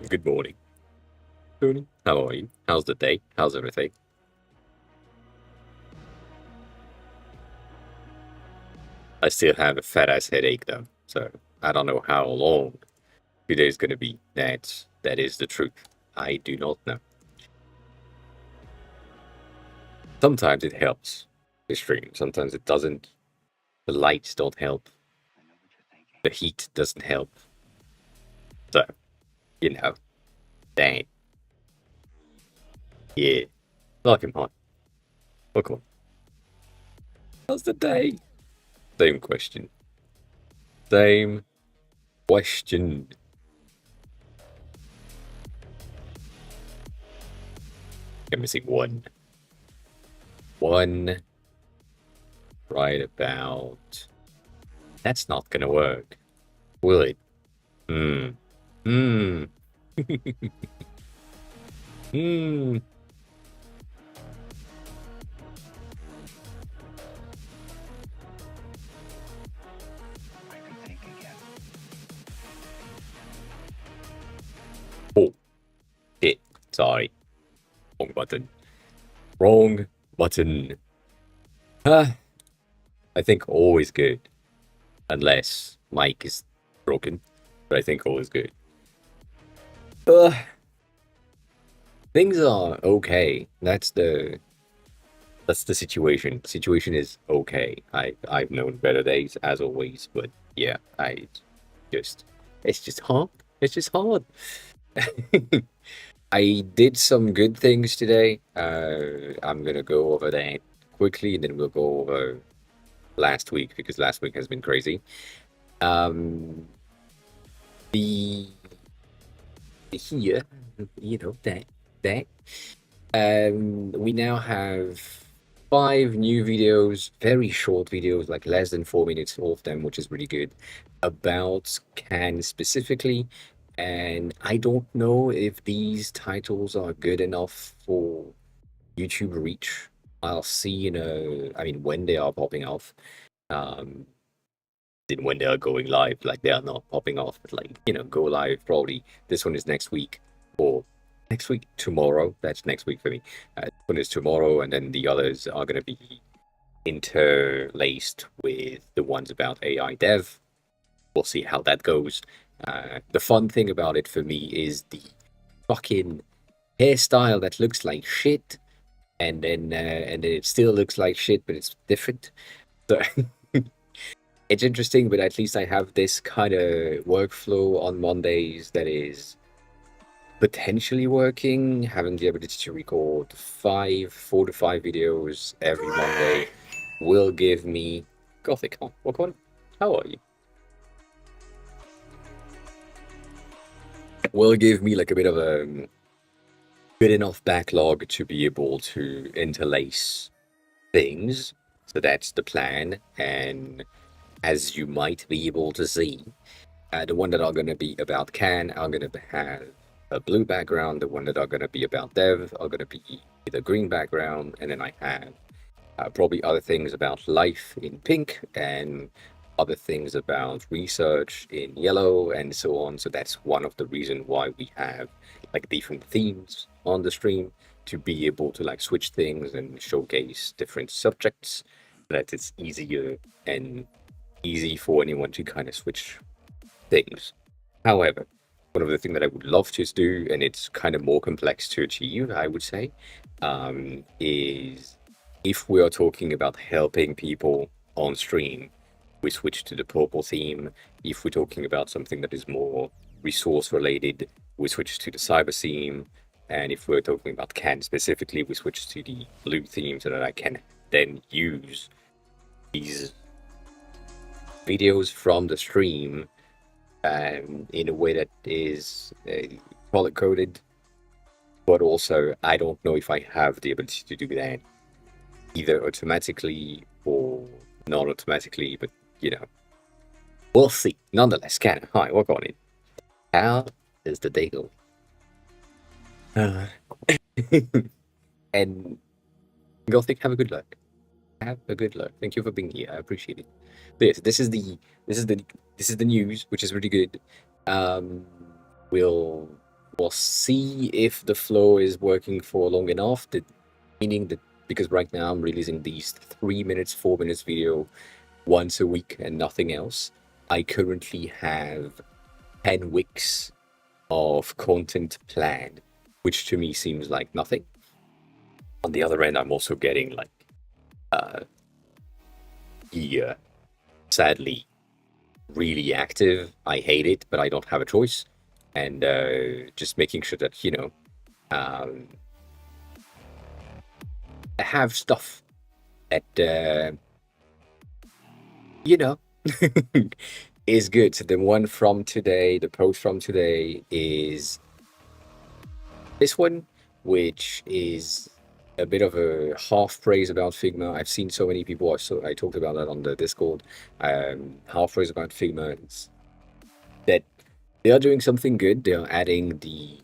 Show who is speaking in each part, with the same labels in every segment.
Speaker 1: Good morning, Tony. How are you? How's the day? How's everything? I still have a fat ass headache though, so I don't know how long today's gonna be. That is the truth. I do not know. Sometimes it helps the stream. Sometimes it doesn't. The lights don't help. The heat doesn't help. So you know, dang. Yeah. Welcome on. Welcome. How's the day? Same question. Same question. I'm missing one. One right about. That's not gonna work, will it? Hmm. Hmm. Hmm. Oh, shit. Sorry. Wrong button. Wrong button. Ah, I think always good. Unless mic is broken. But I think always good. Uh, things are okay. That's the situation. Situation is okay. I've known better days as always, but yeah, I just it's just hard. It's just hard. I did some good things today. I'm gonna go over that quickly, and then we'll go over last week because last week has been crazy. Um, the here, that we now have 5 new videos, very short videos, like less than 4 minutes, all of them, which is really good, about Can specifically. And I don't know if these titles are good enough for YouTube reach. I'll see I mean, when they are popping off. Um, then when they are going live, like they are not popping off, but like, go live probably. This one is next week or next week, tomorrow. That's next week for me. This one is tomorrow, and then the others are going to be interlaced with the ones about AI dev. We'll see how that goes. The fun thing about it for me is the fucking hairstyle that looks like shit, and then it still looks like shit, but it's different. So it's interesting, but at least I have this kind of workflow on Mondays that is potentially working. Having the ability to record 4 to 5 videos every Monday will give me Gothic. Oh, what one? How are you? Will give me like a bit of a good enough backlog to be able to interlace things. So that's the plan. And as you might be able to see, the one that are going to be about Can are going to have a blue background. The one that are going to be about Dev are going to be the green background. And then I have probably other things about life in pink and other things about research in yellow and so on. So that's one of the reasons why we have like different themes on the stream to be able to like switch things and showcase different subjects. That it's easier and easy for anyone to kind of switch things. However, one of the things that I would love to do, and it's kind of more complex to achieve, I would say, is if we are talking about helping people on stream, we switch to the purple theme. If we're talking about something that is more resource related, we switch to the cyber theme. And if we're talking about Can specifically, we switch to the blue theme so that I can then use these videos from the stream in a way that is color coded, but also I don't know if I have the ability to do that either automatically or not automatically, but we'll see. Nonetheless, Ken, hi, work on it. How is the day going? Uh, and Gothic, have a good luck. Have a good luck. Thank you for being here. I appreciate it. This is the this is the news, which is really good. Um, we'll we'll see if the flow is working for long enough. That meaning that because right now I'm releasing these 3 minutes, 4 minutes video once a week and nothing else. I currently have 10 weeks of content planned, which to me seems like nothing. On the other end, I'm also getting like uh yeah, sadly really active. I hate it, but I don't have a choice. And just making sure that, um, I have stuff that, you know, is good. So the one from today, the post from today is this one, which is a bit of a half praise about Figma. I've seen so many people, I talked about that on the Discord, half praise about Figma. It's that they are doing something good. They are adding the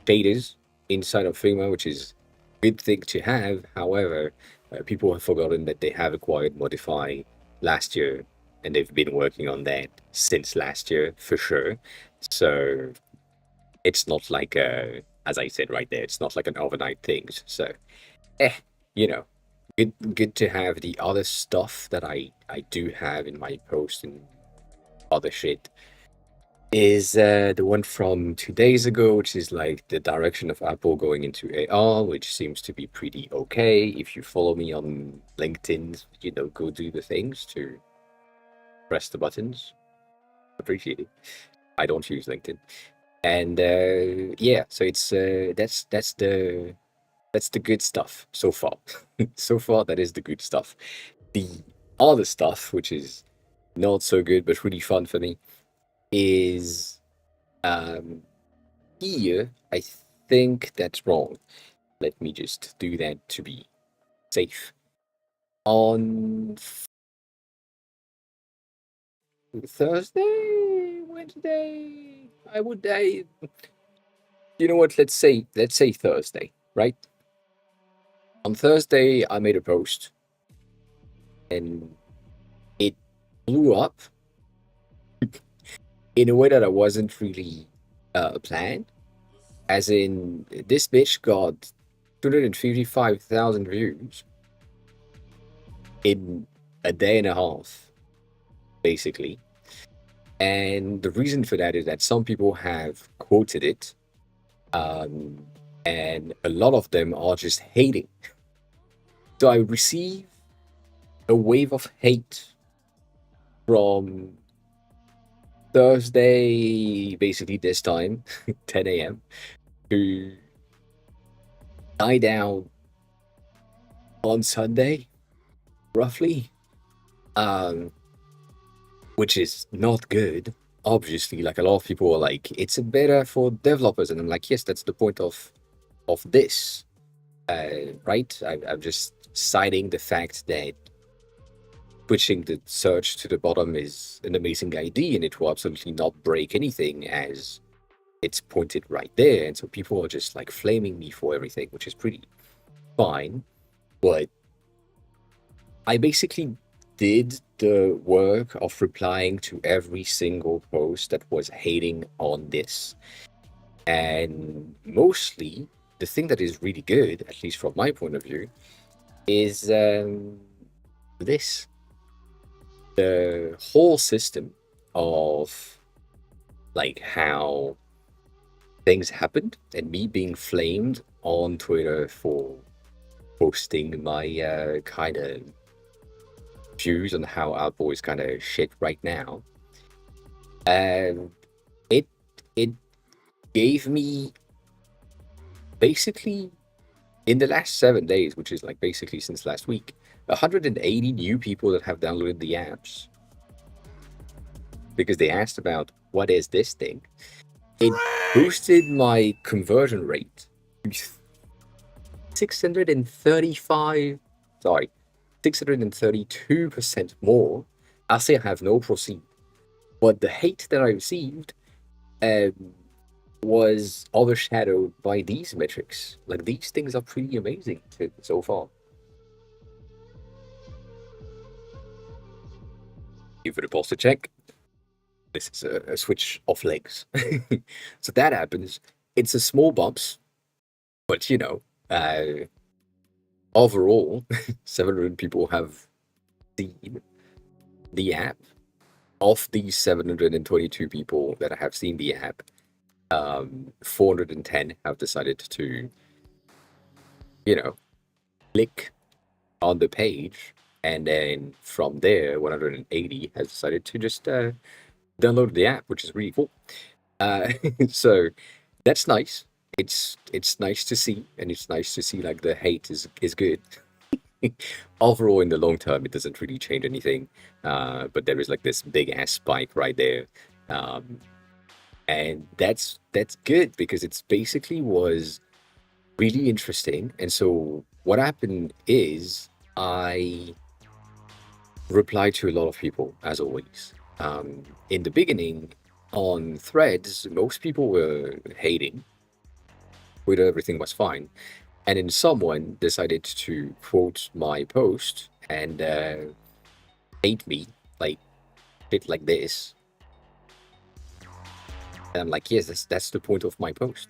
Speaker 1: shaders inside of Figma, which is a good thing to have. However, people have forgotten that they have acquired Modify last year, and they've been working on that since last year for sure. So it's not like as I said right there, it's not like an overnight thing. So, eh, you know, good to have the other stuff that I do have in my post and other shit is the one from 2 days ago, which is like the direction of Apple going into AR, which seems to be pretty okay. If you follow me on LinkedIn, go do the things to press the buttons. Appreciate it. I don't use LinkedIn, and yeah, so it's that's the good stuff so far. So far, that is the good stuff. The other stuff, which is not so good but really fun for me, is um here, I think that's wrong. Let me just do that to be safe. On Thursday, Wednesday, you know what? Let's say Thursday, right? On Thursday, I made a post and it blew up in a way that I wasn't really planned. As in, this bitch got 255,000 views in a day and a half, basically. And the reason for that is that some people have quoted it, um, and a lot of them are just hating. So I receive a wave of hate from Thursday, basically this time, 10 a.m., to die down on Sunday, roughly, um, which is not good. Obviously, like a lot of people are like, it's better for developers, and I'm like, yes, that's the point of this, right? I'm just citing the fact that switching the search to the bottom is an amazing idea, and it will absolutely not break anything as it's pointed right there. And so people are just like flaming me for everything, which is pretty fine. But I basically did the work of replying to every single post that was hating on this. And mostly, the thing that is really good, at least from my point of view, is this. The whole system of like how things happened and me being flamed on Twitter for posting my kind of views on how Apple is kind of shit right now. Um, it it gave me basically in the last 7 days, which is like basically since last week, 180 new people that have downloaded the apps because they asked about what is this thing. It boosted my conversion rate 635, sorry, 632% more. I say I have no proceed, but the hate that I received um, was overshadowed by these metrics. Like these things are pretty amazing so far. Give it a pulse to check. This is a switch of legs. So that happens. it's a small bumps, but overall, 700 people have seen the app. Of these 722 people that have seen the app, 410 have decided to, you know, click on the page, and then from there, 180 has decided to just download the app, which is really cool. Uh, so that's nice. It's nice to see, and it's nice to see like the hate is good. Overall, in the long term, it doesn't really change anything. But there is like this big ass spike right there. Um, and that's good because it's basically was really interesting. And so what happened is I replied to a lot of people as always. In the beginning, on threads, most people were hating, whether everything was fine. And then someone decided to quote my post and hate me, like hit like this. And I'm like, yes, that's the point of my post.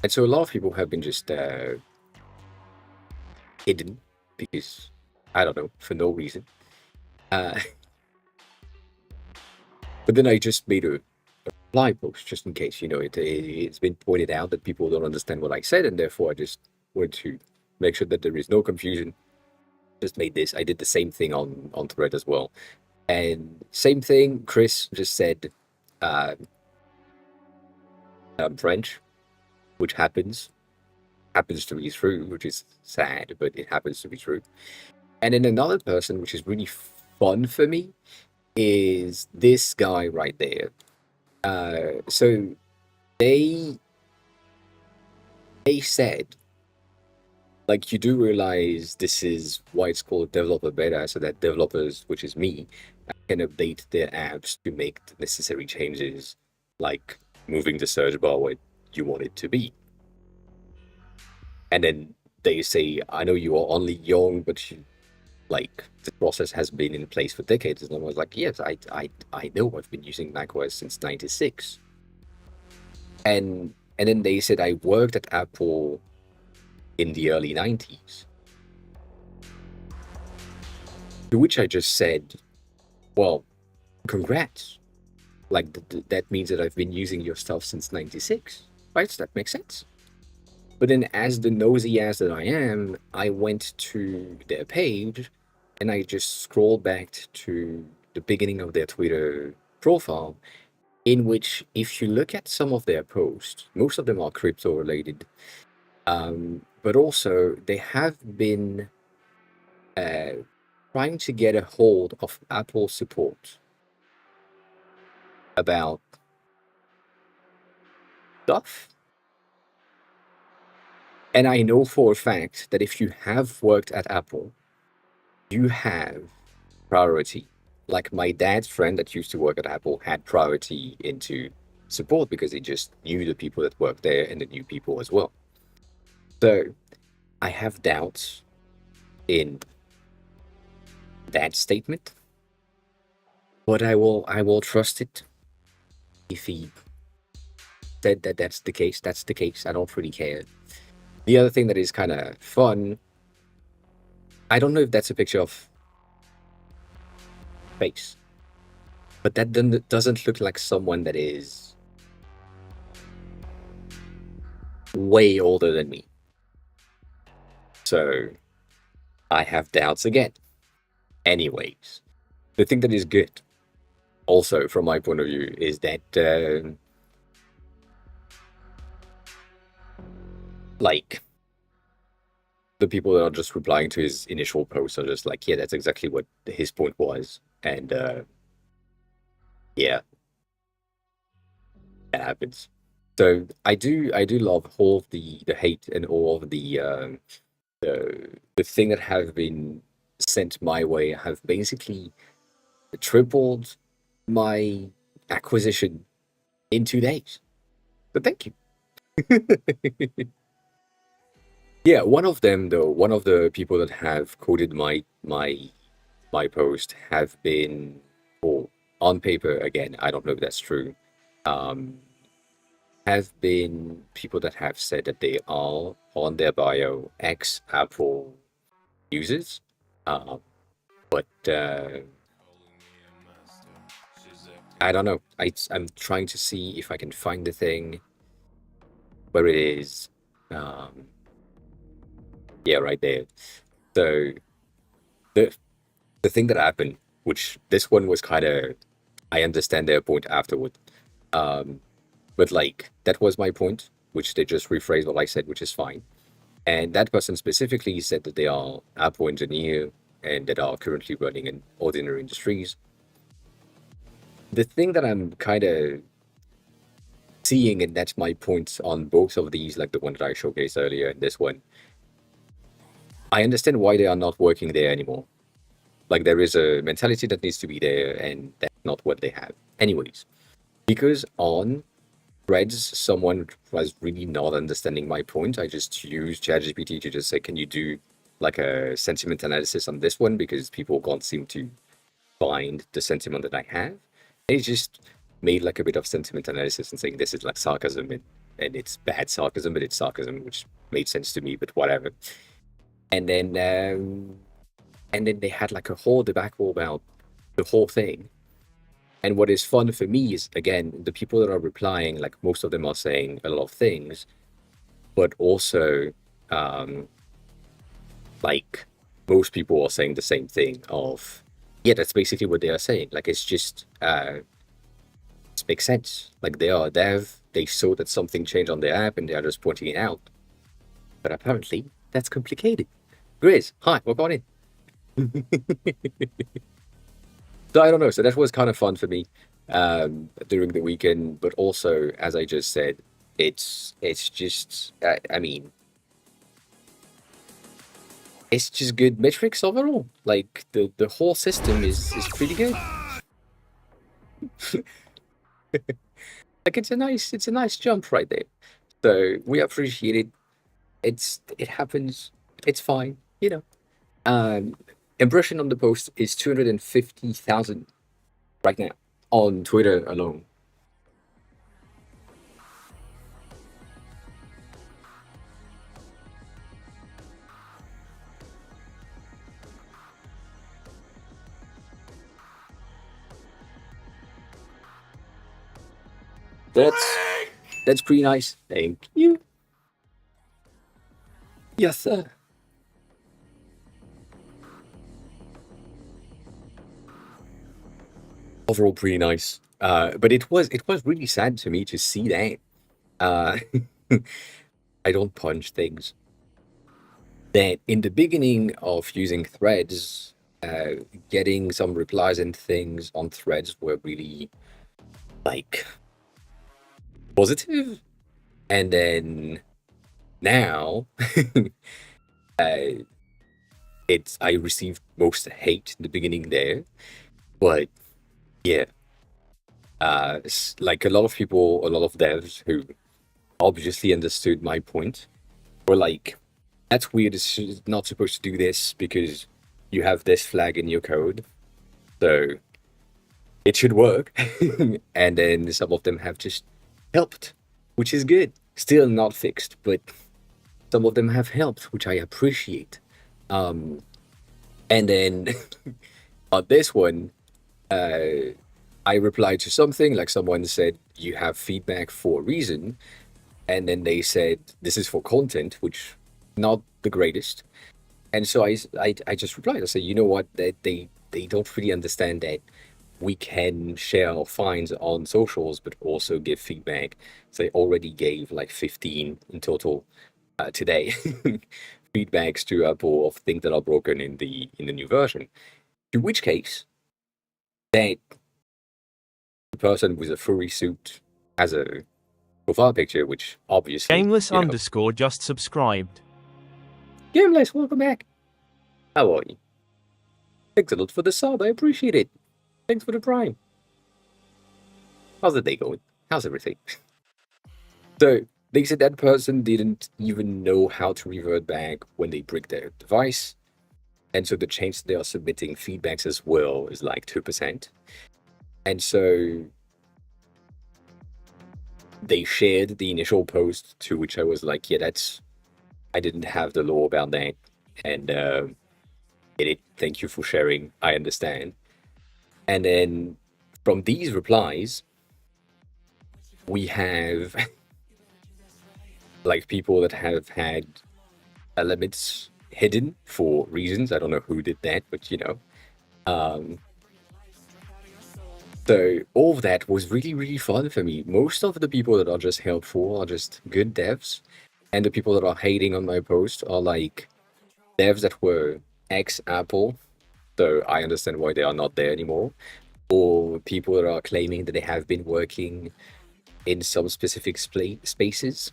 Speaker 1: And so a lot of people have been just hidden because I don't know, for no reason. Uh, but then I just made a reply post just in case, it's been pointed out that people don't understand what I said, and therefore I just wanted to make sure that there is no confusion. Just made this. I did the same thing on Thread as well, and same thing. Chris just said, uh, French, which happens to be true, which is sad, but it happens to be true. And then another person, which is really fun for me, is this guy right there. So they they said, like, you do realize this is why it's called developer beta, so that developers, which is me, can update their apps to make the necessary changes, like moving the search bar where you want it to be. And then they say, I know you are only young, but like the process has been in place for decades. And I was like, yes, I know I've been using macOS since '96. And then they said I worked at Apple in the early '90s. To which I just said, well, congrats. Like that means that I've been using your stuff since '96, right? So that makes sense. But then, as the nosy ass that I am, I went to their page and I just scrolled back to the beginning of their Twitter profile, in which, if you look at some of their posts, most of them are crypto related, but also they have been uh, trying to get a hold of Apple support about stuff. And I know for a fact that if you have worked at Apple, you have priority. Like my dad's friend that used to work at Apple had priority into support because he just knew the people that worked there and the new people as well. So I have doubts in that statement, but I will trust it. If he said that that's the case, that's the case. I don't really care. The other thing that is kind of fun, I don't know if that's a picture of face, but that doesn't look like someone that is way older than me. So I have doubts again. Anyways, the thing that is good, also from my point of view, is that like the people that are just replying to his initial post are just like, yeah, that's exactly what his point was, and yeah, that happens. So I do love all of the hate and all of the thing that have been sent my way have basically tripled my acquisition in 2 days. But thank you. Yeah, one of them though, one of the people that have quoted my post have been, or on paper again, I don't know if that's true, um, have been people that have said that they are on their bio ex-Apple users. Um, but I don't know. I'm trying to see if I can find the thing where it is. Um, yeah, right there. So the the thing that happened, which this one was kind of, I understand their point afterward. Um, but like that was my point, which they just rephrased what I said, which is fine. And that person specifically said that they are Apple engineer and that are currently running in ordinary industries. The thing that I'm kind of seeing, and that's my point on both of these, like the one that I showcased earlier and this one, I understand why they are not working there anymore. Like there is a mentality that needs to be there, and that's not what they have. Anyways, because on Threads, someone was really not understanding my point. I just used ChatGPT to just say, can you do like a sentiment analysis on this one? Because people can't seem to find the sentiment that I have. They just made like a bit of sentiment analysis and saying this is like sarcasm and it's bad sarcasm, but it's sarcasm, which made sense to me, but whatever. And then they had like a whole debacle about the whole thing. And what is fun for me is, again, the people that are replying, like most of them are saying a lot of things, but also, um, like most people are saying the same thing of, yeah, that's basically what they are saying. Like it's just, it makes sense. Like they are a dev, they saw that something changed on their app and they are just pointing it out. But apparently, that's complicated. Grizz, hi, welcome in. So I don't know. So that was kind of fun for me during the weekend. But also, as I just said, it's just I mean it's just good metrics overall. Like the whole system is pretty good. Like it's a nice jump right there. So we appreciate it. It happens. It's fine. You know. Um, Impression on the post is 250,000 right now on Twitter alone. That's that's pretty nice. Thank you. Yes, sir. Overall, pretty nice. But it was really sad to me to see that. Uh, I don't punch things. That in the beginning of using threads, getting some replies and things on threads were really like positive, and then now, uh, it's I received most hate in the beginning there, but yeah, like a lot of people, a lot of devs who obviously understood my point were like, "That's weird. It's not supposed to do this because you have this flag in your code, so it should work." And then some of them have just helped, which is good. Still not fixed, but some of them have helped, which I appreciate. Um, and then on this one, uh, I replied to something like someone said, "You have feedback for a reason," and then they said, "This is for content," which not the greatest. And so I just replied. I said, "You know what? That they don't really understand that we can share our finds on socials, but also give feedback." So they already gave like 15 in total today feedbacks to Apple of things that are broken in the new version. In which case, that the person with a furry suit has a profile picture, which obviously,
Speaker 2: Gameless
Speaker 1: you know,
Speaker 2: underscore just subscribed.
Speaker 1: Gameless, welcome back. How are you? Thanks a lot for the sub. I appreciate it. Thanks for the prime. How's the day going? How's everything? So they said that person didn't even know how to revert back when they brick their device. And so the chance they are submitting feedbacks as well is like 2%. And so they shared the initial post, to which I was like, yeah, I didn't have the law about that. And thank you for sharing. I understand. And then from these replies, we have like people that have had limits hidden for reasons. I don't know who did that, but Um, so all of that was really, really fun for me. Most of the people that are just helpful are just good devs, and the people that are hating on my post are like devs that were ex-Apple, so I understand why they are not there anymore, or people that are claiming that they have been working in some specific spaces.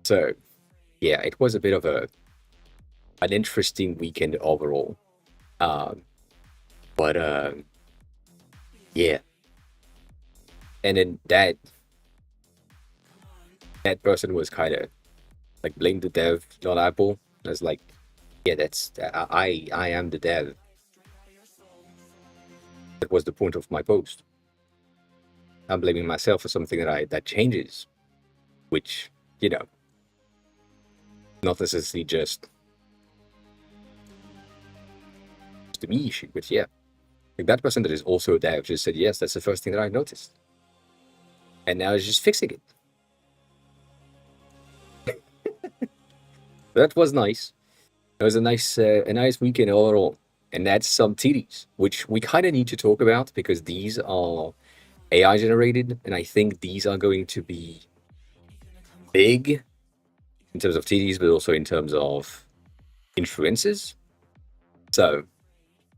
Speaker 1: So yeah, it was a bit of an interesting weekend overall. Um, but yeah, and then that person was kind of like blame the dev, not Apple. I was like, yeah, that's I am the dev. That was the point of my post. I'm blaming myself for something that changes, which not necessarily just the me issue, but yeah, like that person that is also a dev just said yes. That's the first thing that I noticed, and now it's just fixing it. That was nice. It was a nice weekend overall, and that's some TDs, which we kind of need to talk about because these are AI generated, and I think these are going to be big in terms of TDs, but also in terms of influences. So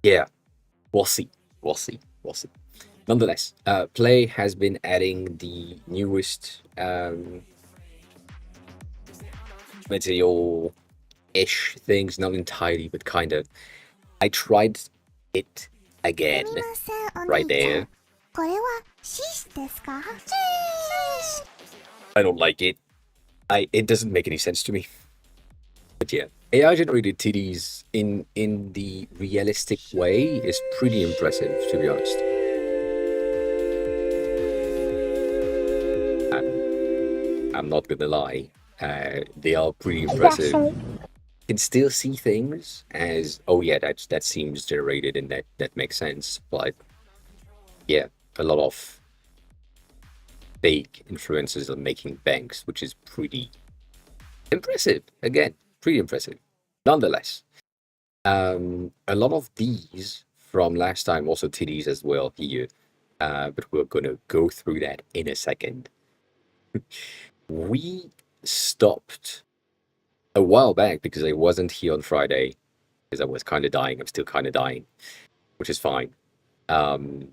Speaker 1: yeah, we'll see, we'll see, we'll see. Nonetheless, Play has been adding the newest material-ish things, not entirely, but kind of. I tried it again right there. I don't like it. It doesn't make any sense to me. But yeah, AI generated TDs in the realistic way is pretty impressive, to be honest. I'm not gonna lie, they are pretty impressive. You can still see things as, oh yeah, that seems generated and that makes sense. But yeah, a lot of fake influencers are making banks, which is pretty impressive. Again, pretty impressive. Nonetheless, a lot of these from last time also TDs as well here, but we're gonna go through that in a second. We stopped a while back because I wasn't here on Friday because I was kind of dying. I'm still kind of dying, which is fine. Um,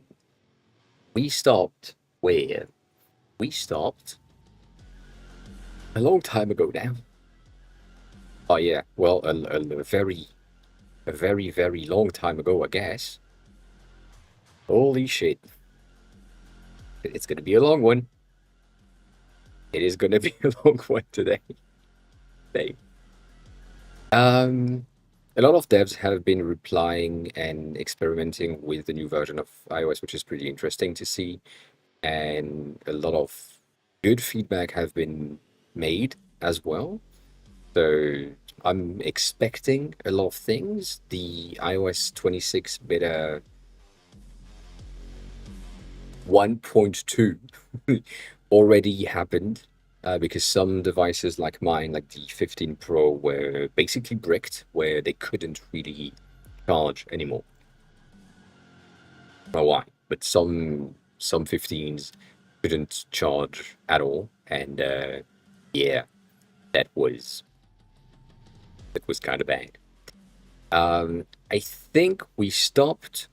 Speaker 1: we stopped where? We stopped a long time ago now. Oh yeah, well, a very, very long time ago, I guess. Holy shit. It's gonna be a long one. It is gonna be a long one today. Today. Um, a lot of devs have been replying and experimenting with the new version of iOS, which is pretty interesting to see. And a lot of good feedback have been made as well. So I'm expecting a lot of things. The iOS 26 beta 1.2 already happened because some devices like mine, like the 15 Pro, were basically bricked where they couldn't really charge anymore. I don't know why, but some 15s couldn't charge at all, and yeah, that was kind of bad. I think we stopped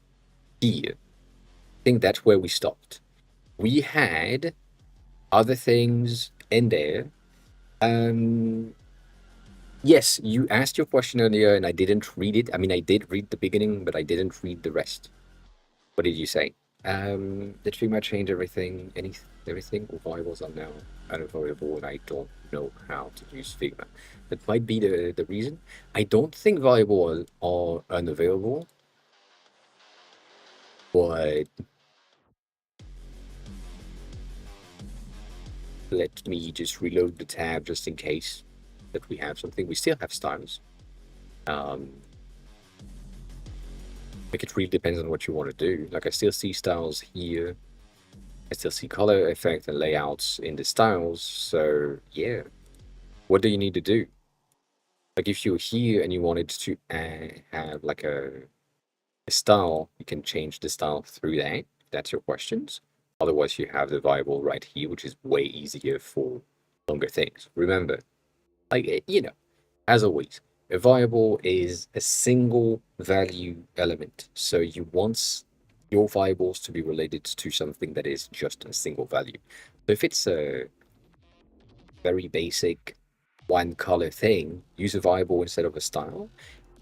Speaker 1: here. I think that's where we stopped. We had other things in there. Um, yes, you asked your question earlier, and I didn't read it. I mean, I did read the beginning, but I didn't read the rest. What did you say? Did Figma change everything? Everything? Or variables are now unavailable, and I don't know how to use Figma. That might be the reason. I don't think variables are unavailable, but Let me just reload the tab just in case that we have something. We still have styles. Like it really depends on what you want to do. Like I still see styles here. I still see color effect and layouts in the styles. So yeah, what do you need to do? Like if you're here and you wanted to have like a style, you can change the style through that. If that's your questions. Otherwise, you have the variable right here, which is way easier for longer things. Remember, like as always, a variable is a single value element. So you want your variables to be related to something that is just a single value. So if it's a very basic one color thing, use a variable instead of a style.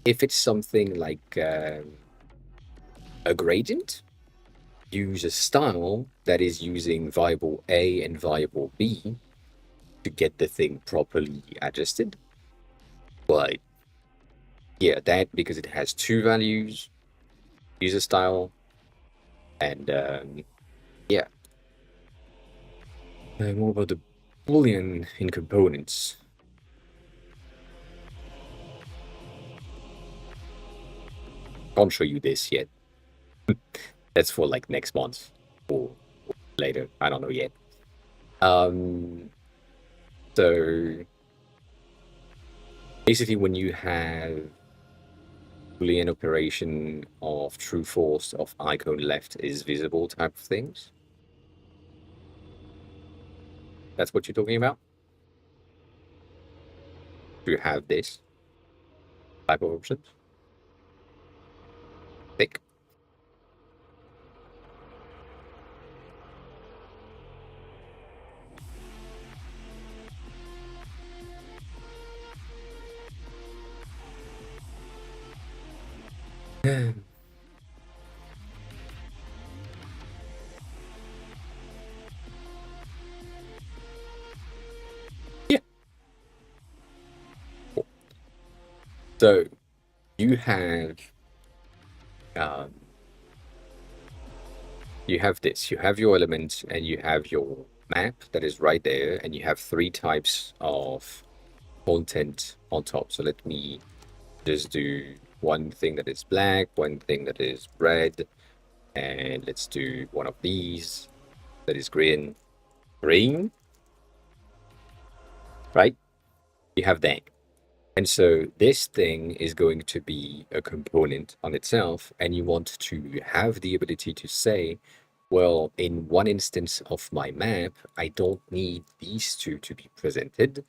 Speaker 1: If it's something like a gradient, use a style that is using variable A and variable B to get the thing properly adjusted. But yeah, that because it has two values, use a style, and yeah. More about the Boolean in components. Can't show you this yet. That's for like next month or later. I don't know yet. Um, so basically, when you have Boolean operation of true false of icon left is visible type of things, that's what you're talking about. Do you have this type of options? Thick. Yeah. Cool. So you have um, you have this. You have your element and you have your map that is right there, and you have three types of content on top. So let me just do one thing that is black, one thing that is red, and let's do one of these that is green. Green, right? You have that. And so this thing is going to be a component on itself, and you want to have the ability to say, well, in one instance of my map, I don't need these two to be presented,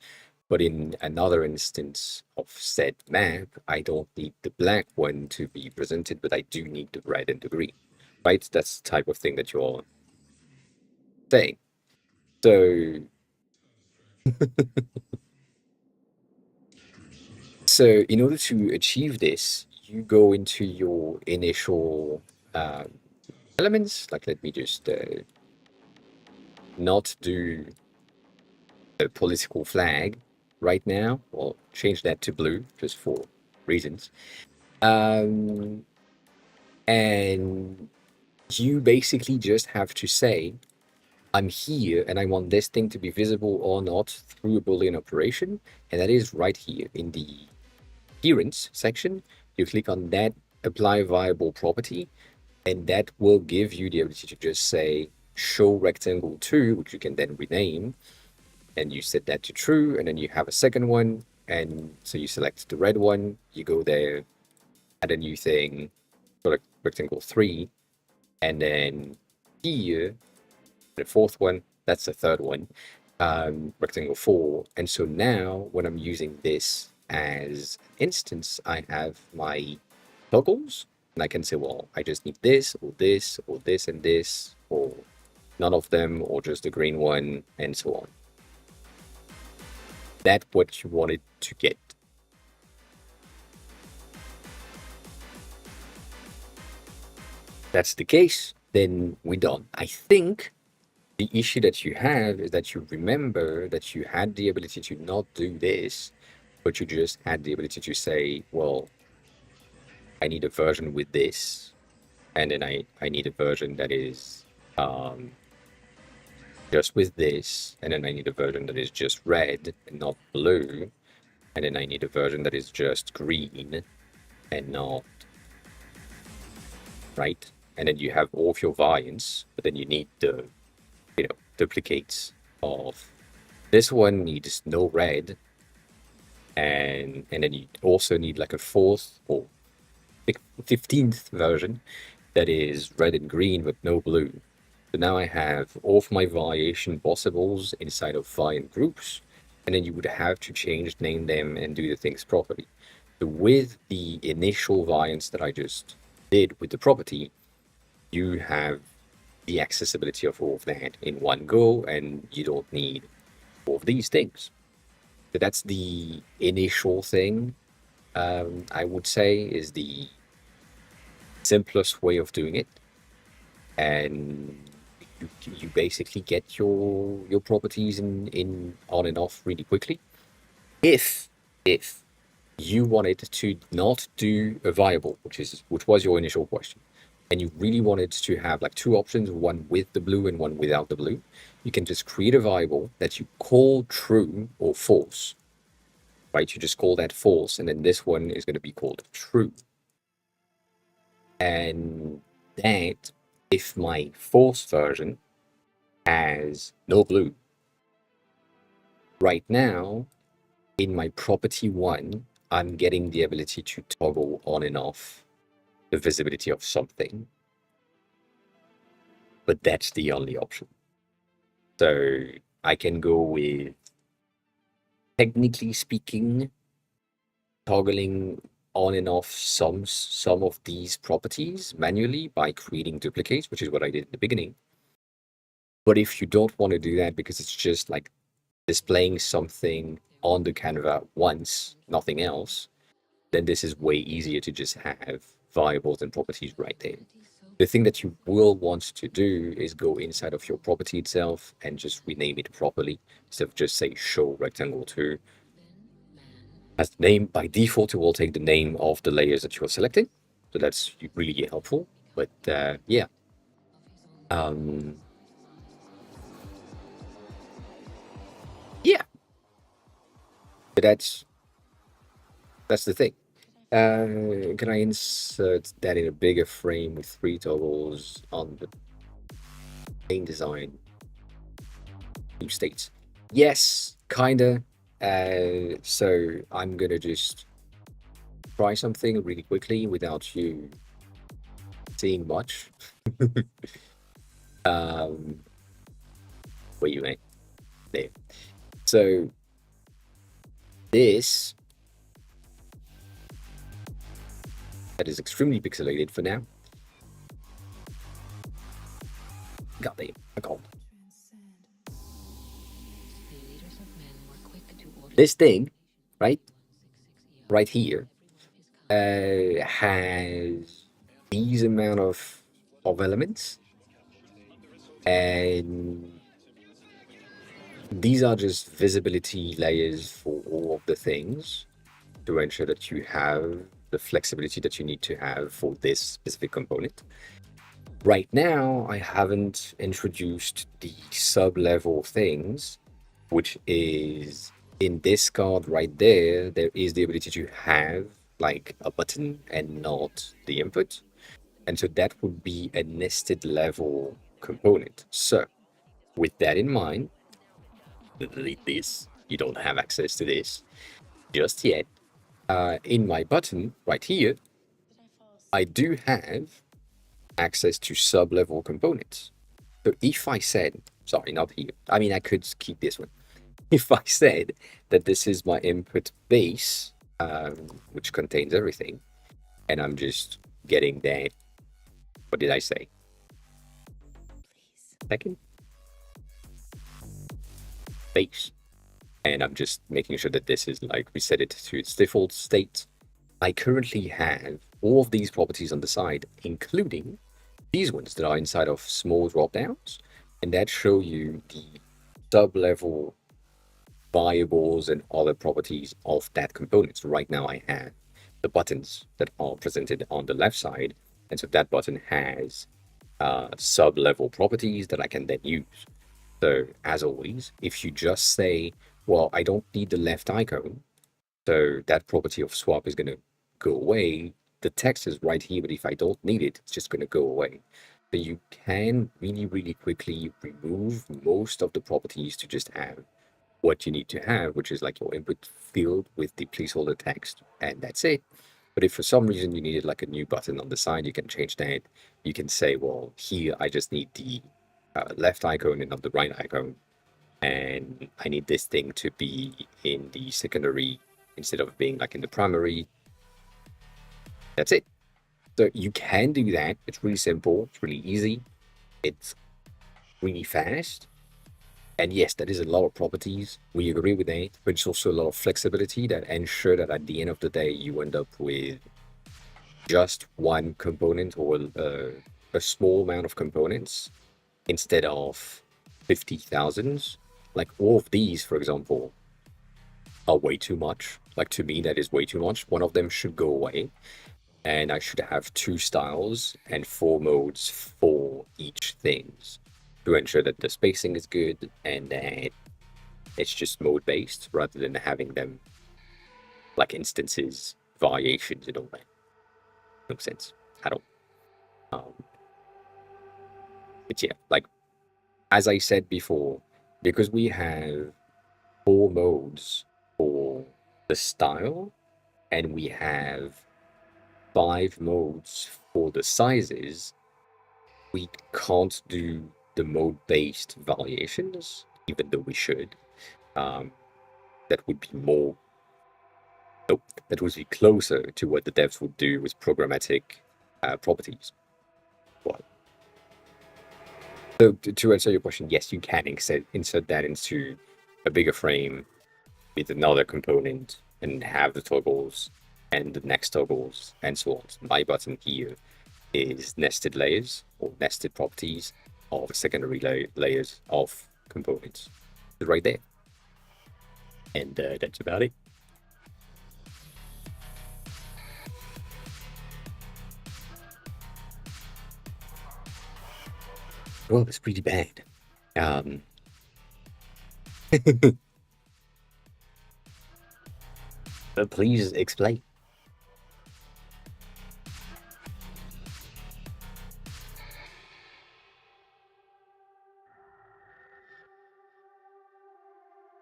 Speaker 1: but in another instance of said map, I don't need the black one to be presented, but I do need the red and the green, right? That's the type of thing that you're saying. So, so in order to achieve this, you go into your initial um, elements. Like, let me just not do a political flag right now. Well, change that to blue just for reasons. Um, and you basically just have to say, I'm here and I want this thing to be visible or not through a Boolean operation. And that is right here in the appearance section. You click on that apply variable property, and that will give you the ability to just say show rectangle 2, which you can then rename, and you set that to true, and then you have a second one, and so you select the red one, you go there, add a new thing, select rectangle 3, and then here, the fourth one, that's the third one, rectangle 4, and so now when I'm using this as instance, I have my toggles, and I can say, well, I just need this, or this, or this, and this, or none of them, or just the green one, and so on. That's what you wanted to get. That's the case, then we're done. I think the issue that you have is that you remember that you had the ability to not do this, but you just had the ability to say, well, I need a version with this, and then I need a version that is just with this, and then I need a version that is just red and not blue, and then I need a version that is just green and not, right? And then you have all of your variants, but then you need the, duplicates of this one needs no red, and then you also need like a fourth or 15th version that is red and green with no blue. So now I have all of my variation possibles inside of variant groups, and then you would have to change, name them, and do the things properly. So with the initial variants that I just did with the property, you have the accessibility of all of that in one go, and you don't need all of these things. So that's the initial thing, I would say, is the simplest way of doing it. And you basically get your properties in on and off really quickly. If you wanted to not do a viable, which was your initial question, and you really wanted to have like two options, one with the blue and one without the blue, you can just create a variable that you call true or false, right? You just call that false, and then this one is going to be called true. And that, if my false version has no blue, right now in my property one, I'm getting the ability to toggle on and off the visibility of something, but that's the only option. So I can go with, technically speaking, toggling on and off some of these properties manually by creating duplicates, which is what I did at the beginning. But if you don't want to do that because it's just like displaying something on the Canva once, nothing else, then this is way easier to just have variables and properties right there. The thing that you will want to do is go inside of your property itself and just rename it properly instead of just say show rectangle 2. As the name, by default, it will take the name of the layers that you are selecting. So that's really helpful. But yeah. Yeah. But that's the thing. Can I insert that in a bigger frame with 3 toggles on the main design? New states. Yes, kinda. So I'm gonna just try something really quickly without you seeing much. Where you at? There. So this that is extremely pixelated for now. God damn, I can't. This thing, right here, has these amount of elements, and these are just visibility layers for all of the things to ensure that you have the flexibility that you need to have for this specific component. Right now, I haven't introduced the sub-level things, which is in this card right there, there is the ability to have like a button and not the input. And so that would be a nested level component. So with that in mind, delete this. You don't have access to this just yet. In my button right here, I do have access to sub-level components. So if I said, sorry, not here. I mean, I could keep this one. If I said that this is my input base, which contains everything, and I'm just getting that, what did I say? Second? Base. And I'm just making sure that this is like reset it to its default state. I currently have all of these properties on the side, including these ones that are inside of small dropdowns, and that show you the sub-level variables and other properties of that component. So right now I have the buttons that are presented on the left side, and so that button has sub-level properties that I can then use. So as always, if you just say, well, I don't need the left icon, so that property of swap is going to go away. The text is right here, but if I don't need it, it's just going to go away. So you can really, really quickly remove most of the properties to just have what you need to have, which is like your input field with the placeholder text, and that's it. But if for some reason you needed like a new button on the side, you can change that. You can say, well, here I just need the left icon and not the right icon, and I need this thing to be in the secondary instead of being like in the primary. That's it. So you can do that. It's really simple. It's really easy. It's really fast. And yes, that is a lot of properties. We agree with that, but it's also a lot of flexibility that ensure that at the end of the day, you end up with just one component or a small amount of components instead of 50,000. Like all of these, for example, are way too much. Like to me, that is way too much. One of them should go away, and I should have two styles and four modes for each things to ensure that the spacing is good and that it's just mode based rather than having them like instances, variations, and all that. No sense at all. Um, but yeah, like as I said before, because we have four modes for the style and we have five modes for the sizes, we can't do the mode-based variations, even though we should. Um, that would be more, nope, that would be closer to what the devs would do with programmatic properties. But so to answer your question, yes, you can insert that into a bigger frame with another component and have the toggles and the next toggles and so on. So my button here is nested layers or nested properties of secondary layers of components right there. And that's about it. Well, it's pretty bad. Um, but please explain.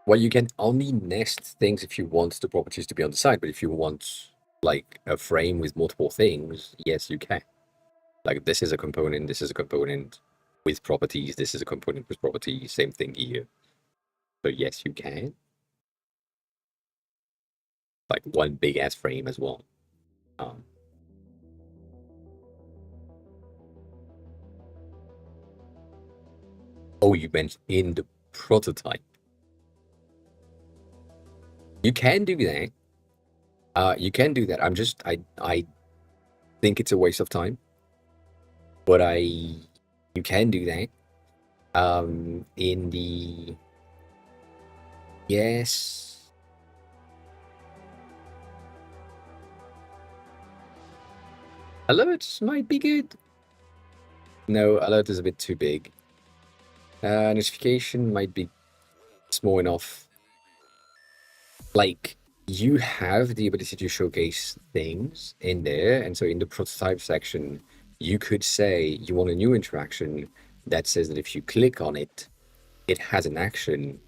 Speaker 1: Well, you can only nest things if you want the properties to be on the side, but if you want like a frame with multiple things, yes, you can. Like this is a component, this is a component with properties, this is a component with properties, same thing here. So yes, you can. Like one big ass frame as well. Um, oh, you meant in the prototype. You can do that. You can do that. I think it's a waste of time, but you can do that. In the yes, alerts might be good. No, alert is a bit too big. Notification might be small enough. Like you have the ability to showcase things in there, and so in the prototype section, you could say you want a new interaction that says that if you click on it, it has an action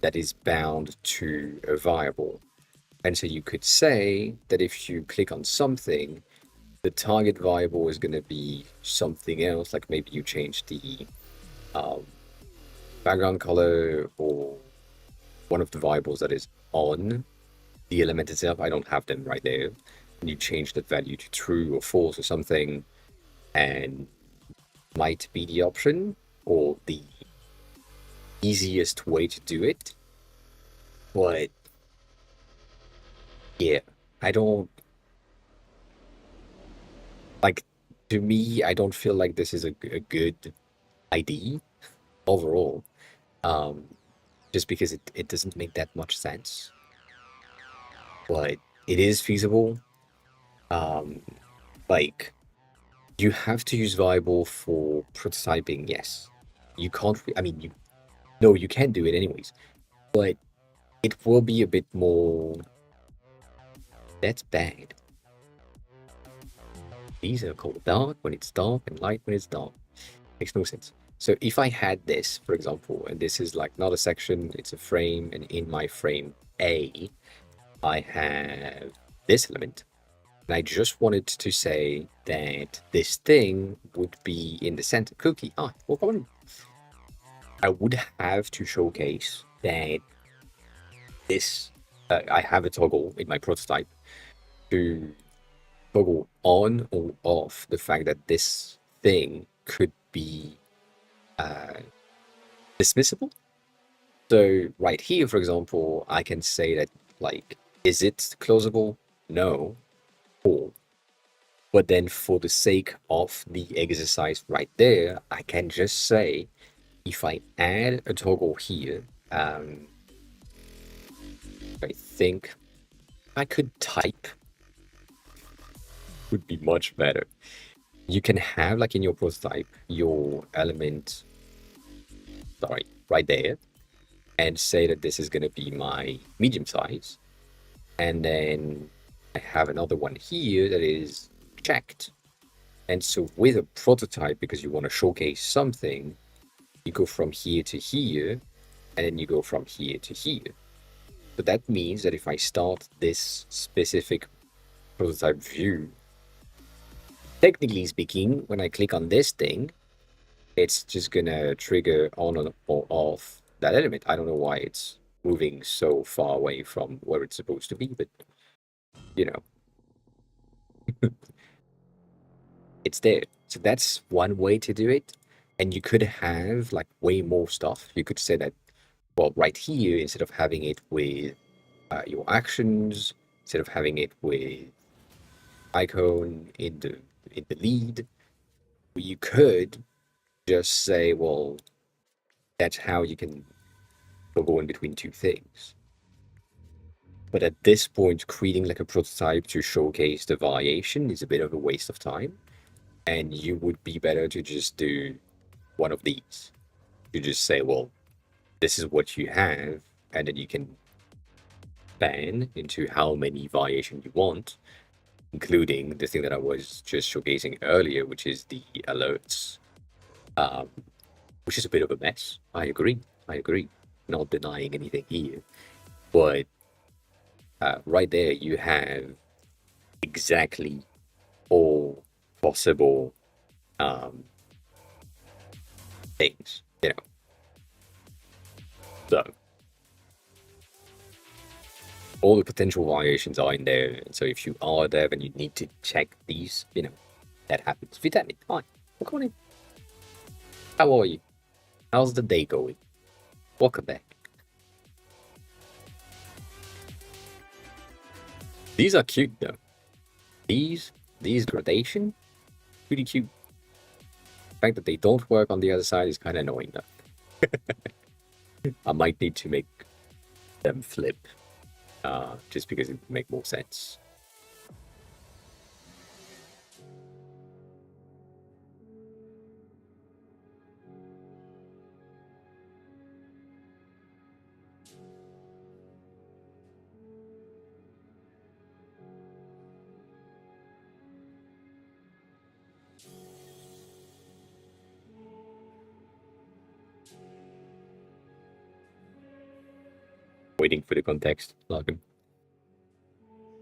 Speaker 1: that is bound to a variable. And so you could say that if you click on something, the target variable is going to be something else, like maybe you change the um, background color or one of the variables that is on the element itself. I don't have them right there. And you change that value to true or false or something, and might be the option or the easiest way to do it. But yeah, I don't like, to me, I don't feel like this is a good idea overall. Um, just because it doesn't make that much sense. But it is feasible. Um, like you have to use Viable for prototyping, yes. You can't, I mean, No, you can do it anyways, but it will be a bit more. That's bad. These are called dark when it's dark and light when it's dark. Makes no sense. So if I had this, for example, and this is like not a section, it's a frame, and in my frame A, I have this element, and I just wanted to say that this thing would be in the center. Cookie, welcome on. I would have to showcase that this, I have a toggle in my prototype to toggle on or off the fact that this thing could be dismissible. So right here, for example, I can say that, like, is it closable? No. Or, but then for the sake of the exercise right there, I can just say, if I add a toggle here, I think I could type, would be much better. You can have, like in your prototype, your element, sorry, right there, and say that this is going to be my medium size. And then I have another one here that is checked. And so with a prototype, because you want to showcase something, you go from here to here, and then you go from here to here. So that means that if I start this specific prototype view, technically speaking, when I click on this thing, it's just gonna trigger on or off that element. I don't know why it's moving so far away from where it's supposed to be, but you know, it's there. So that's one way to do it. And you could have like way more stuff. You could say that, well, right here, instead of having it with your actions, instead of having it with icon in the lead, you could just say, well, that's how you can go in between two things. But at this point, creating like a prototype to showcase the variation is a bit of a waste of time. And you would be better to just do one of these. You just say, well, this is what you have, and then you can ban into how many variation you want, including the thing that I was just showcasing earlier, which is the alerts, which is a bit of a mess. I agree. I agree. Not denying anything here. But right there, you have exactly all possible things, you know. So all the potential variations are in there. And so if you are there, then you need to check these, you know, that happens. Vitamin, hi, welcome on in. How are you? How's the day going? Welcome back. These are cute though. These gradation, pretty cute. The fact that they don't work on the other side is kind of annoying though. I might need to make them flip, just because it would make more sense. Waiting for the context, Larkin.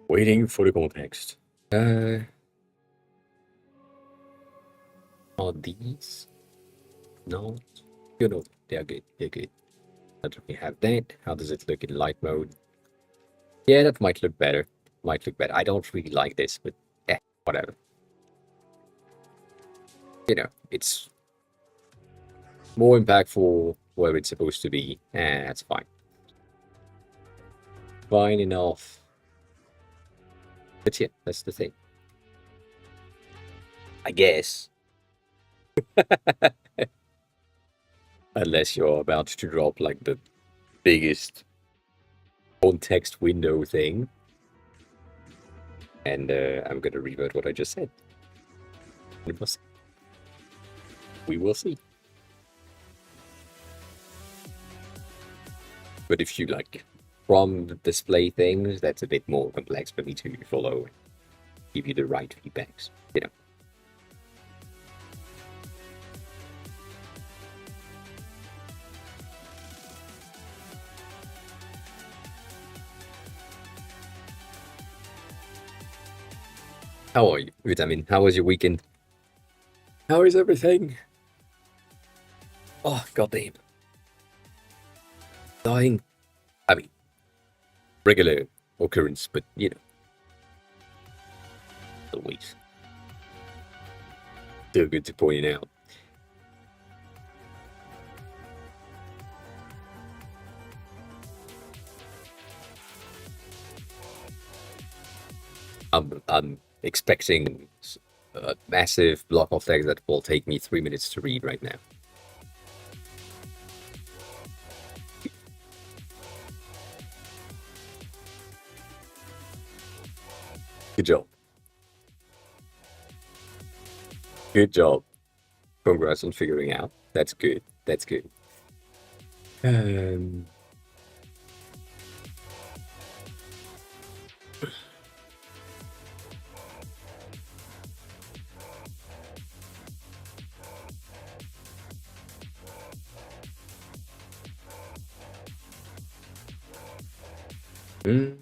Speaker 1: Waiting for the context. Are these not? You know, they're good. They're good. Now that we have that, how does it look in light mode? Yeah, that might look better. Might look better. I don't really like this, but whatever. You know, it's more impactful where it's supposed to be, and that's fine. Fine enough. But yeah, that's the thing. I guess. Unless you're about to drop like the biggest context window thing. And I'm gonna revert what I just said. We will see. But if you like from display things, that's a bit more complex for me to follow, give you the right feedbacks. You know. How are you? Good. I mean, how was your weekend? How is everything? Oh, goddamn. Dying. I mean, regular occurrence, but you know, always. Still good to point it out. I'm expecting a massive block of text that will take me 3 minutes to read right now. Good job. Good job. Congrats on figuring out. That's good. That's good. Um, mm,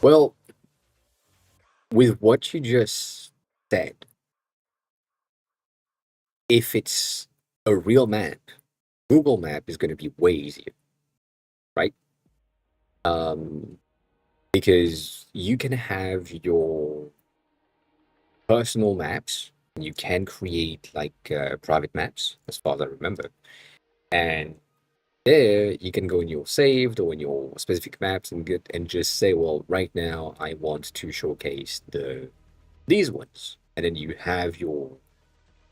Speaker 1: well, with what you just said, if it's a real map, Google Map is going to be way easier, right? Um, because you can have your personal maps. You can create like private maps, as far as I remember. And there you can go in your saved or in your specific maps and get and just say, well, right now I want to showcase these ones. And then you have your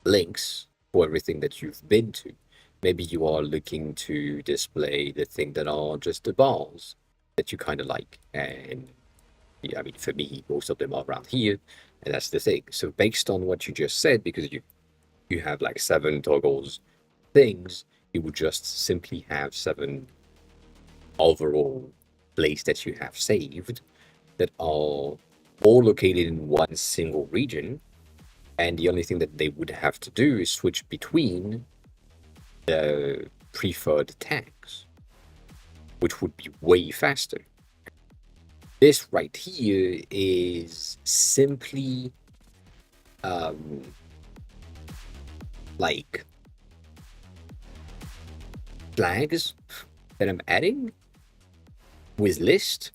Speaker 1: links for everything that you've been to. Maybe you are looking to display the thing that are just the bars that you kind of like. And yeah, I mean, for me, most of them are around here, and that's the thing. So based on what you just said, because you have like 7 toggles things, you would just simply have 7 overall places that you have saved that are all located in one single region. And the only thing that they would have to do is switch between the preferred tags, which would be way faster. This right here is simply um, like flags that I'm adding with list,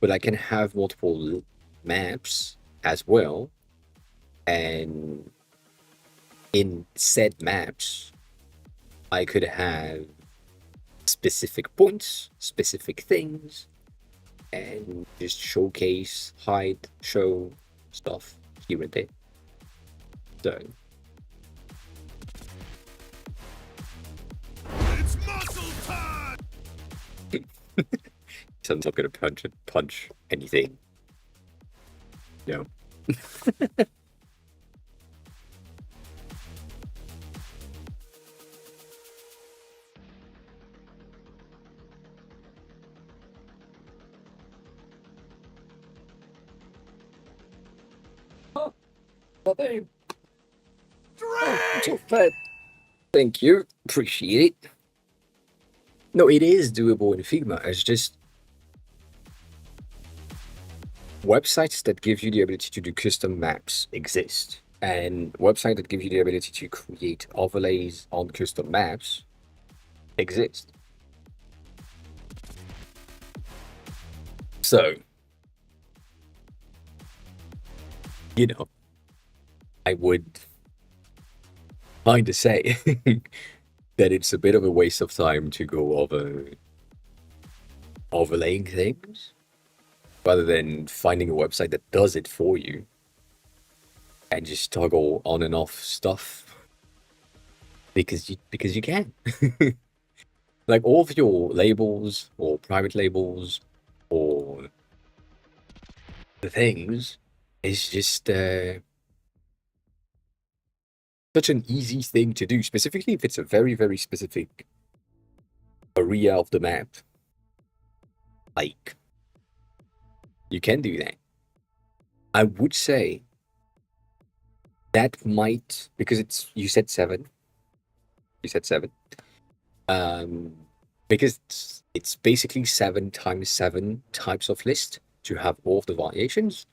Speaker 1: but I can have multiple maps as well. And in said maps, I could have specific points, specific things, and just showcase, hide, show stuff here and there. So
Speaker 3: It's muscle time!
Speaker 1: I'm not gonna punch anything. No. Oh, babe. Oh, so fat. Thank you. Appreciate it. No, it is doable in Figma. It's just websites that give you the ability to do custom maps exist. And websites that give you the ability to create overlays on custom maps exist. So, you know, I would kind of say that it's a bit of a waste of time to go over overlaying things rather than finding a website that does it for you and just toggle on and off stuff because you can. Like all of your labels or private labels or the things is just such an easy thing to do, specifically if it's a very, very specific area of the map. Like, you can do that. I would say that might, because you said seven. You said seven. Um, because it's basically 7 times 7 types of list to have all of the variations.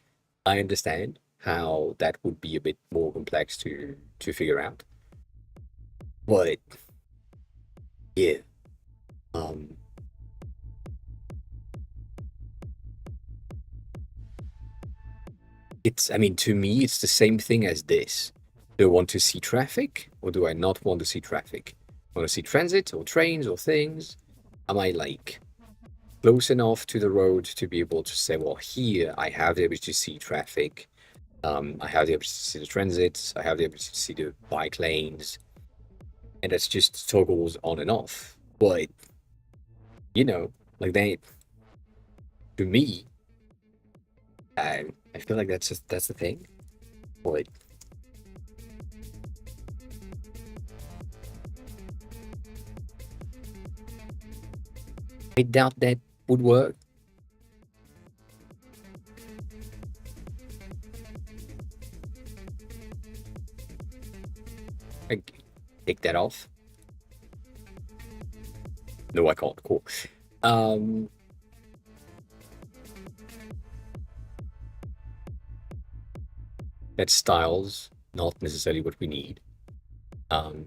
Speaker 1: I understand how that would be a bit more complex to figure out. But yeah, um, I mean, to me, it's the same thing as this. Do I want to see traffic or do I not want to see traffic? Want to see transit or trains or things? Am I like close enough to the road to be able to say, well, here I have the ability to see traffic. I have the ability to see the transit. I have the ability to see the bike lanes. And that's just toggles on and off. But, like they, to me, I feel like that's the thing. But I doubt that would work. I take that off. No, I can't. Cool. Um, that styles not necessarily what we need. Um,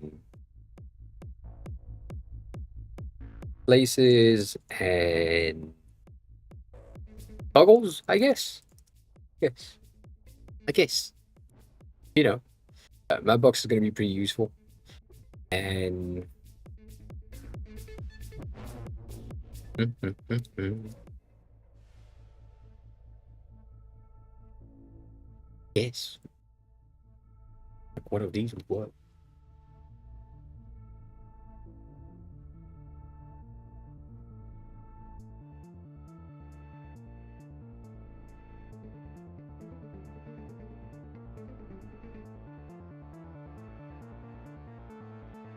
Speaker 1: places and toggles, I guess. Yes, I guess. You know, my box is going to be pretty useful. And yes, like one of these would work.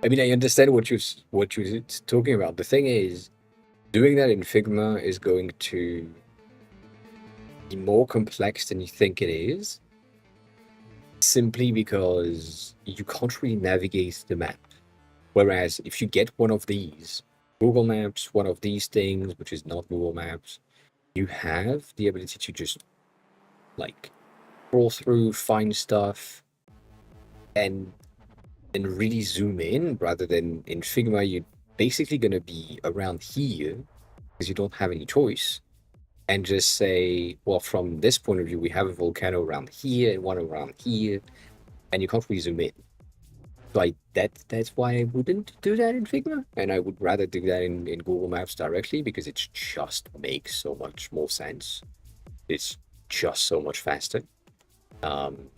Speaker 1: I mean, I understand what you're talking about. The thing is, doing that in Figma is going to be more complex than you think it is, simply because you can't really navigate the map. Whereas if you get one of these, Google Maps, one of these things, which is not Google Maps, you have the ability to just like scroll through, find stuff, and really zoom in rather than in Figma, you're basically going to be around here because you don't have any choice and just say, well, from this point of view, we have a volcano around here and one around here, and you can't really zoom in. Like that's why I wouldn't do that in Figma, and I would rather do that in Google Maps directly because it just makes so much more sense. It's just so much faster. Um,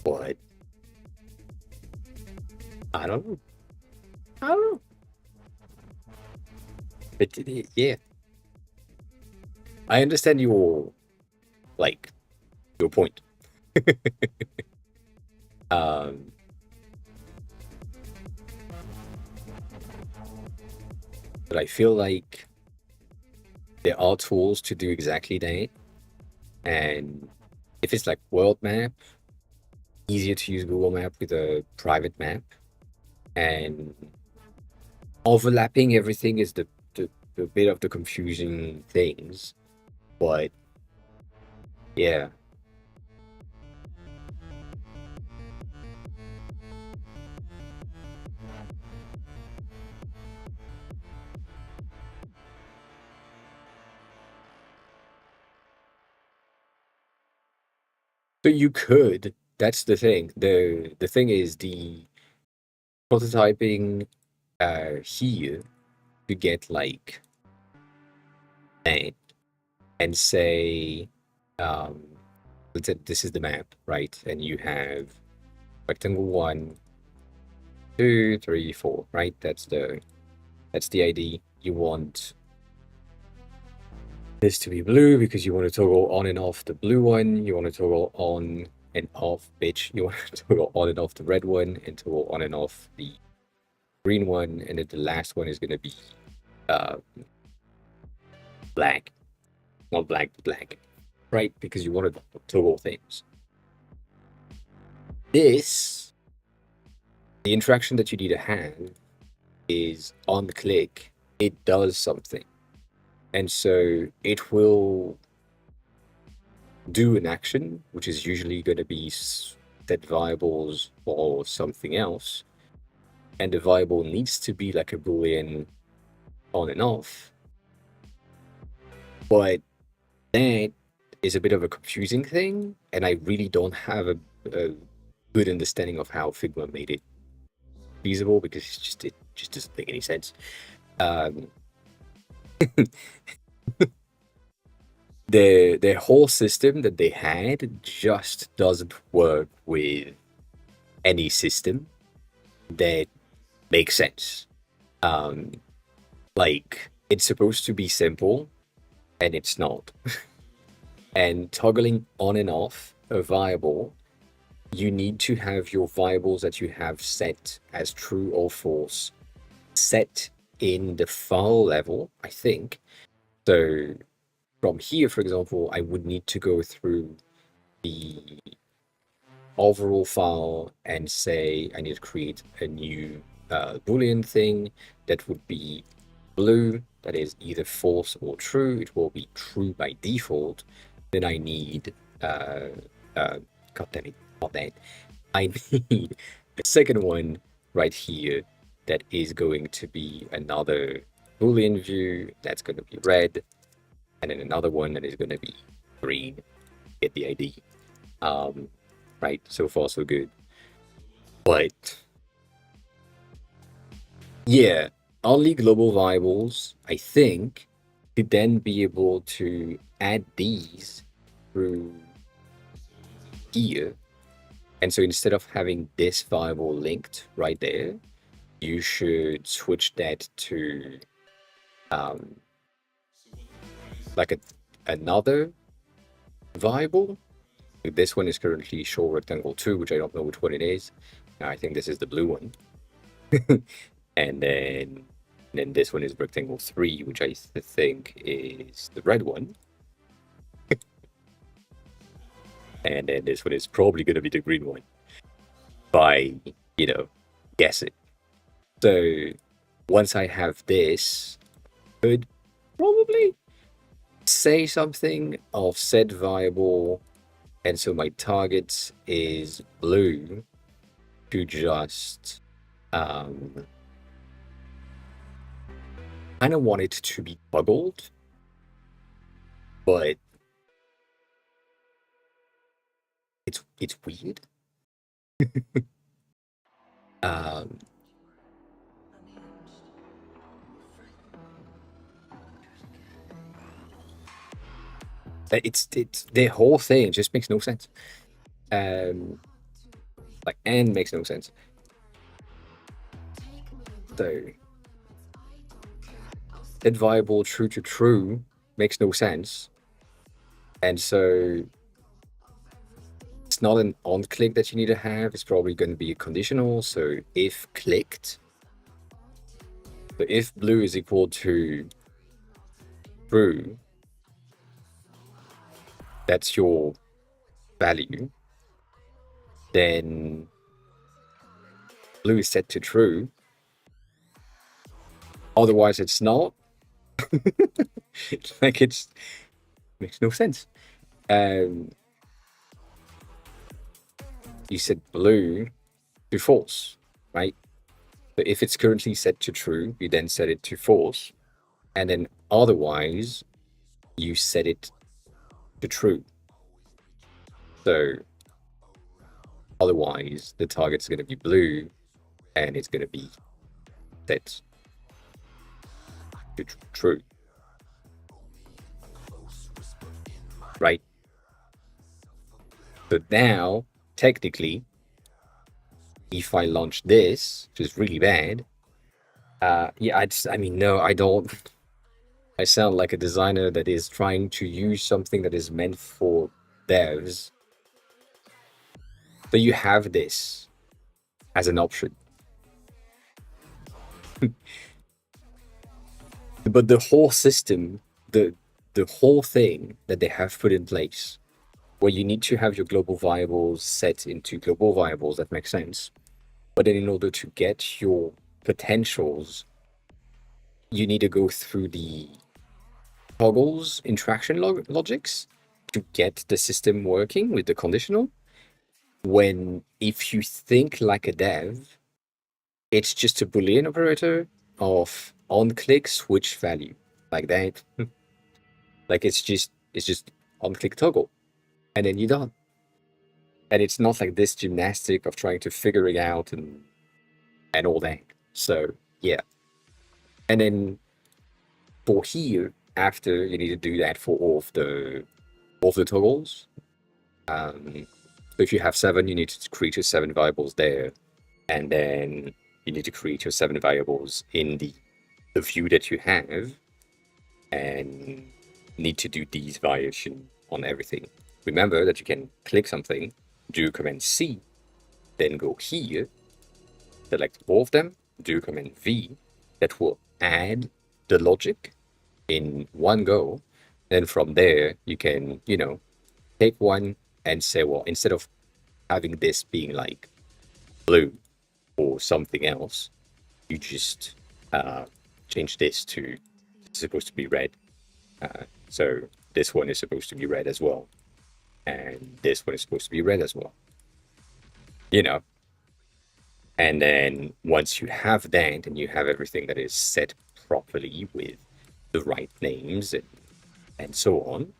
Speaker 1: but I don't know. I don't know. But yeah, I understand like your point. Um, but I feel like there are tools to do exactly that. And if it's like world map, easier to use Google Map with a private map. And overlapping everything is the bit of the confusing things. But yeah. But you could. That's the thing. The thing is the prototyping here to get like that and say let's say this is the map, right? And you have rectangle 1, 2, 3, 4, right? That's the That's the ID. You want this to be blue because you want to toggle on and off the blue one. You want to toggle on and off, bitch. You want to toggle on and off the red one and toggle on and off the green one. And then the last one is going to be black. Not black, black. Right? Because you want to toggle things. The interaction that you need to have is on the click, it does something. And so it will do an action, which is usually going to be set variables or something else. And the variable needs to be like a Boolean on and off. But that is a bit of a confusing thing. And I really don't have a good understanding of how Figma made it feasible because it just doesn't make any sense. The whole system that they had just doesn't work with any system that makes sense. Like it's supposed to be simple, and it's not. And toggling on and off a variable, you need to have your variables that you have set as true or false set in the file level, I think. So from here, for example, I would need to go through the overall file and say I need to create a new Boolean thing that would be blue, that is either false or true. It will be true by default. Then I need, God damn it, not that. I need a second one right here that is going to be another Boolean view that's going to be red, and then another one that is going to be green. Get the ID. Right, so far so good. But yeah, only global variables, I think, to then be able to add these through here. And so instead of having this variable linked right there, you should switch that to like another variable. This one is currently show rectangle 2, which I don't know which one it is. I think this is the blue one. And then this one is rectangle 3, which I think is the red one. And then this one is probably going to be the green one by, guessing. So once I have this, I could probably say something of set variable. And so my target is blue to just kind of want it to be toggled, but it's weird. It's the whole thing just makes no sense. And makes no sense. So that variable true to true makes no sense. And so it's not an on click that you need to have. It's probably going to be a conditional. So if clicked, so if blue is equal to true, that's your value, then blue is set to true. Otherwise, it's not. Like it makes no sense. You set blue to false, right? So if it's currently set to true, you then set it to false, and then otherwise you set it to true. So otherwise the target's going to be blue and it's going to be set to true, right? So now technically if I launch this, which is really bad, Yeah, I mean, no, I don't. I sound like a designer that is trying to use something that is meant for devs. So you have this as an option. But the whole system, the whole thing that they have put in place, where you need to have your global variables set into global variables that make sense. But then in order to get your potentials, you need to go through the toggles interaction logics to get the system working with the conditional. When if you think like a dev, it's just a Boolean operator of on click switch value like that. Like it's just on click toggle and then you're done. And it's not like this gymnastic of trying to figure it out and all that. So yeah. And then for here, after you need to do that for all of the toggles. So if you have 7, you need to create your 7 variables there, and then you need to create your 7 variables in the view that you have, and need to do these variation on everything. Remember that you can click something, do Command C, then go here, select all of them, do Command V, that will add the logic in one go. Then from there, you can, take one and say, well, instead of having this being like blue or something else, you just change this to it's supposed to be red. So this one is supposed to be red as well, and this one is supposed to be red as well. You know, and then once you have that and you have everything that is set properly with the right names and so on,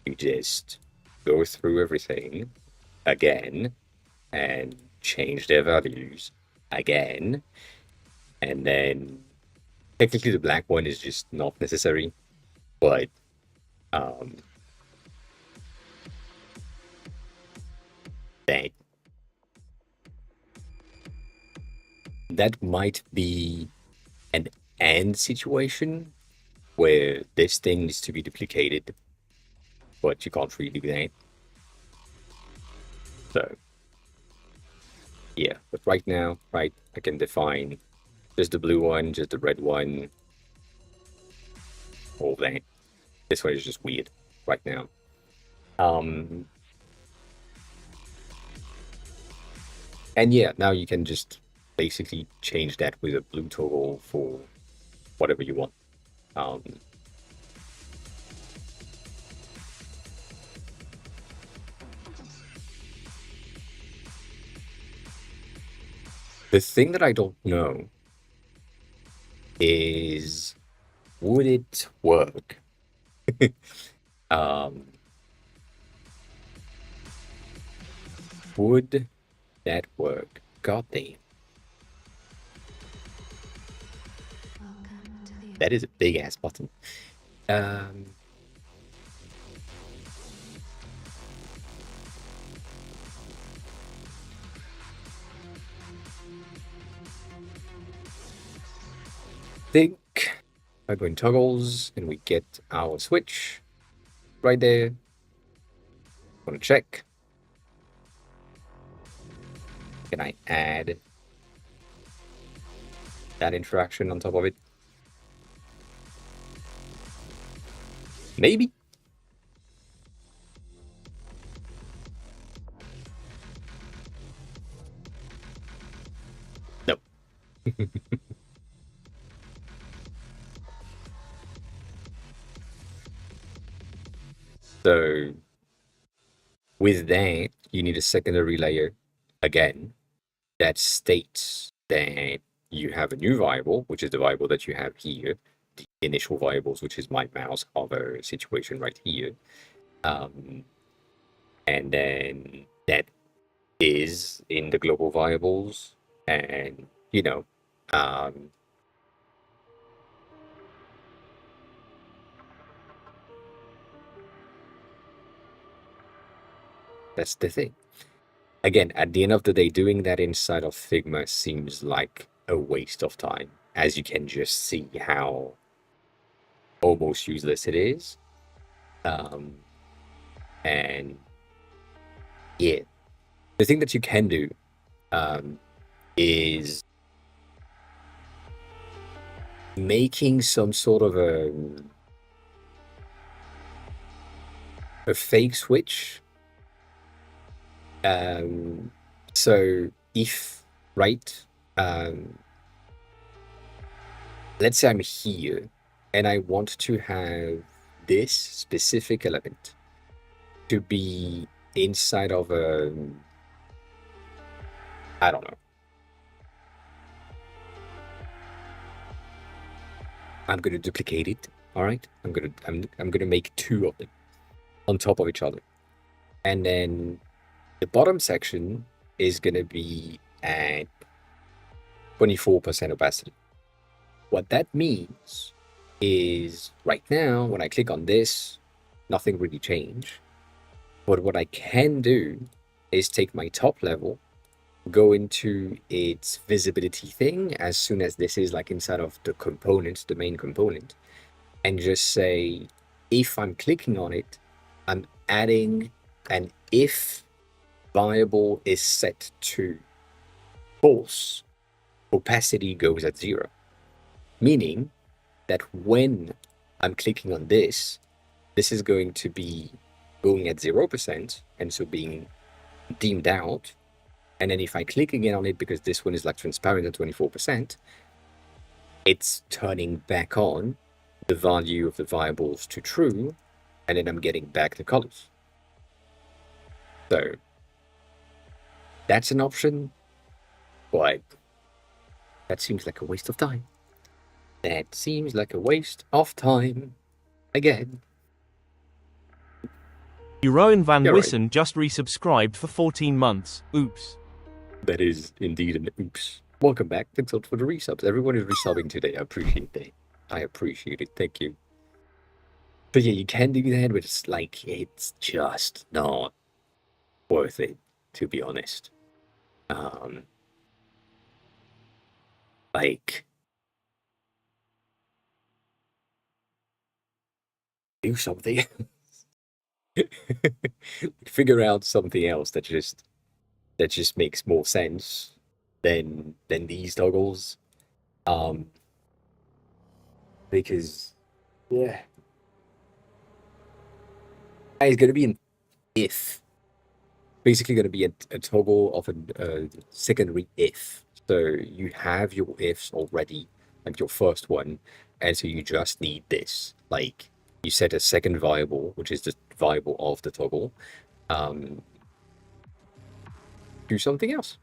Speaker 1: you just go through everything again and change their values again. And then technically the black one is just not necessary, but um, that that might be an and situation where this thing needs to be duplicated, but you can't really do that. So yeah, but right now, right, I can define just the blue one, just the red one, all that. This one is just weird right now. Um, and yeah, now you can just basically change that with a blue toggle for whatever you want. Um, the thing that I don't know is, would it work? um, would that work? God damn, that is a big ass button. Um, think I go in toggles and we get our switch right there. Want to check? Can I add that interaction on top of it? Maybe. Nope. So with that, you need a secondary layer again that states that you have a new variable, which is the variable that you have here, the initial variables, which is my mouse hover situation right here. Um, and then that is in the global variables, and um, that's the thing. Again, at the end of the day, doing that inside of Figma seems like a waste of time, as you can just see how almost useless it is. Um, and yeah, the thing that you can do um, is making some sort of a fake switch. Um, so if, right, um, let's say I'm here and I want to have this specific element to be inside of a, I don't know. I'm gonna duplicate it. All right. I'm gonna make two of them on top of each other. And then the bottom section is gonna be at 24% opacity. What that means is right now, when I click on this, nothing really changed. But what I can do is take my top level, go into its visibility thing as soon as this is like inside of the component, the main component, and just say, if I'm clicking on it, I'm adding an if variable is set to false, opacity goes at 0. Meaning that when I'm clicking on this, this is going to be going at 0%, and so being deemed out. And then if I click again on it, because this one is like transparent at 24%, it's turning back on the value of the variables to true, and then I'm getting back the colors. So that's an option, but that seems like a waste of time. That seems like a waste of time again.
Speaker 2: Jeroen van
Speaker 1: You're right.
Speaker 2: Wissen just resubscribed for 14 months. Oops.
Speaker 1: That is indeed an oops. Welcome back. Thanks a lot for the resubs. Everyone is resubbing today. I appreciate that. I appreciate it. Thank you. But yeah, you can do that, but it's like, it's just not worth it, to be honest. Like, do something. Figure out something else that just makes more sense than these toggles. Because yeah, it's gonna be an if. Basically gonna be a toggle of a secondary if. So you have your ifs already, like your first one, and so you just need this. Like you set a second variable, which is the variable of the toggle. Do something else.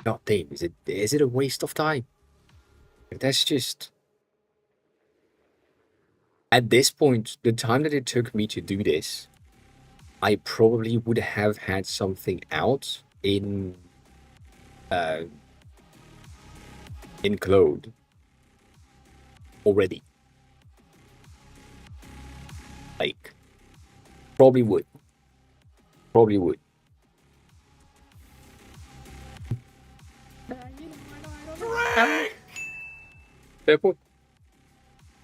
Speaker 1: God damn, is it a waste of time? That's just, at this point, the time that it took me to do this, I probably would have had something out in Claude already. Like, probably would. Probably would. Fair point.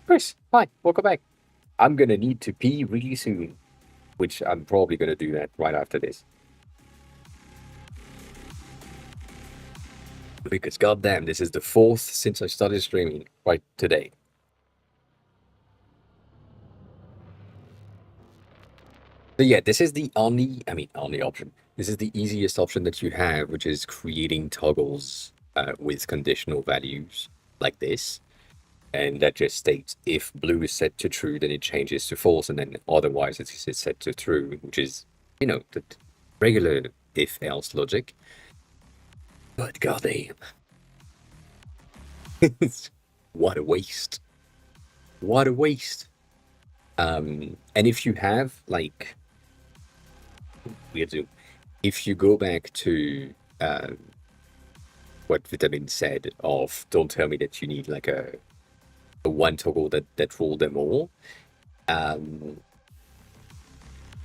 Speaker 1: Chris, hi, welcome back. I'm gonna need to pee really soon, which I'm probably gonna do that right after this. Because goddamn, this is the 4th since I started streaming right today. So yeah, this is the only option. This is the easiest option that you have, which is creating toggles with conditional values like this. And that just states if blue is set to true, then it changes to false, and then otherwise it's set to true, which is, the regular if-else logic. But goddamn. What a waste. What a waste. And if you have, like, weird zoom, if you go back to what Vitamin said of don't tell me that you need like a one toggle that rule them all,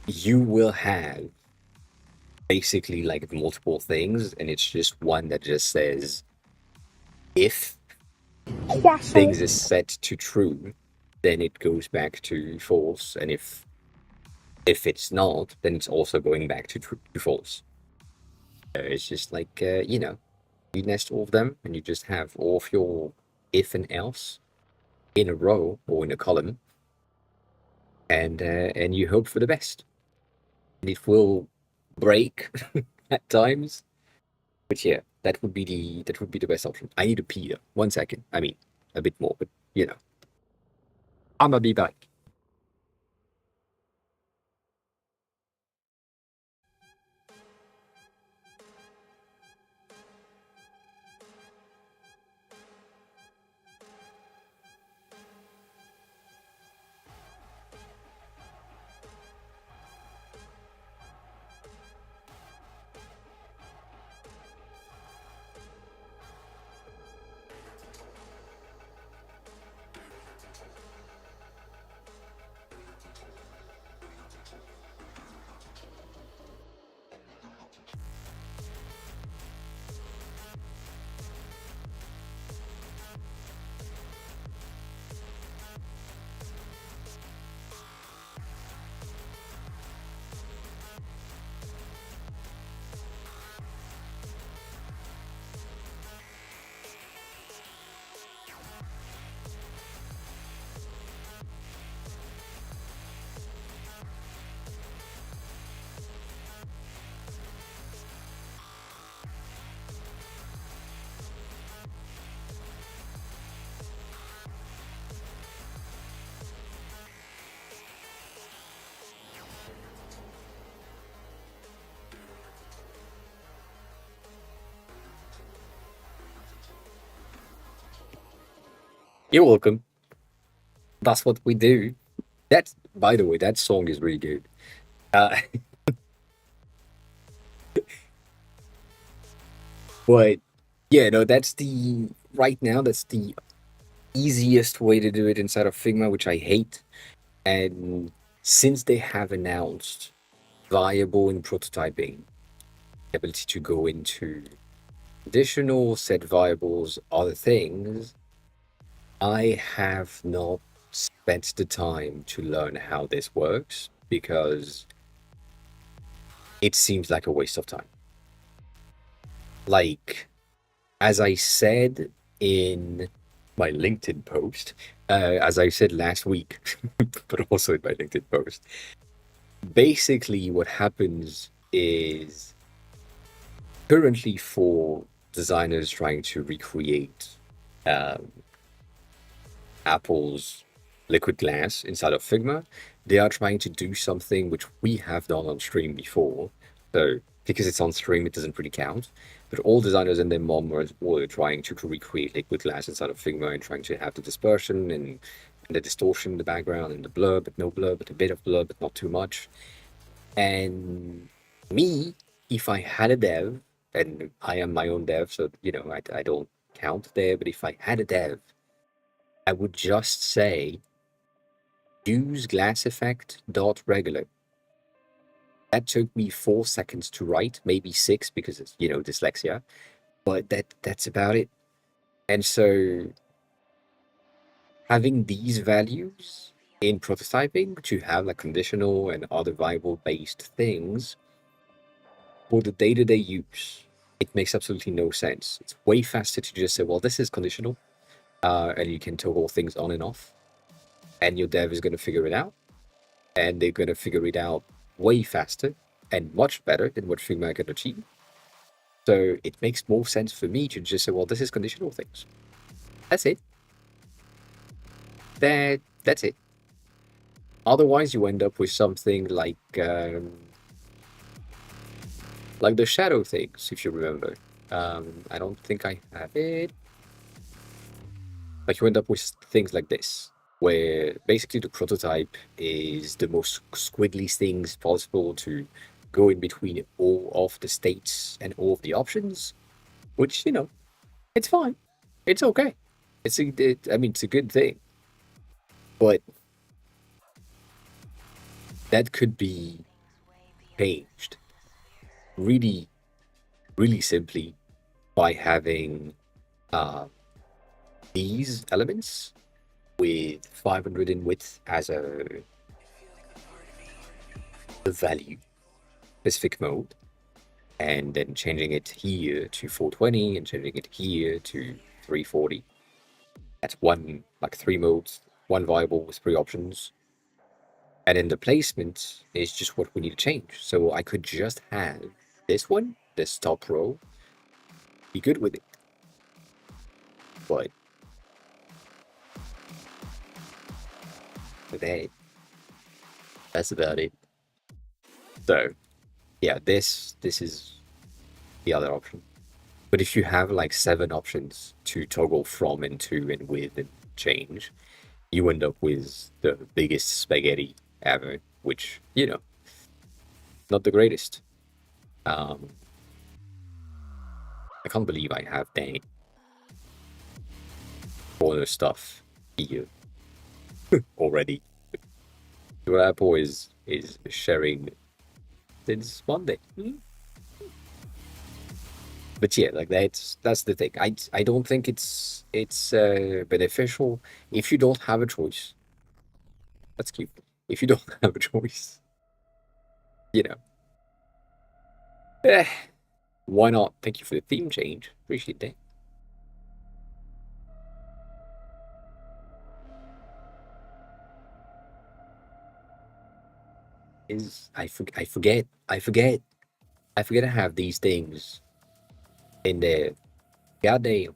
Speaker 1: you will have basically like multiple things, and it's just one that just says if things is set to true, then it goes back to false, and if it's not, then it's also going back to false. It's just like you nest all of them, and you just have all of your if and else in a row or in a column, and you hope for the best. And it will break at times, but yeah, that would be the best option. I need to pee though. 1 second. I mean, a bit more, but I'ma be back. You're welcome. That's what we do. That's, by the way, that song is really good. Uh, but yeah, no, right now, that's the easiest way to do it inside of Figma, which I hate. And since they have announced viable in prototyping, the ability to go into additional set viables, other things, I have not spent the time to learn how this works because it seems like a waste of time. Like, as I said in my LinkedIn post, as I said last week, but also in my LinkedIn post, basically what happens is currently for designers trying to recreate um, Apple's liquid glass inside of Figma, they are trying to do something which we have done on stream before. So because it's on stream, it doesn't really count. But all designers and their mom were trying to recreate liquid glass inside of Figma and trying to have the dispersion and the distortion in the background and the blur, but no blur, but a bit of blur, but not too much. And me, if I had a dev, and I am my own dev, so I don't count there, but if I had a dev, I would just say use glass effect dot regular. That took me 4 seconds to write, maybe six because it's dyslexia, but that's about it. And so having these values in prototyping to have like conditional and other variable based things for the day-to-day use, it makes absolutely no sense. It's way faster to just say, well, this is conditional, and you can toggle things on and off, and your dev is going to figure it out, and they're going to figure it out way faster and much better than what Figma can achieve. So it makes more sense for me to just say, well, this is conditional things. That's it. That's it. Otherwise, you end up with something like the shadow things, if you remember. I don't think I have it. But you end up with things like this, where basically the prototype is the most squiggly things possible to go in between all of the states and all of the options, which, it's fine. It's okay. I mean, it's a good thing. But that could be changed. really, really simply by having uh, these elements with 500 in width as a value, specific mode, and then changing it here to 420 and changing it here to 340. That's one, like three modes, one variable with three options. And then the placement is just what we need to change. So I could just have this one, this top row, be good with it. But that's about it. So yeah, this is the other option. But if you have like 7 options to toggle from and to and with and change, you end up with the biggest spaghetti ever, which, not the greatest. Um, I can't believe I have that corner stuff here already. Your Apple is sharing since Monday. But yeah, like that's the thing. I don't think it's beneficial if you don't have a choice. That's cute. If you don't have a choice, you know, eh, why not? Thank you for the theme change. Appreciate that. I forget to have these things in there. Goddamn.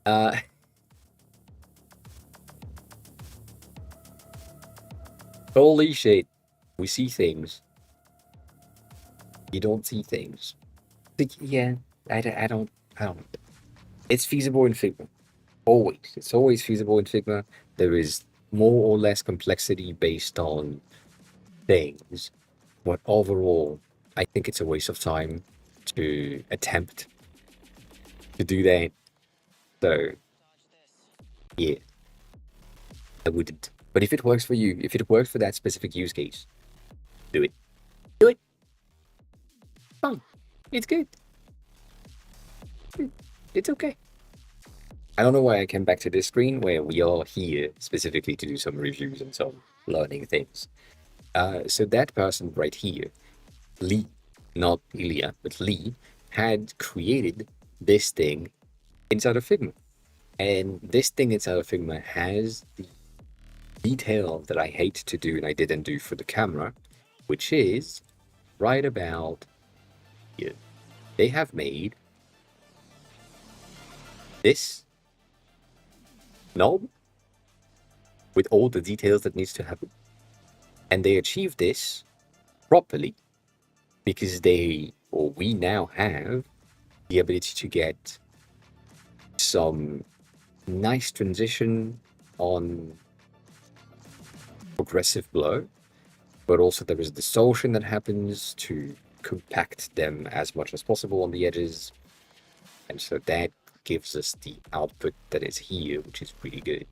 Speaker 1: Uh, holy shit. We see things. You don't see things. But yeah, I don't. It's feasible in Figma. Always. It's always feasible in Figma. There is more or less complexity based on things, but overall, I think it's a waste of time to attempt to do that. So yeah, I wouldn't. But if it works for you, if it works for that specific use case, do it. Do it. Fine. It's good. It's okay. I don't know why I came back to this screen where we are here specifically to do some reviews and some learning things. So that person right here, Lee, not Ilya, but Lee, had created this thing inside of Figma. And this thing inside of Figma has the detail that I hate to do and I didn't do for the camera, which is right about here. They have made this knob with all the details that needs to happen. And they achieved this properly because we now have the ability to get some nice transition on progressive blur, but also there is distortion that happens to compact them as much as possible on the edges. And so that gives us the output that is here, which is pretty good.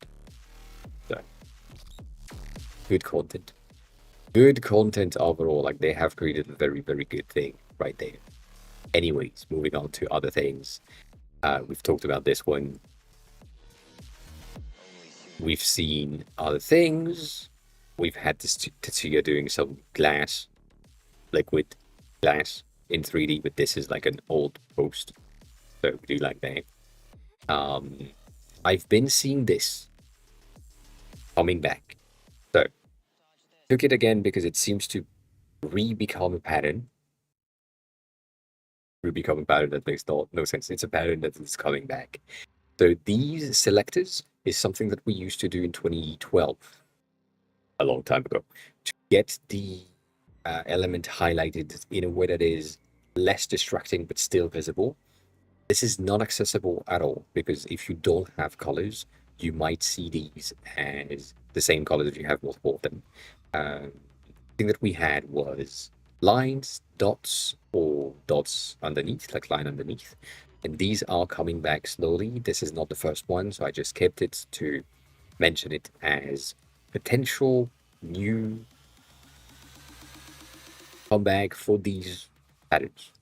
Speaker 1: So, good content. Good content overall. Like they have created a very, very good thing right there. Anyways, moving on to other things. We've talked about this one. We've seen other things. We've had this Tetsuya doing some glass, liquid glass in 3D, but this is like an old post. So we do like that. I've been seeing this coming back. So took it again because it seems to re-become a pattern. Re-become a pattern that makes no sense. It's a pattern that is coming back. So these selectors is something that we used to do in 2012, a long time ago, to get the element highlighted in a way that is less distracting but still visible. This is not accessible at all because if you don't have colors, you might see these as the same colors if you have multiple of them. The thing that we had was lines, dots, or dots underneath, like line underneath. And these are coming back slowly. This is not the first one, so I just kept it to mention it as potential new comeback for these patterns.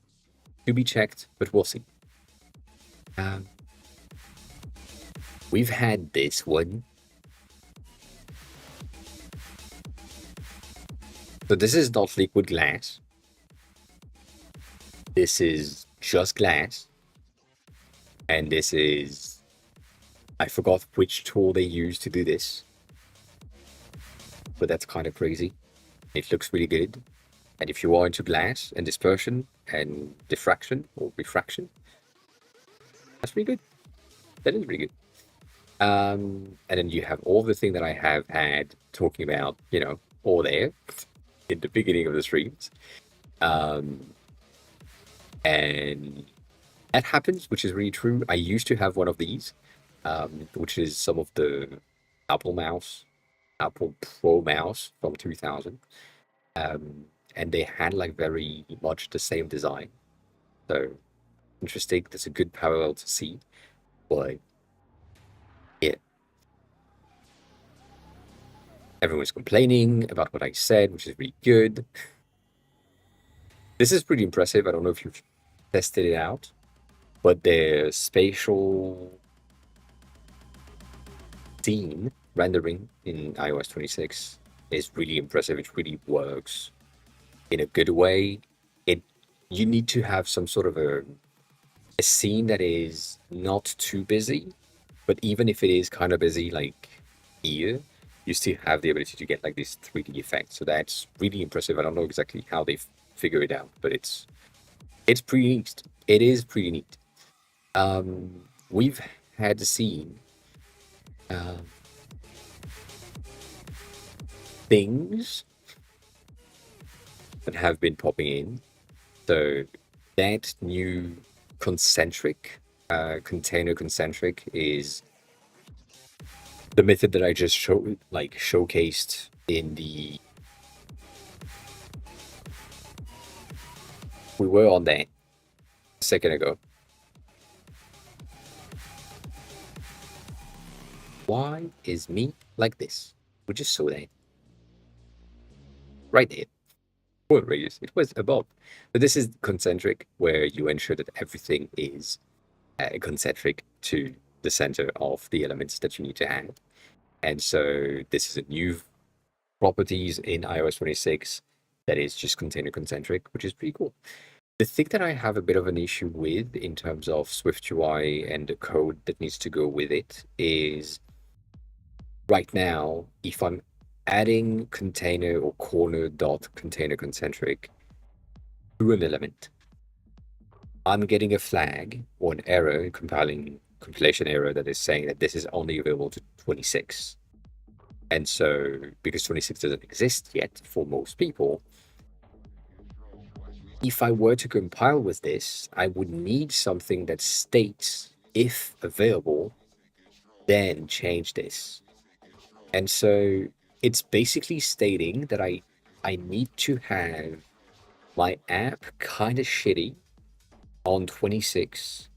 Speaker 1: To be checked, but we'll see. Um, we've had this one. So this is not liquid glass. This is just glass. And this is... I forgot which tool they use to do this. But that's kind of crazy. It looks really good. And if you are into glass and dispersion and diffraction or refraction, that's really good. That is really good. And then you have all the thing that I have had talking about, all there in the beginning of the streams. And that happens, which is really true. I used to have one of these, which is some of the Apple Pro mouse from 2000. And they had like very much the same design. So interesting. That's a good parallel to see. But yeah. Everyone's complaining about what I said, which is really good. This is pretty impressive. I don't know if you've tested it out, but the spatial scene rendering in iOS 26 is really impressive. It really works in a good way. You need to have some sort of a scene that is not too busy, but even if it is kind of busy, like here, you still have the ability to get like this 3D effect. So that's really impressive. I don't know exactly how they figure it out, but it's pretty neat. It is pretty neat. We've had seen things that have been popping in. So that new concentric, container concentric is the method that I just showcased in the... We were on that a second ago. Why is me like this? We just saw that. Right there. Point radius. It was above. But this is concentric, where you ensure that everything is concentric to the center of the elements that you need to have. And so this is a new properties in iOS 26 that is just container concentric, which is pretty cool. The thing that I have a bit of an issue with in terms of SwiftUI and the code that needs to go with it is right now, if I'm adding container or corner dot container concentric to an element, I'm getting a flag or an error, compilation error that is saying that this is only available to 26. And so, because 26 doesn't exist yet for most people, if I were to compile with this, I would need something that states, if available, then change this. And so it's basically stating that I need to have my app kind of shitty on 26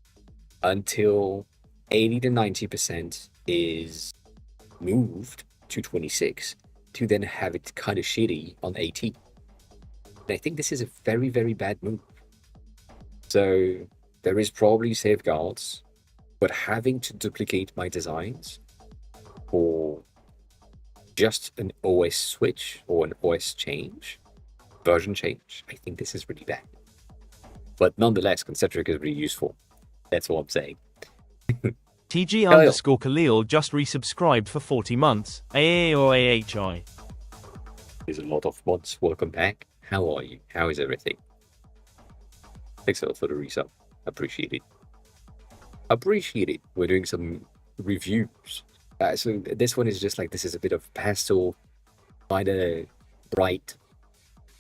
Speaker 1: until 80 to 90% is moved to 26 to then have it kind of shitty on 18. And I think this is a very, very bad move. So there is probably safeguards, but having to duplicate my designs for just an OS switch or an OS change, version change, I think this is really bad. But nonetheless, concentric is really useful. That's all I'm saying.
Speaker 2: TG_Khalil just resubscribed for 40 months. AA or AHI?
Speaker 1: There's a lot of mods. Welcome back. How are you? How is everything? Thanks a lot for the resub. Appreciate it. Appreciate it. We're doing some reviews. So this one is just like, this is a bit of pastel, kind of bright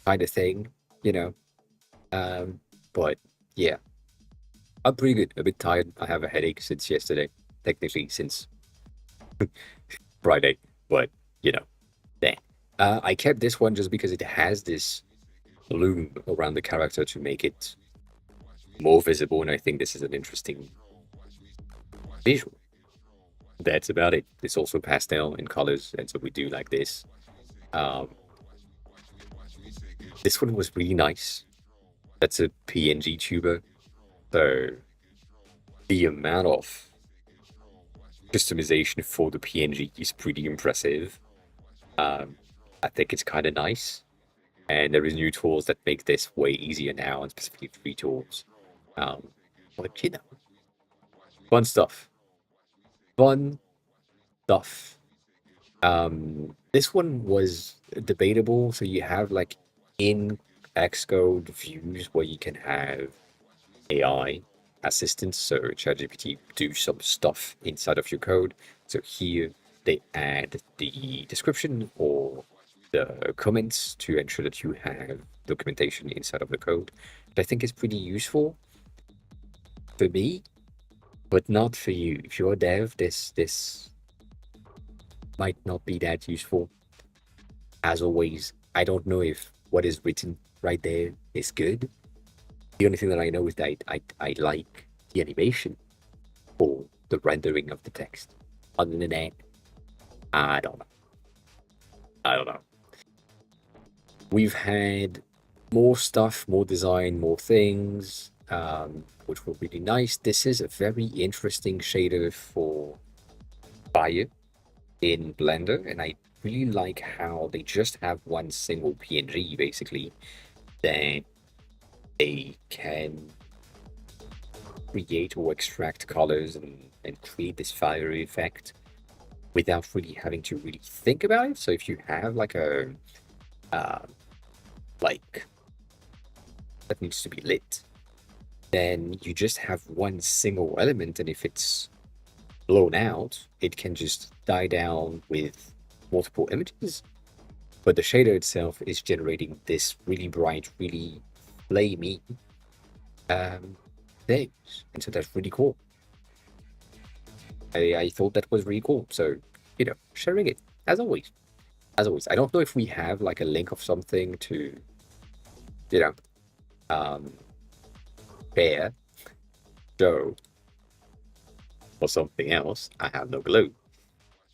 Speaker 1: kind of thing, But yeah, I'm pretty good. A bit tired. I have a headache since yesterday. Technically since Friday, but there. I kept this one just because it has this loom around the character to make it more visible, and I think this is an interesting visual. That's about it. It's also pastel in colors, and so we do like this. This one was really nice. That's a PNG tuber. So the amount of customization for the PNG is pretty impressive. I think it's kind of nice, and there is new tools that make this way easier now, and specifically free tools. Um, but fun stuff. Fun stuff. This one was debatable. So you have like in Xcode views where you can have AI assistants, so ChatGPT do some stuff inside of your code. So here they add the description or the comments to ensure that you have documentation inside of the code. That I think is pretty useful for me, but not for you. If you're a dev, this might not be that useful. As always, I don't know if what is written right there is good. The only thing that I know is that I like the animation for the rendering of the text. Other than that, I don't know. I don't know. We've had more stuff, more design, more things, which were really nice. This is a very interesting shader for fire in Blender, and I really like how they just have one single PNG basically that they can create or extract colors and create this fiery effect without really having to really think about it. So if you have like a like that needs to be lit, then you just have one single element, and if it's blown out, it can just die down with multiple images. But the shader itself is generating this really bright, really flamey things, and so that's really cool. I thought that was really cool. So, sharing it as always. As always. I don't know if we have like a link of something to, you know, share, show, or something else. I have no clue.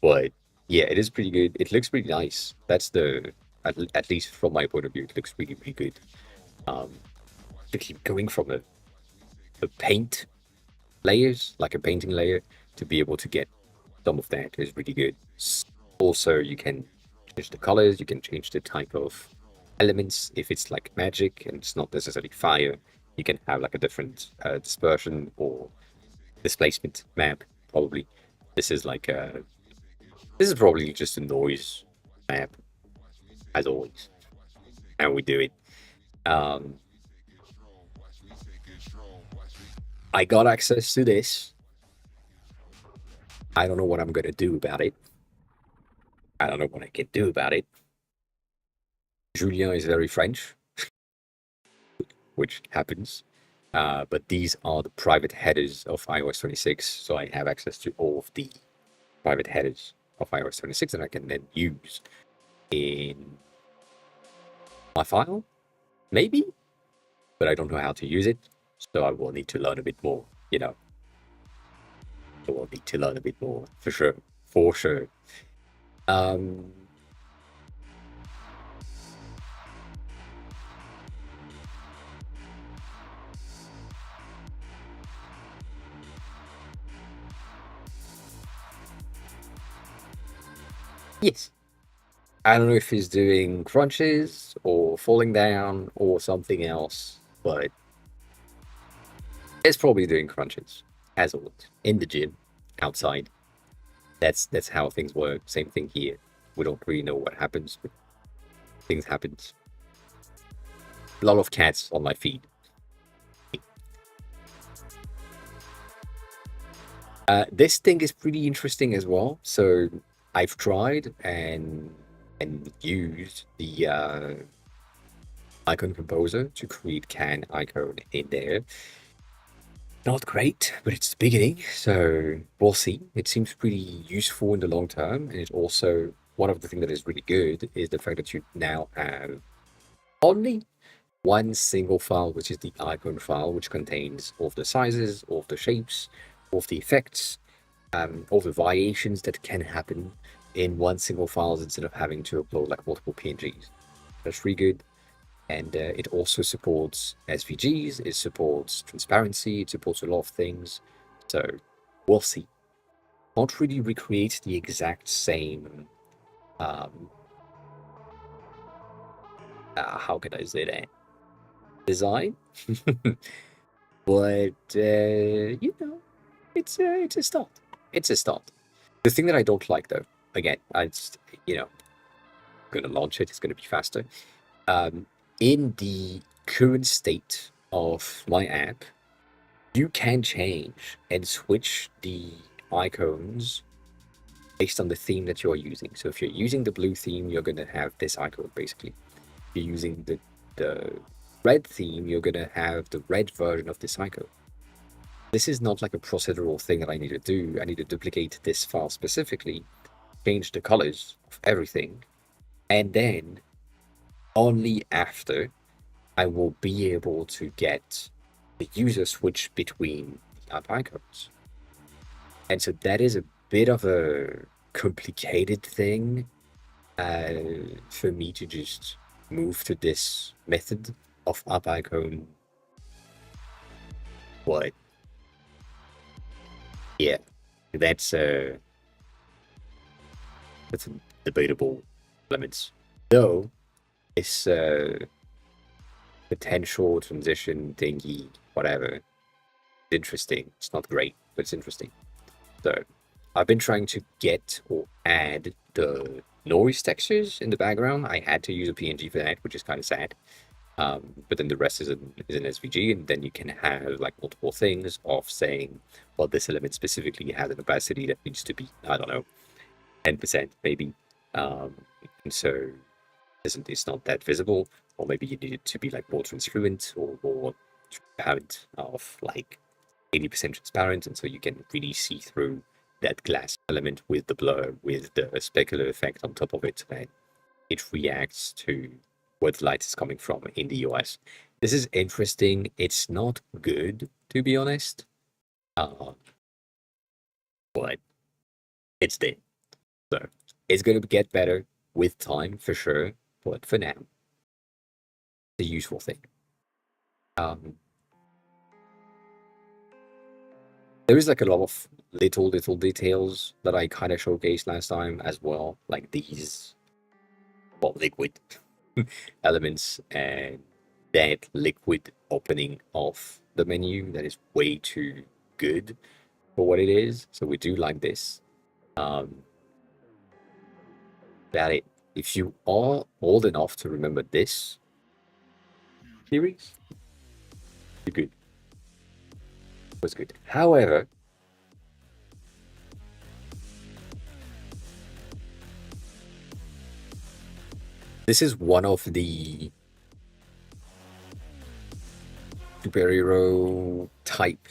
Speaker 1: But yeah, it is pretty good. It looks pretty nice. That's at least from my point of view, it looks really, really good. To keep going from the paint layers, like a painting layer, to be able to get some of that is really good. Also, you can change the colors, you can change the type of elements. If it's like magic and it's not necessarily fire, you can have like a different dispersion or displacement map, probably. This is like this is probably just a noise map, as always. And we do it. I got access to this. I don't know what I'm gonna do about it. I don't know what I can do about it. Julien is very French, which happens. But these are the private headers of iOS 26, so I have access to all of the private headers of iOS 26 that I can then use in my file, maybe, but I don't know how to use it, so I will need to learn a bit more, I will need to learn a bit more, for sure, for sure. Yes. I don't know if he's doing crunches or falling down or something else, but it's probably doing crunches, as always, in the gym, outside. That's how things work. Same thing here. We don't really know what happens, but things happen. A lot of cats on my feed. This thing is pretty interesting as well. So I've tried and used the icon composer to create can icon in there. Not great, but it's the beginning, so we'll see. It seems pretty useful in the long term, and it's also one of the things that is really good is the fact that you now have only one single file, which is the icon file, which contains all of the sizes, all of the shapes, all of the effects, all the variations that can happen in one single file instead of having to upload like multiple PNGs. That's really good. And it also supports SVGs, it supports transparency, it supports a lot of things. So we'll see. Can't really recreate the exact same, um, how can I say that? Design. But, it's a start. It's a start. The thing that I don't like, though, again, I just, gonna launch it, it's gonna be faster. Um, in the current state of my app, you can change and switch the icons based on the theme that you're using. So if you're using the blue theme, you're gonna have this icon basically. If you're using the red theme, you're gonna have the red version of this icon. This is not like a procedural thing that I need to do. I need to duplicate this file specifically, change the colors of everything, and then only after I will be able to get the user switch between the app icons. And so that is a bit of a complicated thing for me to just move to this method of app icon. But yeah, that's a debatable limits. Though this potential transition thingy, whatever, interesting. It's not great, but it's interesting. So I've been trying to get or add the noise textures in the background. I had to use a PNG for that, which is kind of sad. But then the rest is an SVG, and then you can have like multiple things of saying, well, this element specifically has an opacity that needs to be, I don't know, 10% maybe. And so it's not that visible, or maybe you need it to be like more translucent or more transparent of like 80% transparent, and so you can really see through that glass element with the blur, with the specular effect on top of it, and it reacts to where the light is coming from in the US. This is interesting. It's not good, to be honest, uh, but it's there. So it's going to get better with time for sure, but for now, it's a useful thing. Um, there is like a lot of little details that I kind of showcased last time as well, like these, well, liquid elements and that liquid opening of the menu that is way too good for what it is. So we do like this. That it. If you are old enough to remember this series, you're good. It was good. However, this is one of the superhero type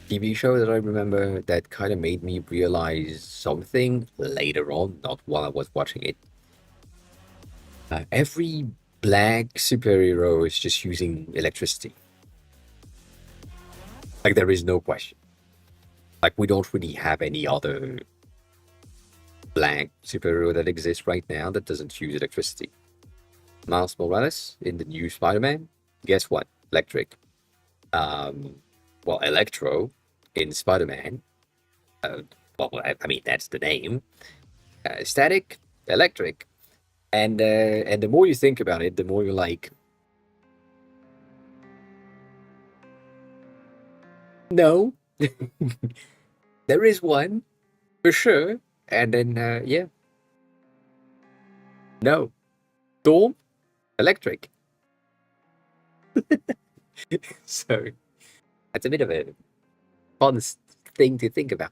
Speaker 1: TV show that I remember that kind of made me realize something later on, not while I was watching it. Every black superhero is just using electricity. Like, there is no question. Like, we don't really have any other black superhero that exists right now that doesn't use electricity. Miles Morales in the new Spider-Man, guess what? Electric. Well, Electro in Spider-Man. Well, I mean, that's the name. Static, electric. And the more you think about it, the more you're like, no, there is one for sure. And then yeah, no, Storm, electric. So that's a bit of a fun thing to think about.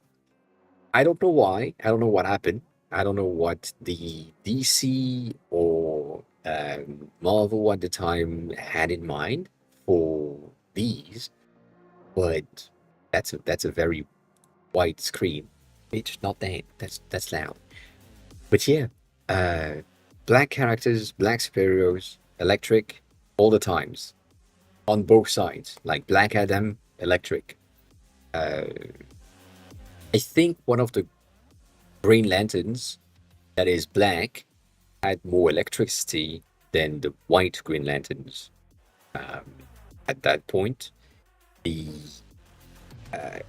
Speaker 1: I don't know why. I don't know what happened. I don't know what the DC or Marvel at the time had in mind for these, but that's a very white screen. Bitch, not that. That's loud. But yeah, uh, black characters, black superheroes, electric, all the times, on both sides. Like Black Adam, electric. Uh, I think one of the Green Lanterns that is black had more electricity than the white Green Lanterns um, at that point. The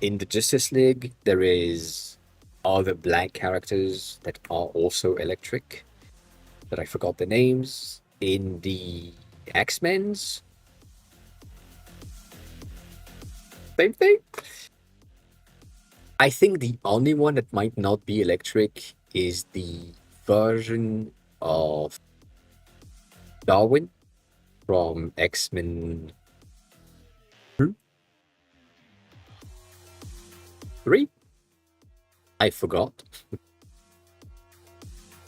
Speaker 1: In the Justice League, there is other black characters that are also electric, but I forgot the names. In the X-Men's, same thing. I think the only one that might not be electric is the version of Darwin from X-Men 3. I forgot.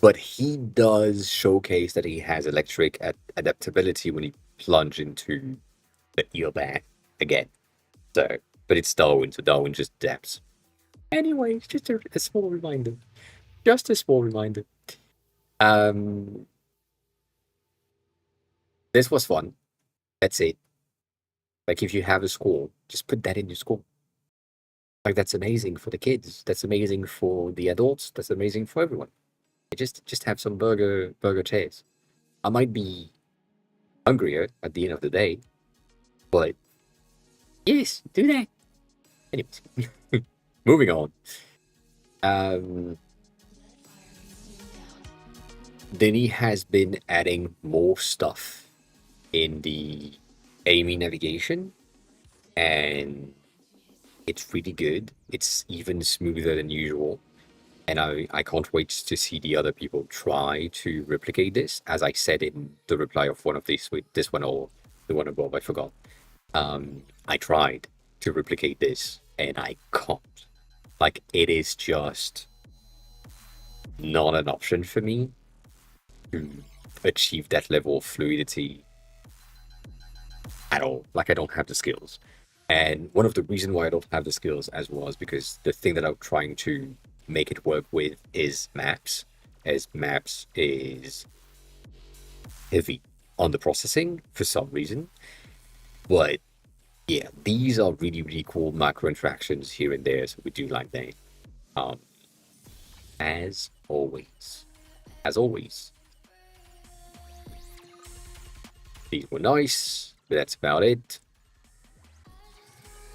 Speaker 1: But he does showcase that he has electric adaptability when he plunge into the eel bat again. So, but it's Darwin, so Darwin just adapts. Anyway, it's just a small reminder. Just a small reminder. Um, this was fun. That's it. Like if you have a school, just put that in your school. Like that's amazing for the kids. That's amazing for the adults. That's amazing for everyone. Just have some burger chairs. I might be hungrier at the end of the day, but yes, do that. Anyways, moving on. Um, Denny has been adding more stuff in the Amy navigation, and it's really good. It's even smoother than usual. And I can't wait to see the other people try to replicate this. As I said in the reply of one of these, this one or the one above, I forgot. I tried to replicate this and I can't. Like, it is just not an option for me to achieve that level of fluidity at all. Like, I don't have the skills. And one of the reasons why I don't have the skills as well is because the thing that I'm trying to make it work with is maps, as maps is heavy on the processing for some reason. But yeah, these are really, really cool macro interactions here and there, so we do like that. Um, as always. As always. These were nice, but that's about it.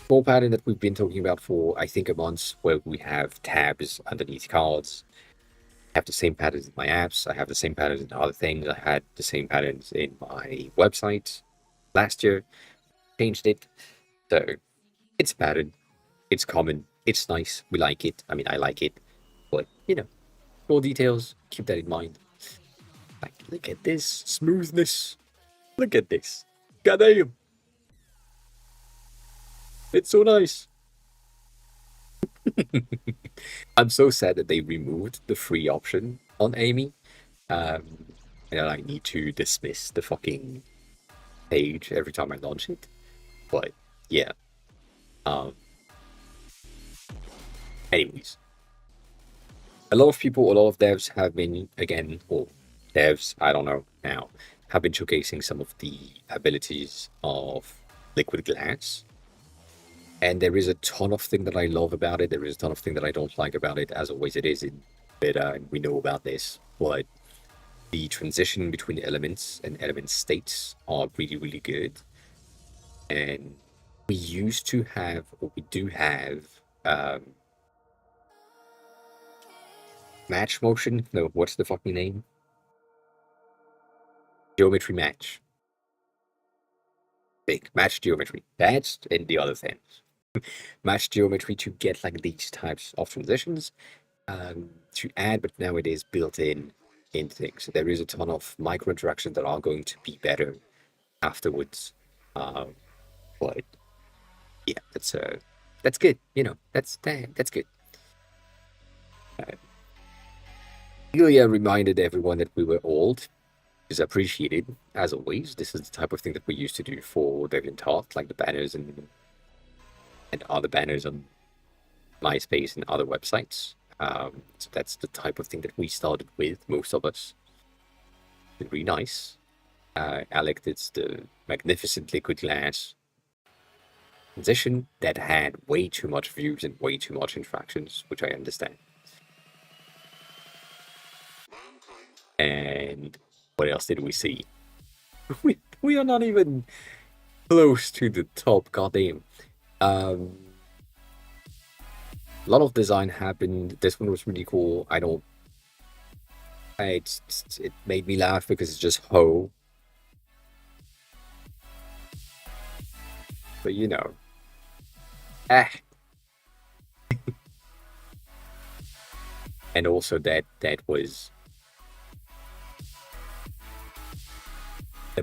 Speaker 1: Small pattern that we've been talking about for, I think, a month, where we have tabs underneath cards. I have the same patterns in my apps. I have the same patterns in other things. I had the same patterns in my website last year. Changed it. So it's a pattern. It's common. It's nice. We like it. I mean, I like it. But, more details, keep that in mind. Like, look at this smoothness. Look at this. Goddamn. It's so nice. I'm so sad that they removed the free option on Amy. And I need to dismiss the fucking page every time I launch it. But yeah. Um Anyways. A lot of people, a lot of devs have been, again, or devs, I don't know now, have been showcasing some of the abilities of liquid glass. And there is a ton of thing that I love about it. There is a ton of thing that I don't like about it. As always, it is in beta, and we know about this. But the transition between elements and element states are really, really good. And we used to have, or we do have, match motion. No, what's the fucking name? Geometry match. Big match geometry. That's in the other things. Match geometry to get like these types of transitions to add, but now it is built in things. So there is a ton of micro interactions that are going to be better afterwards. But yeah, that's good. That's good. Ilya reminded everyone that we were old. Is appreciated as always. This is the type of thing that we used to do for DeviantArt, like the banners and other banners on MySpace and other websites. So that's the type of thing that we started with, most of us. It's really nice. Alec did the magnificent liquid glass transition that had way too much views and way too much interactions, which I understand. And what else did we see? We are not even close to the top. Goddamn. Um, a lot of design happened. This one was really cool. I don't. It made me laugh because it's just ho. But you know, ah. And also that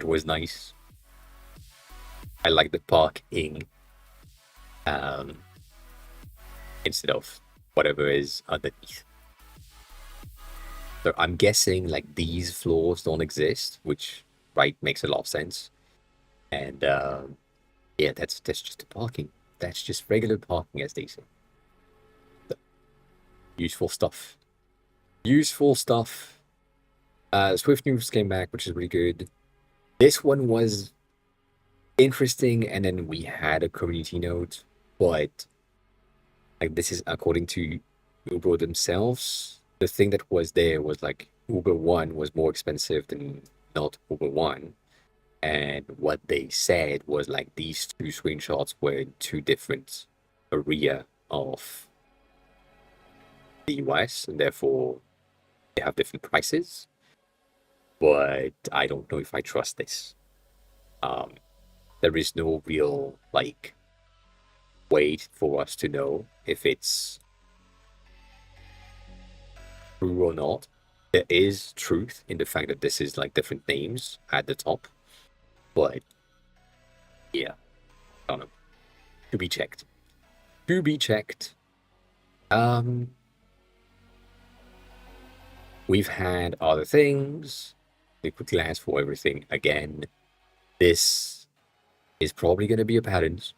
Speaker 1: was nice. I like the parking um, instead of whatever is underneath. So I'm guessing like these floors don't exist, which right makes a lot of sense. And yeah, that's just the parking. That's just regular parking, as they say. So, useful stuff. Useful stuff. Swift News came back, which is really good. This one was interesting, and then we had a community note, but like this is according to Uber themselves. The thing that was there was like Uber One was more expensive than not Uber One. And what they said was like these two screenshots were in two different area of the US, and therefore they have different prices. But I don't know if I trust this. Um, there is no real like way for us to know if it's true or not. There is truth in the fact that this is like different names at the top, but yeah, I don't know. To be checked. To be checked. Um, we've had other things. Liquid glass for everything again. This is probably going to be a patterns.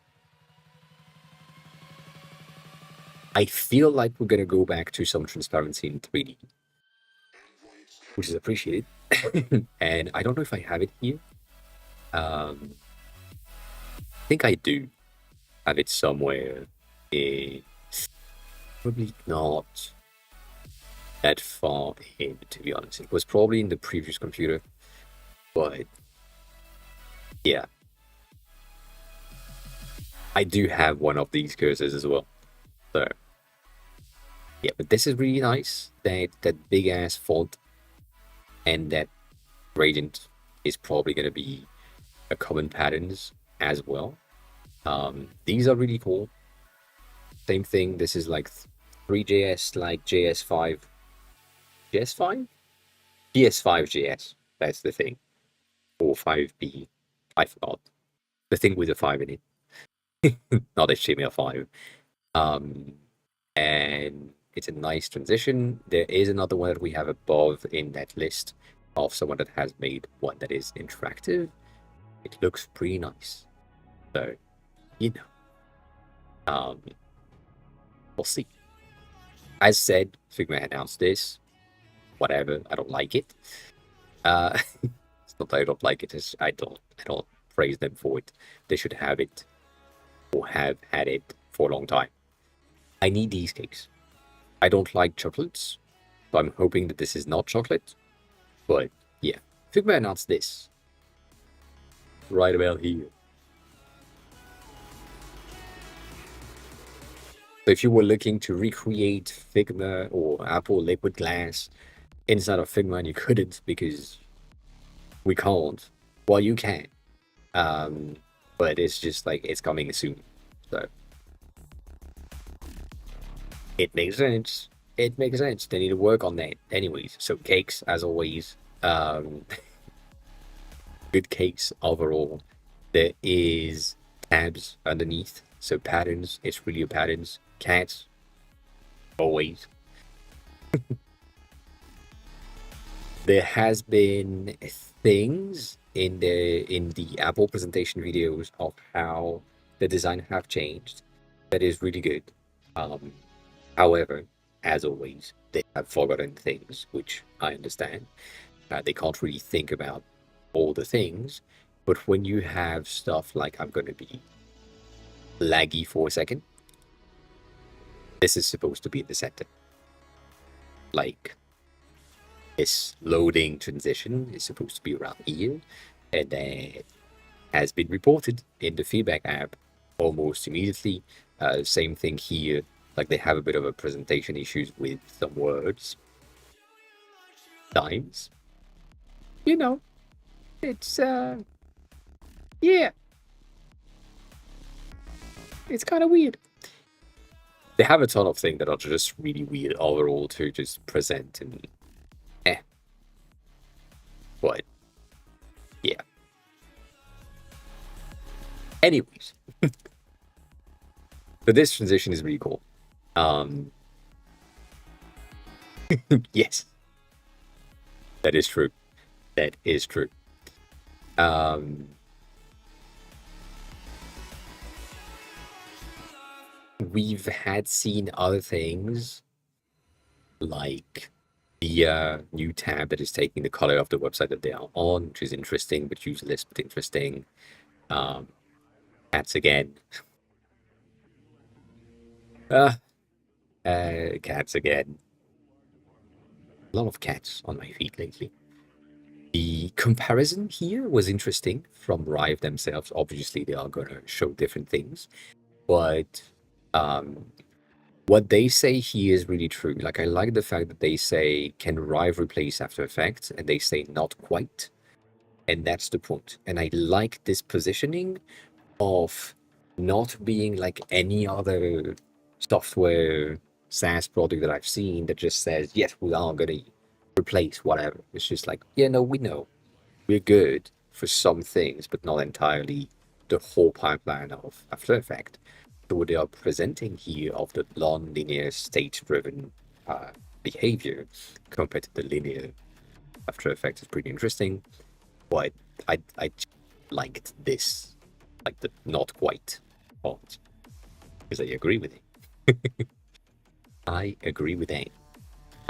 Speaker 1: I feel like we're going to go back to some transparency in 3D, which is appreciated. And I don't know if I have it here. I think I do have it somewhere. Probably not that far in, to be honest. It was probably in the previous computer, but yeah. I do have one of these cursors as well. So yeah, but this is really nice. That big ass font and that gradient is probably gonna be a common patterns as well. These are really cool. Same thing. This is like 3JS, like JS5, JS5, PS5JS. That's the thing, or 5B. I forgot the thing with the 5 in it, not HTML5. Um, and it's a nice transition. There is another one that we have above in that list of someone that has made one that is interactive. It looks pretty nice. So, you know, we'll see. As said, Figma announced this. Whatever, I don't like it. It's not that I don't like it. It's I don't praise them for it. They should have it or have had it for a long time. I need these cakes. I don't like chocolates, so I'm hoping that this is not chocolate. But yeah, Figma announced this right about here. So if you were looking to recreate Figma or Apple Liquid Glass inside of Figma and you couldn't because we can't, well, you can. But it's just like it's coming soon. So it makes sense. It makes sense. They need to work on that. Anyways, so cakes as always. Good cakes overall. There is tabs underneath. So patterns. It's really a patterns. Cats. Always. There has been things in the Apple presentation videos of how the design have changed. That is really good. However, as always, they have forgotten things, which I understand. They can't really think about all the things. But when you have stuff like I'm going to be laggy for a second, this is supposed to be in the center. Like, this loading transition is supposed to be around here, and then has been reported in the feedback app almost immediately. Same thing here, like they have a bit of a presentation issues with some words. Times, you know, it's yeah, it's kind of weird. They have a ton of things that are just really weird overall to just present and but yeah. Anyways, so this transition is really cool. Yes, that is true. That is true. Um, we've had seen other things like the new tab that is taking the color of the website that they are on, which is interesting but useless but interesting. Cats again. Cats again. A lot of cats on my feed lately. The comparison here was interesting from Rive themselves. Obviously, they are going to show different things, but what they say here is really true. Like, I like the fact that they say, can Rive replace After Effects? And they say, not quite. And that's the point. And I like this positioning of not being like any other software SaaS product that I've seen that just says, yes, we are going to replace whatever. It's just like, yeah, no, we know. We're good for some things, but not entirely the whole pipeline of After Effects. So what they are presenting here of the non-linear state-driven behavior compared to the linear After Effects is pretty interesting. But I liked this, like the not quite part, because I agree with it. I agree with it.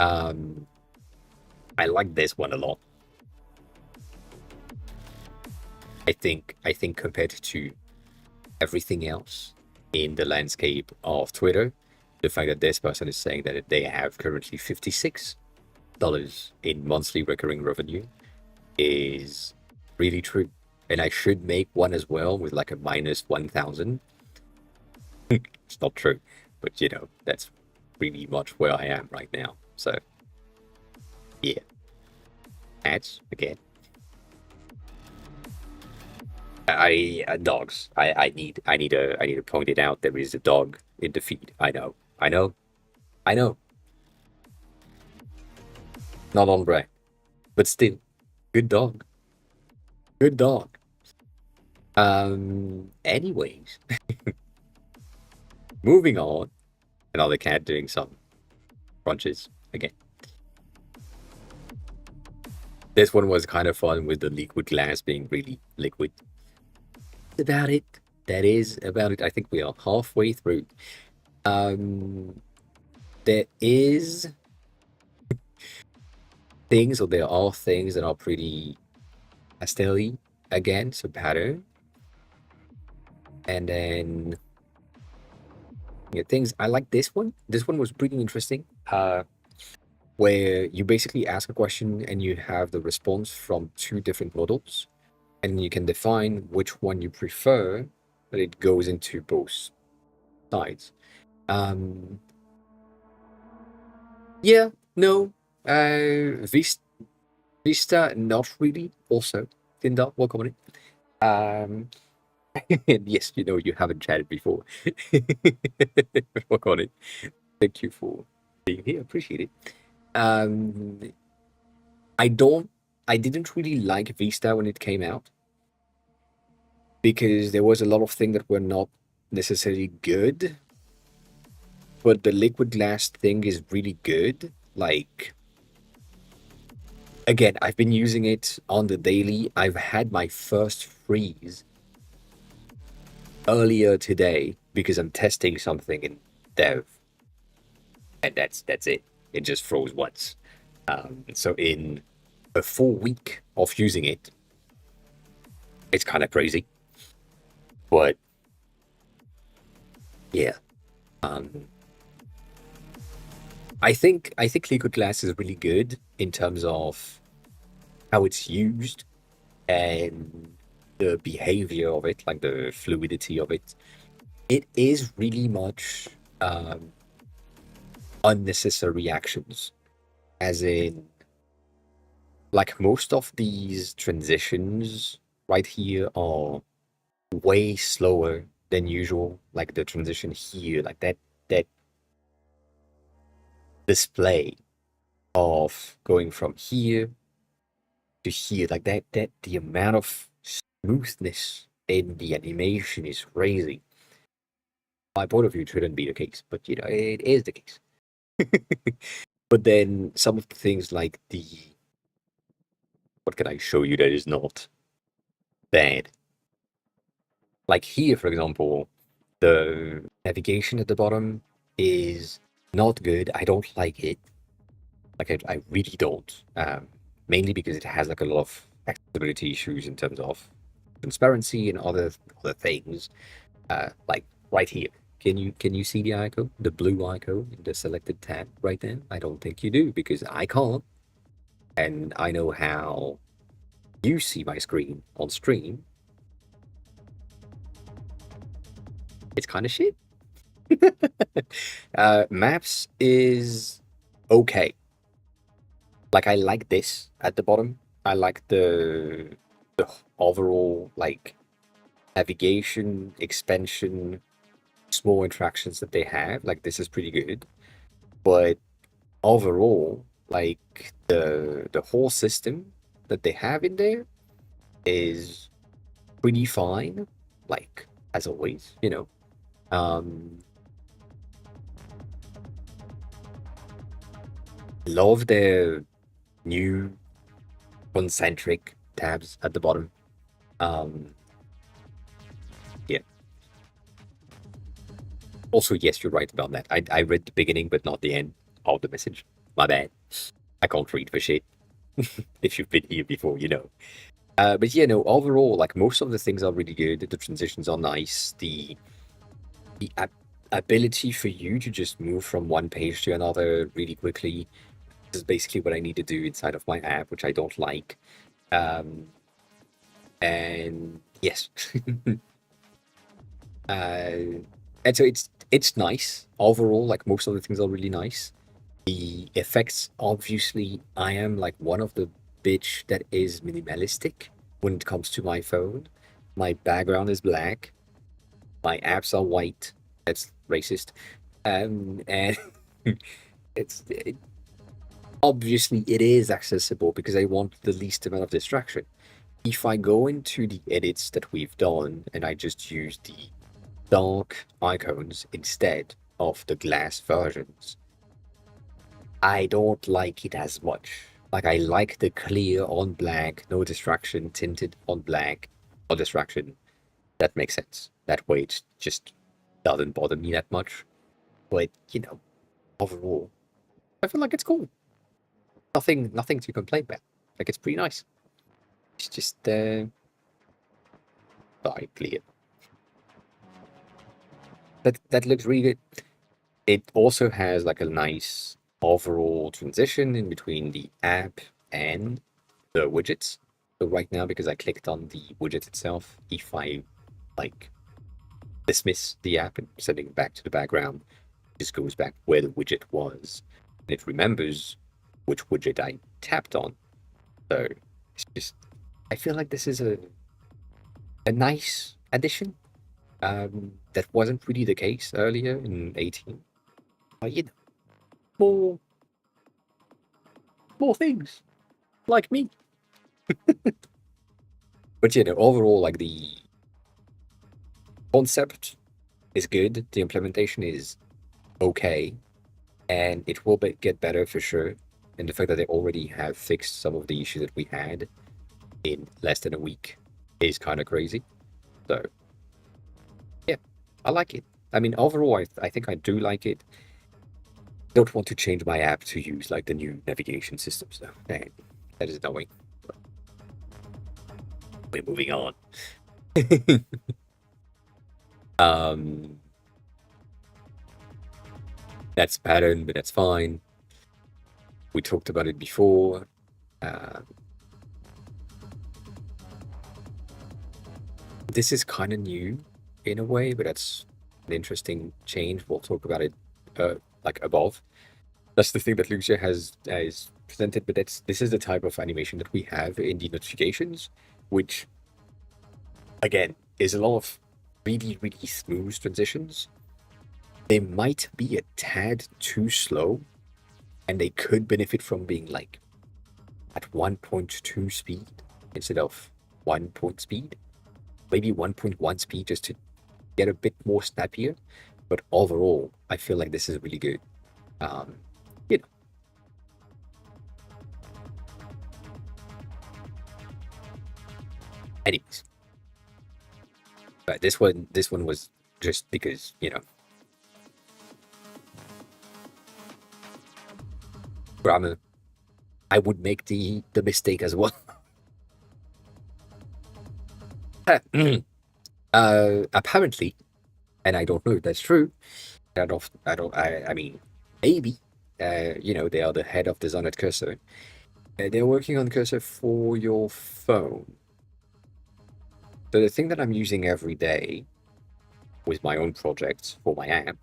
Speaker 1: I like this one a lot. I think compared to everything else in the landscape of Twitter, the fact that this person is saying that they have currently $56 in monthly recurring revenue is really true. And I should make one as well with like a minus 1,000. It's not true, but you know, that's really much where I am right now. So, yeah. Ads again. Dogs. I need to point it out. There is a dog in the feed. I know. I know. I know. Not on brand, but still, good dog. Good dog. Anyways, moving on. Another cat doing some crunches again. This one was kind of fun with the liquid glass being really liquid. That's about it. That is about it. I think we are halfway through. There is things, or there are things that are pretty pastel-y again, so pattern. And then yeah, things I like this one. This one was pretty interesting. Where you basically ask a question and you have the response from two different models, and you can define which one you prefer, but it goes into both sides. Yeah, no, Vista, not really. Also, Tinder, welcome on it. And yes, you know you haven't chatted before. Welcome on it. Thank you for being here. Appreciate it. Um, I don't. I didn't really like Vista when it came out because there was a lot of things that were not necessarily good. But the liquid glass thing is really good. Like, again, I've been using it on the daily. I've had my first freeze earlier today because I'm testing something in dev, and that's it. It just froze once. So in a full week of using it, it's kind of crazy. But yeah, I think liquid glass is really good in terms of how it's used and the behavior of it, like the fluidity of it. It is really much um, unnecessary actions, as in, like most of these transitions right here are way slower than usual. Like the transition here, like that display of going from here to here, like that the amount of smoothness in the animation is crazy. My point of view, it shouldn't be the case, but it is the case. But then some of the things like what can I show you that is not bad? Like here, for example, the navigation at the bottom is not good. I don't like it. Like I really don't. Mainly because it has like a lot of accessibility issues in terms of transparency and other things. Like right here. Can you see the icon? The blue icon in the selected tab right there? I don't think you do because I can't. And I know how you see my screen on stream. It's kind of shit. Maps is okay. Like I like this at the bottom. I like the overall like navigation, expansion, small interactions that they have. Like this is pretty good. But overall, like the whole system that they have in there is pretty fine. Like as always. Um love their new concentric tabs at the bottom. Um, yeah. Also, yes, you're right about that. I read the beginning, but not the end of the message. My bad. I can't read for shit. If you've been here before, you know. But yeah, no, overall, like most of the things are really good. The transitions are nice. The ability for you to just move from one page to another really quickly is basically what I need to do inside of my app, which I don't like. Um, and yes. Uh, and so it's nice overall. Like most of the things are really nice. The effects, obviously, I am like one of the bitch that is minimalistic when it comes to my phone. My background is black. My apps are white. That's racist. And obviously it is accessible because I want the least amount of distraction. If I go into the edits that we've done and I just use the dark icons instead of the glass versions, I don't like it as much. Like I like the clear on black, no distraction, tinted on black, no distraction. That makes sense. That way it just doesn't bother me that much. But overall, I feel like it's cool. Nothing to complain about. Like it's pretty nice. It's just I clear. That looks really good. It also has like a nice overall transition in between the app and the widgets. So right now, because I clicked on the widget itself, if I like dismiss the app and sending it back to the background, it just goes back where the widget was. And it remembers which widget I tapped on. So it's just I feel like this is a nice addition. That wasn't really the case earlier in 18. But more more things like me. But overall, like the concept is good, the implementation is okay, and it will get better for sure. And the fact that they already have fixed some of the issues that we had in less than a week is kind of crazy. So yeah, I like it. I mean, overall, I think I do like it. Don't want to change my app to use like the new navigation systems though. Man, that is annoying. But we're moving on. um, that's pattern, but that's fine. We talked about it before. Uh, this is kind of new in a way, but that's an interesting change. We'll talk about it like above. That's the thing that Lucia has presented, but this is the type of animation that we have in the notifications, which again is a lot of really, really smooth transitions. They might be a tad too slow, and they could benefit from being like at 1.2 speed instead of 1 point speed. Maybe 1.1 speed just to get a bit more snappier. But overall, I feel like this is really good. You know. Anyways, but this one was just because, you know, grammar. I would make the mistake as well. Apparently, and I don't know if that's true. I mean, maybe. You know, they are the head of design at Cursor. They're working on Cursor for your phone. So the thing that I'm using every day with my own projects for my app,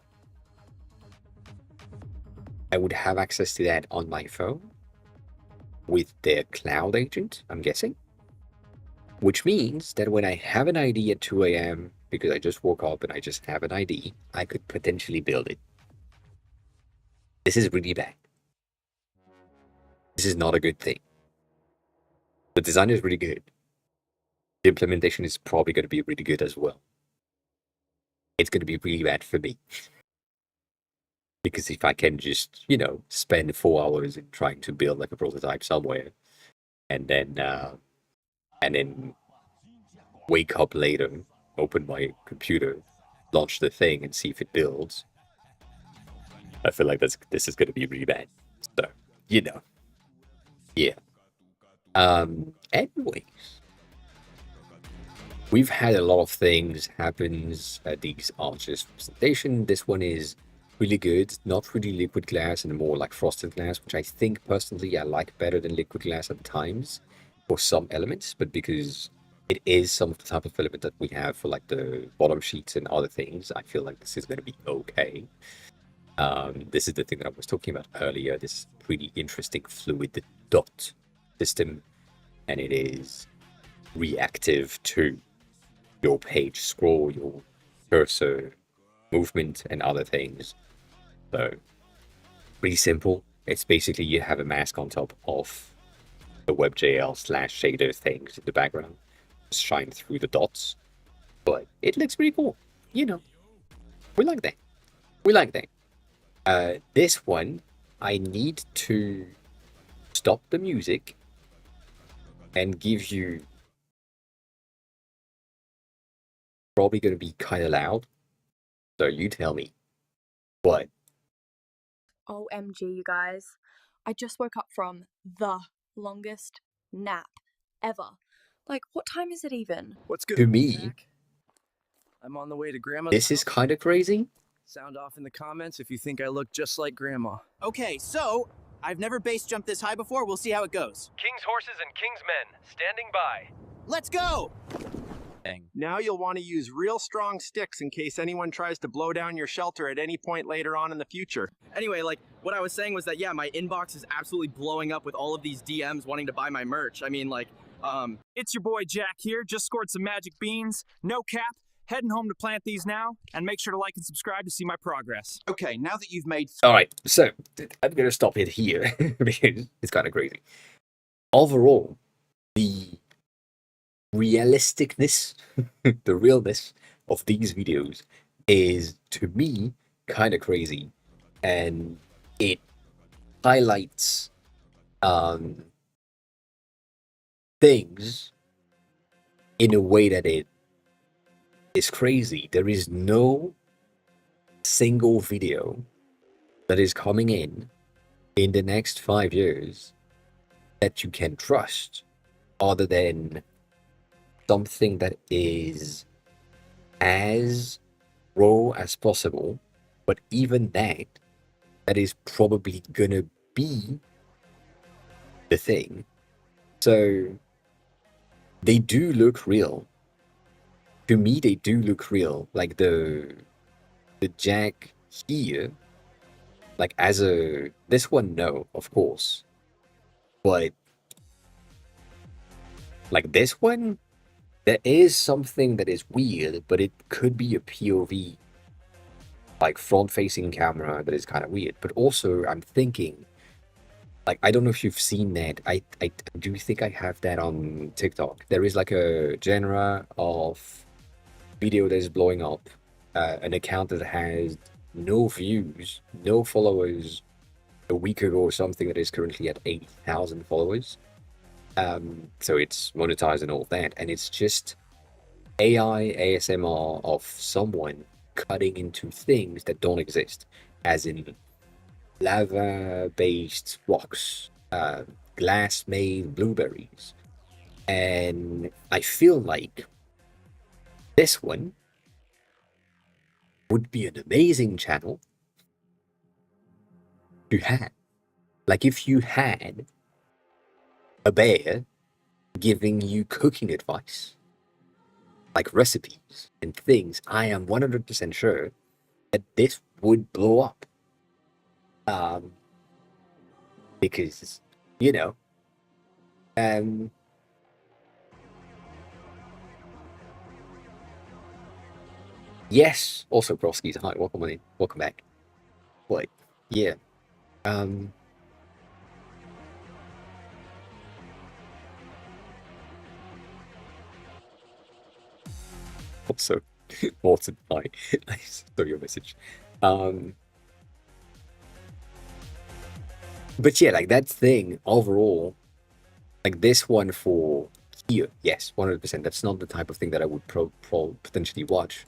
Speaker 1: I would have access to that on my phone with their cloud agent, I'm guessing. Which means that when I have an ID at 2 a.m., because I just woke up and I just have an ID, I could potentially build it. This is really bad. This is not a good thing. The design is really good. The implementation is probably going to be really good as well. It's going to be really bad for me. Because if I can just, you know, spend 4 hours in trying to build like a prototype somewhere, and then wake up later, open my computer, launch the thing, and see if it builds, I feel like this is going to be really bad. So, you know, yeah. Anyway, we've had a lot of things happens at these arches presentation. This one is really good, not really liquid glass and more like frosted glass, which I think personally I like better than liquid glass at times for some elements, but because it is some of the type of element that we have for like the bottom sheets and other things, I feel like this is going to be okay. This is the thing that I was talking about earlier, this pretty interesting fluid dot system, and it is reactive to your page scroll, your cursor movement, and other things. So, pretty simple. It's basically you have a mask on top of the WebGL/shader things in the background, shine through the dots, but it looks pretty cool. You know, we like that. We like that. This one, I need to stop the music and give you probably going to be kind of loud. So you tell me what.
Speaker 4: OMG, you guys. I just woke up from the longest nap ever. Like, what time is it even?
Speaker 5: What's good?
Speaker 1: To me,
Speaker 5: Zach? I'm on the way to Grandma's
Speaker 1: this is
Speaker 5: house.
Speaker 1: kind of crazy.
Speaker 5: Sound off in the comments if you think I look just like Grandma.
Speaker 6: Okay, so I've never base jumped this high before. We'll see how it goes.
Speaker 7: King's horses and King's men, standing by.
Speaker 6: Let's go!
Speaker 8: Now you'll want to use real strong sticks in case anyone tries to blow down your shelter at any point later on in the future.
Speaker 5: Anyway, like, what I was saying was that, yeah, my inbox is absolutely blowing up with all of these DMs wanting to buy my merch. I mean, like,
Speaker 7: It's your boy Jack here, just scored some magic beans. No cap, heading home to plant these now, and make sure to like and subscribe to see my progress.
Speaker 6: Okay, now that you've made...
Speaker 1: All right, so I'm going to stop it here because it's kind of crazy. Overall, the realisticness, the realness of these videos is, to me, kind of crazy. And it highlights things in a way that it is crazy. There is no single video that is coming in the next 5 years that you can trust other than something that is as raw as possible, but even that is probably gonna be the thing. So they do look real. To me, they do look real. Like the Jack here, like as a this one, no, of course. But like this one, there is something that is weird, but it could be a POV, like front-facing camera that is kind of weird. But also, I'm thinking, like, I don't know if you've seen that. I do think I have that on TikTok. There is like a genre of video that is blowing up, an account that has no views, no followers a week ago or something that is currently at 80,000 followers. So it's monetized and all that, and it's just AI ASMR of someone cutting into things that don't exist, as in lava-based rocks, glass-made blueberries, and I feel like this one would be an amazing channel to have. Like if you had a bear giving you cooking advice, like recipes and things, I am 100% sure that this would blow up. Because, you know, um, yes, also Broski's, hi, welcome in, welcome back. But, yeah, um, also, Morton, hi, I saw your message. But yeah, like that thing overall, like this one for here, yes, 100%. That's not the type of thing that I would potentially watch.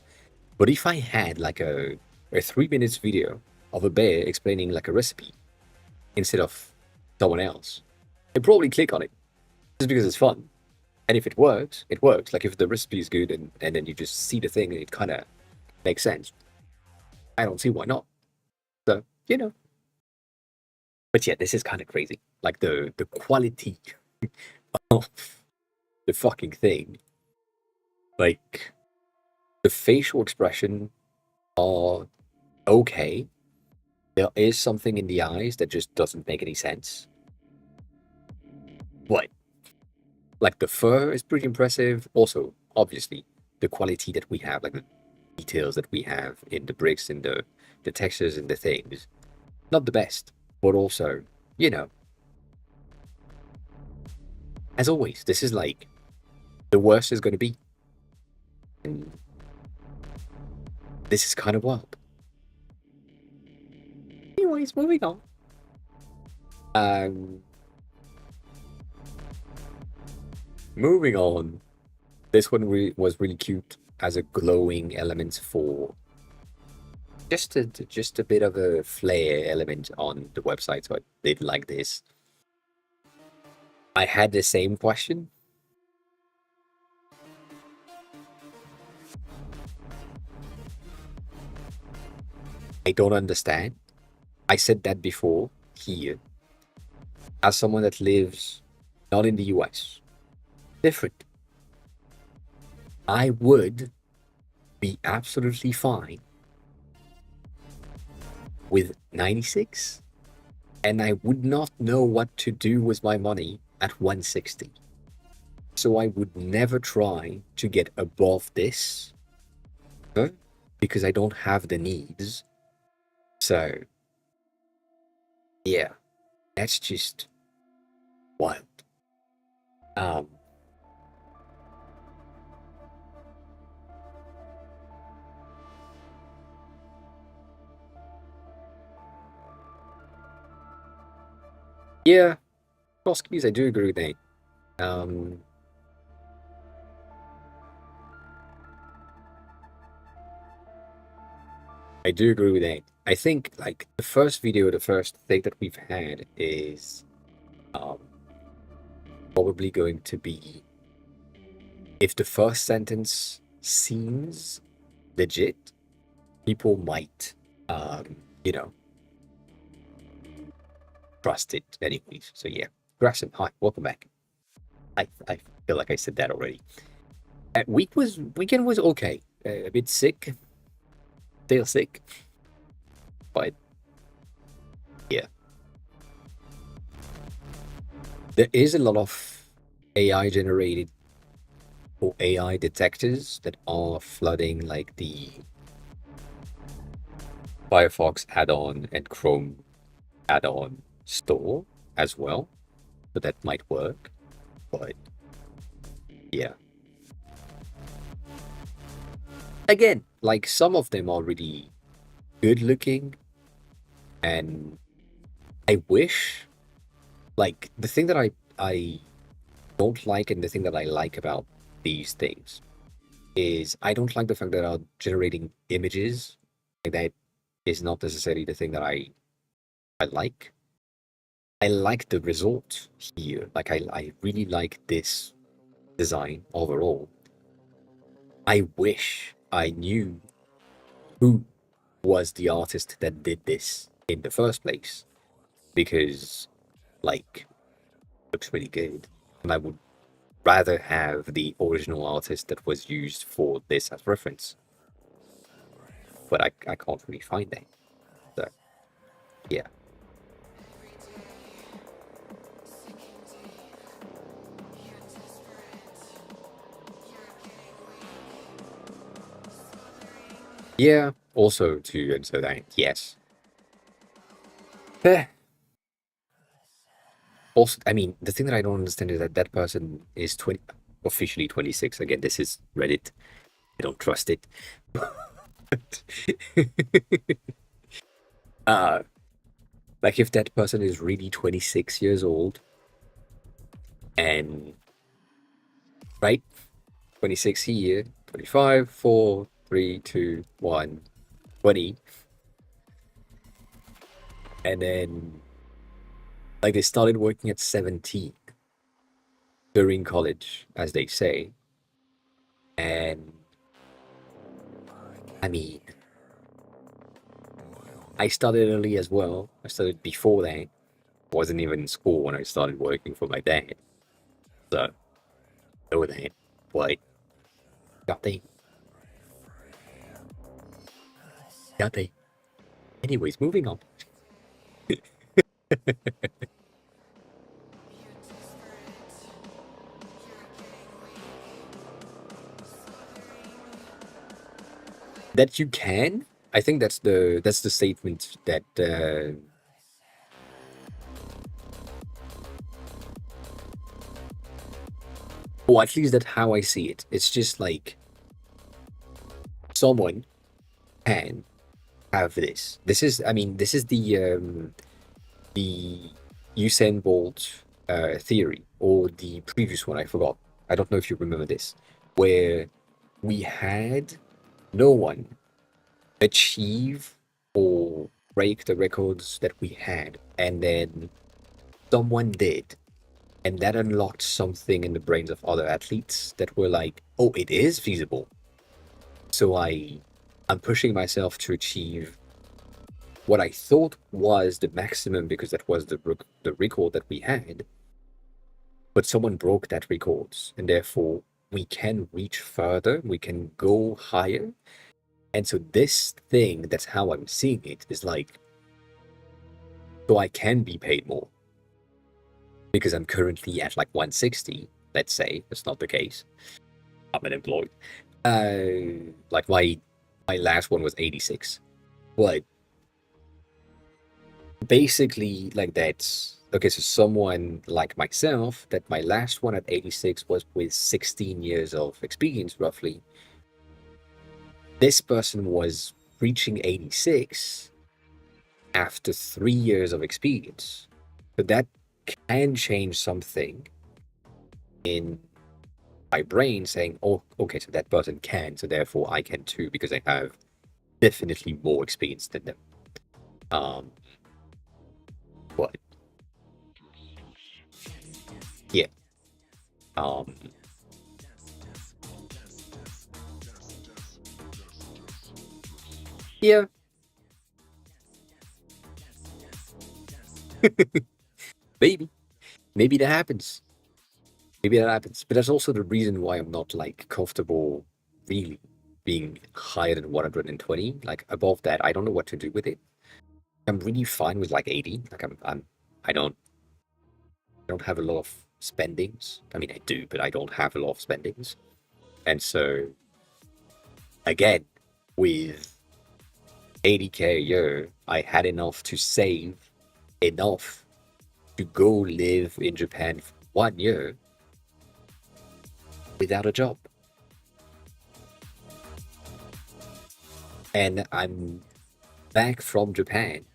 Speaker 1: But if I had like a 3 minutes video of a bear explaining like a recipe instead of someone else, I'd probably click on it just because it's fun. And if it works, it works. Like if the recipe is good and then you just see the thing and it kind of makes sense, I don't see why not. So, you know. But yeah, this is kind of crazy. Like the quality of the fucking thing. Like the facial expression are okay. There is something in the eyes that just doesn't make any sense. But like the fur is pretty impressive. Also, obviously, the quality that we have, like the details that we have in the bricks and the textures and the things, not the best. But also, you know, as always, this is like the worst is going to be. And this is kind of wild. Anyways, moving on. Moving on. This one was really cute as a glowing element for just a bit of a flair element on the website. So I did like this. I had the same question. I don't understand. I said that before here. As someone that lives not in the US, different. I would be absolutely fine with 96, and I would not know what to do with my money at 160. So I would never try to get above this, because I don't have the needs. So, yeah, that's just wild. Yeah, Koskis, I do agree with that. I do agree with that. I think like the first video, the first thing that we've had is probably going to be if the first sentence seems legit, people might you know, trust it anyways. So yeah. Grayson, hi, welcome back. I feel like I said that already. Weekend was okay. A bit sick, still sick, but yeah, there is a lot of AI generated or AI detectors that are flooding like the Firefox add-on and Chrome add-on store as well, so that might work. But yeah, again, like some of them are really good looking, and I wish, like the thing that I don't like and the thing that I like about these things is I don't like the fact that are generating images. Like that is not necessarily the thing that I like. I like the result here. Like I really like this design overall. I wish I knew who was the artist that did this in the first place, because like looks really good, and I would rather have the original artist that was used for this as reference. But I can't really find that. So yeah. Yeah, also to answer that, yes. Eh, also, I mean, the thing that I don't understand is that that person is 20, officially 26. Again, this is Reddit. I don't trust it. uh, like if that person is really 26 years old and right, 26 here, 25, 4, 3, 2, 1, 20, and then like they started working at 17 during college, as they say, and I mean, I started early as well. I started before that. Wasn't even in school when I started working for my dad. So, know that. But, nothing. Nothing. Anyways, moving on. That you can? I think that's the statement that or at least that's how I see it. It's just like someone can have this. This is, I mean, this is the Usain Bolt theory, or the previous one. I forgot. I don't know if you remember this, where we had no one achieve or break the records that we had, and then someone did, and that unlocked something in the brains of other athletes that were like, "Oh, it is feasible." So I'm pushing myself to achieve what I thought was the maximum because that was the record that we had, but someone broke that records, and therefore we can reach further, we can go higher. And so this thing, that's how I'm seeing it, is like, so I can be paid more because I'm currently at like 160. Let's say that's not the case. I'm unemployed. Like my last one was 86, but basically like that's okay. So someone like myself, that my last one at 86 was with 16 years of experience roughly. This person was reaching 86 after 3 years of experience. So that can change something in my brain saying, oh, okay, so that person can, so therefore I can too, because I have definitely more experience than them. But yeah. Um yeah. Maybe. maybe that happens. Maybe that happens. But that's also the reason why I'm not like comfortable really being higher than 120. Like above that, I don't know what to do with it. I'm really fine with like 80. Like I don't have a lot of spendings. I mean, I do, but I don't have a lot of spendings. And so, again, with 80K a year, I had enough to save enough to go live in Japan for 1 year without a job. And I'm back from Japan.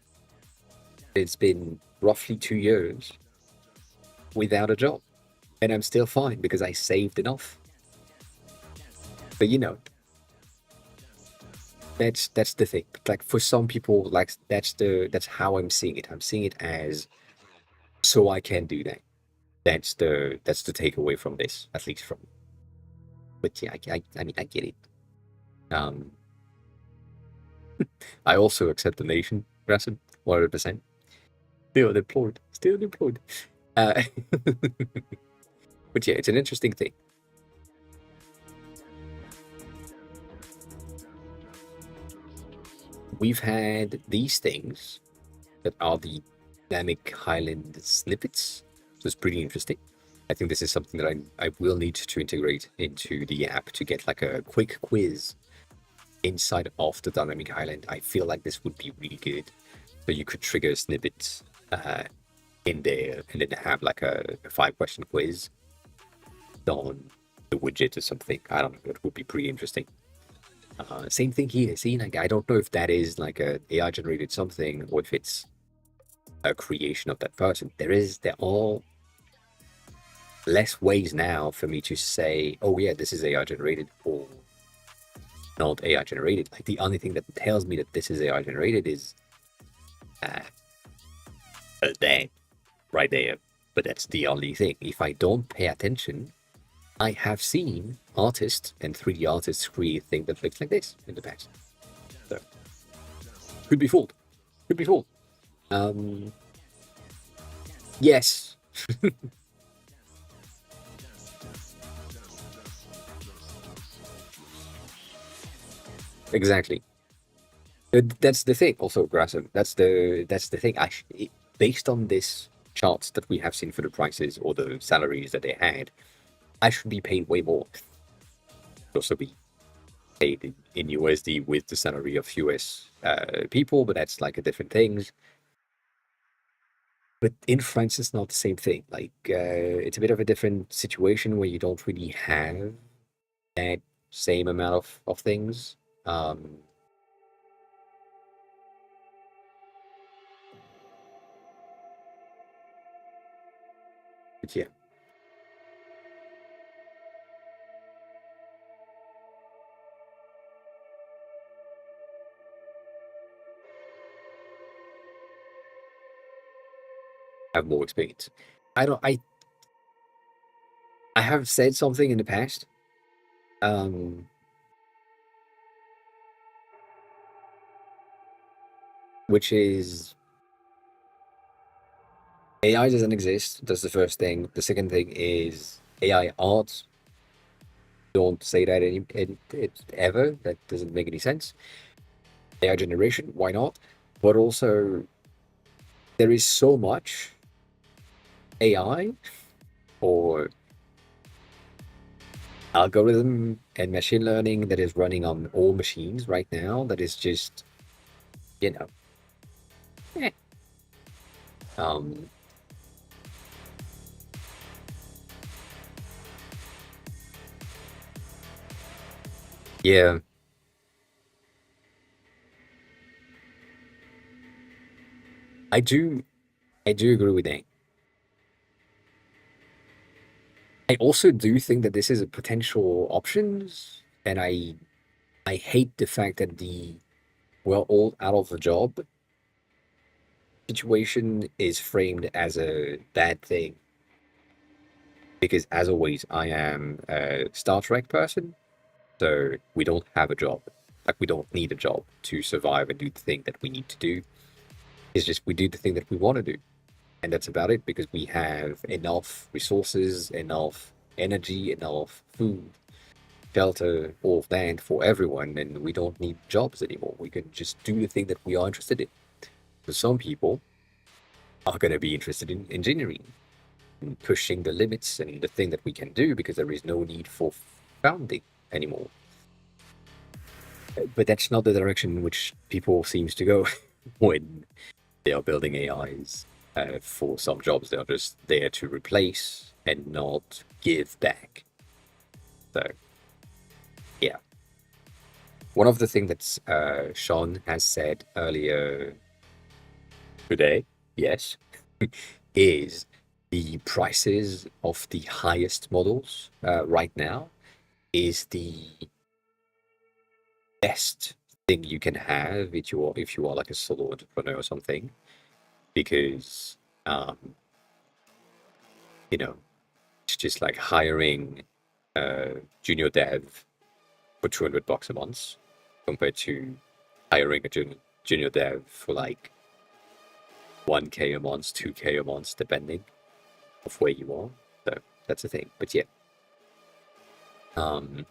Speaker 1: It's been roughly 2 years without a job. And I'm still fine because I saved enough. But you know, that's the thing. Like for some people, like that's how I'm seeing it. I'm seeing it as so I can do that. That's the takeaway from this, at least from. But yeah, I mean I get it. I also accept the nation, Rasim, 100%. Still unemployed. Still unemployed. But yeah, it's an interesting thing. We've had these things that are the dynamic Highland snippets. So it's pretty interesting. I think this is something that I will need to integrate into the app to get like a quick quiz inside of the dynamic Highland. I feel like this would be really good. So you could trigger snippets in there and then have like a 5-question quiz on the widget or something. I don't know. It would be pretty interesting. Same thing here. See, like I don't know if that is like a AI generated something or if it's a creation of that person. There are less ways now for me to say, oh yeah, this is AI generated or not AI generated. Like the only thing that tells me that this is AI generated is that right there. But that's the only thing. If I don't pay attention, I have seen artists and 3D artists create things that looks like this in the past. So could be fooled. Could be fooled. Yes. Exactly. That's the thing. Also, Grassham. That's the thing. Based on this charts that we have seen for the prices or the salaries that they had, I should be paid way more. Also be paid in USD with the salary of US people, but that's like a different thing. But in France, it's not the same thing. Like it's a bit of a different situation where you don't really have that same amount of things. But yeah. Have more experience. I have said something in the past. Which is AI doesn't exist. That's the first thing. The second thing is AI art. Don't say that ever. That doesn't make any sense. AI generation, why not? But also, there is so much AI or algorithm and machine learning that is running on all machines right now that is just, you know, eh. Yeah. I do agree with that. I also do think that this is a potential options, and I hate the fact that the we're all out of a job situation is framed as a bad thing. Because as always, I am a Star Trek person, so we don't have a job. Like we don't need a job to survive and do the thing that we need to do. It's just we do the thing that we want to do. And that's about it, because we have enough resources, enough energy, enough food, shelter, all of that for everyone, and we don't need jobs anymore. We can just do the thing that we are interested in. So some people are going to be interested in engineering, and pushing the limits and the thing that we can do, because there is no need for founding anymore. But that's not the direction in which people seems to go when they are building AIs. For some jobs, they are just there to replace and not give back. So, yeah. One of the things that Sean has said earlier today, yes, is the prices of the highest models right now is the best thing you can have if you are like a solo entrepreneur or something, because um, you know, it's just like hiring a junior dev for $200 a month compared to hiring a junior dev for like 1K a month, 2K a month, depending of where you are. So that's the thing. But yeah. Um,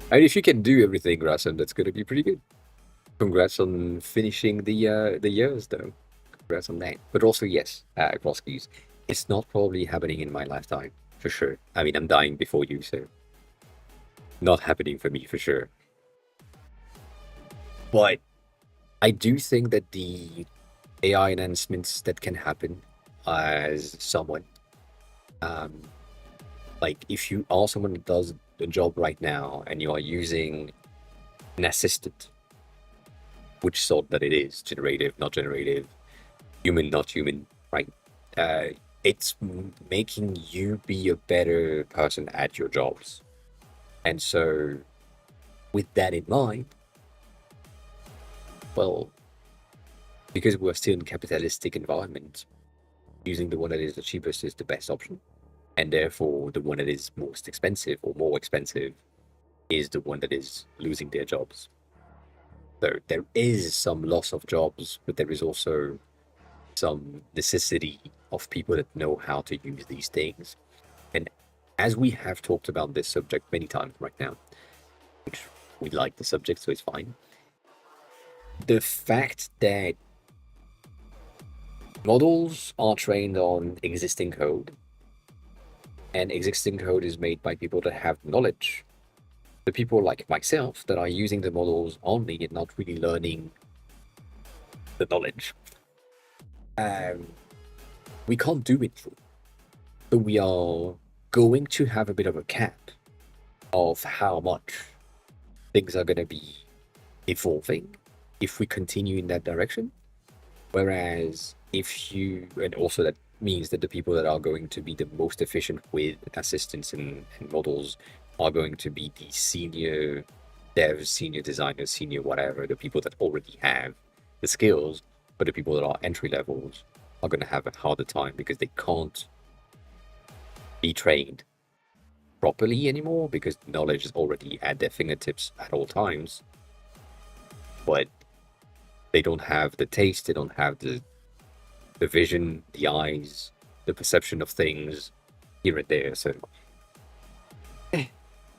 Speaker 1: and if you can do everything, Rasen, that's gonna be pretty good. Congrats on finishing the years, though. Congrats on that. But also, yes, Groskies, it's not probably happening in my lifetime for sure. I mean, I'm dying before you, so not happening for me for sure. But I do think that the AI enhancements that can happen as someone, um, like if you are someone that does the job right now and you are using an assistant, which sort that it is, generative, not generative, human, not human, right? Uh, it's making you be a better person at your jobs. And so, with that in mind, well, because we're still in capitalistic environment, using the one that is the cheapest is the best option. And therefore, the one that is most expensive or more expensive is the one that is losing their jobs. So there is some loss of jobs, but there is also some necessity of people that know how to use these things. And as we have talked about this subject many times right now, which we like the subject, so it's fine. The fact that models are trained on existing code, and existing code is made by people that have knowledge. The people like myself that are using the models only and not really learning the knowledge, we can't do it. So we are going to have a bit of a cap of how much things are going to be evolving if we continue in that direction. Whereas if you, and also that means that the people that are going to be the most efficient with assistants and models are going to be the senior devs, senior designers, senior whatever, the people that already have the skills, but the people that are entry levels are going to have a harder time because they can't be trained properly anymore because knowledge is already at their fingertips at all times. But they don't have the taste, they don't have the vision, the eyes, the perception of things here and there. So,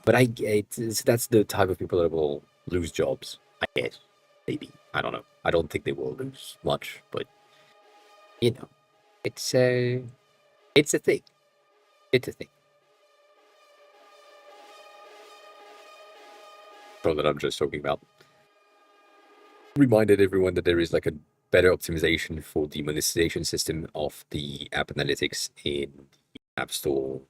Speaker 1: but that's the type of people that will lose jobs. I guess, maybe, I don't know. I don't think they will lose much, but you know, it's a it's a thing. It's a thing. So that I'm just talking about. Reminded everyone that there is like a better optimization for the monetization system of the app analytics in the App Store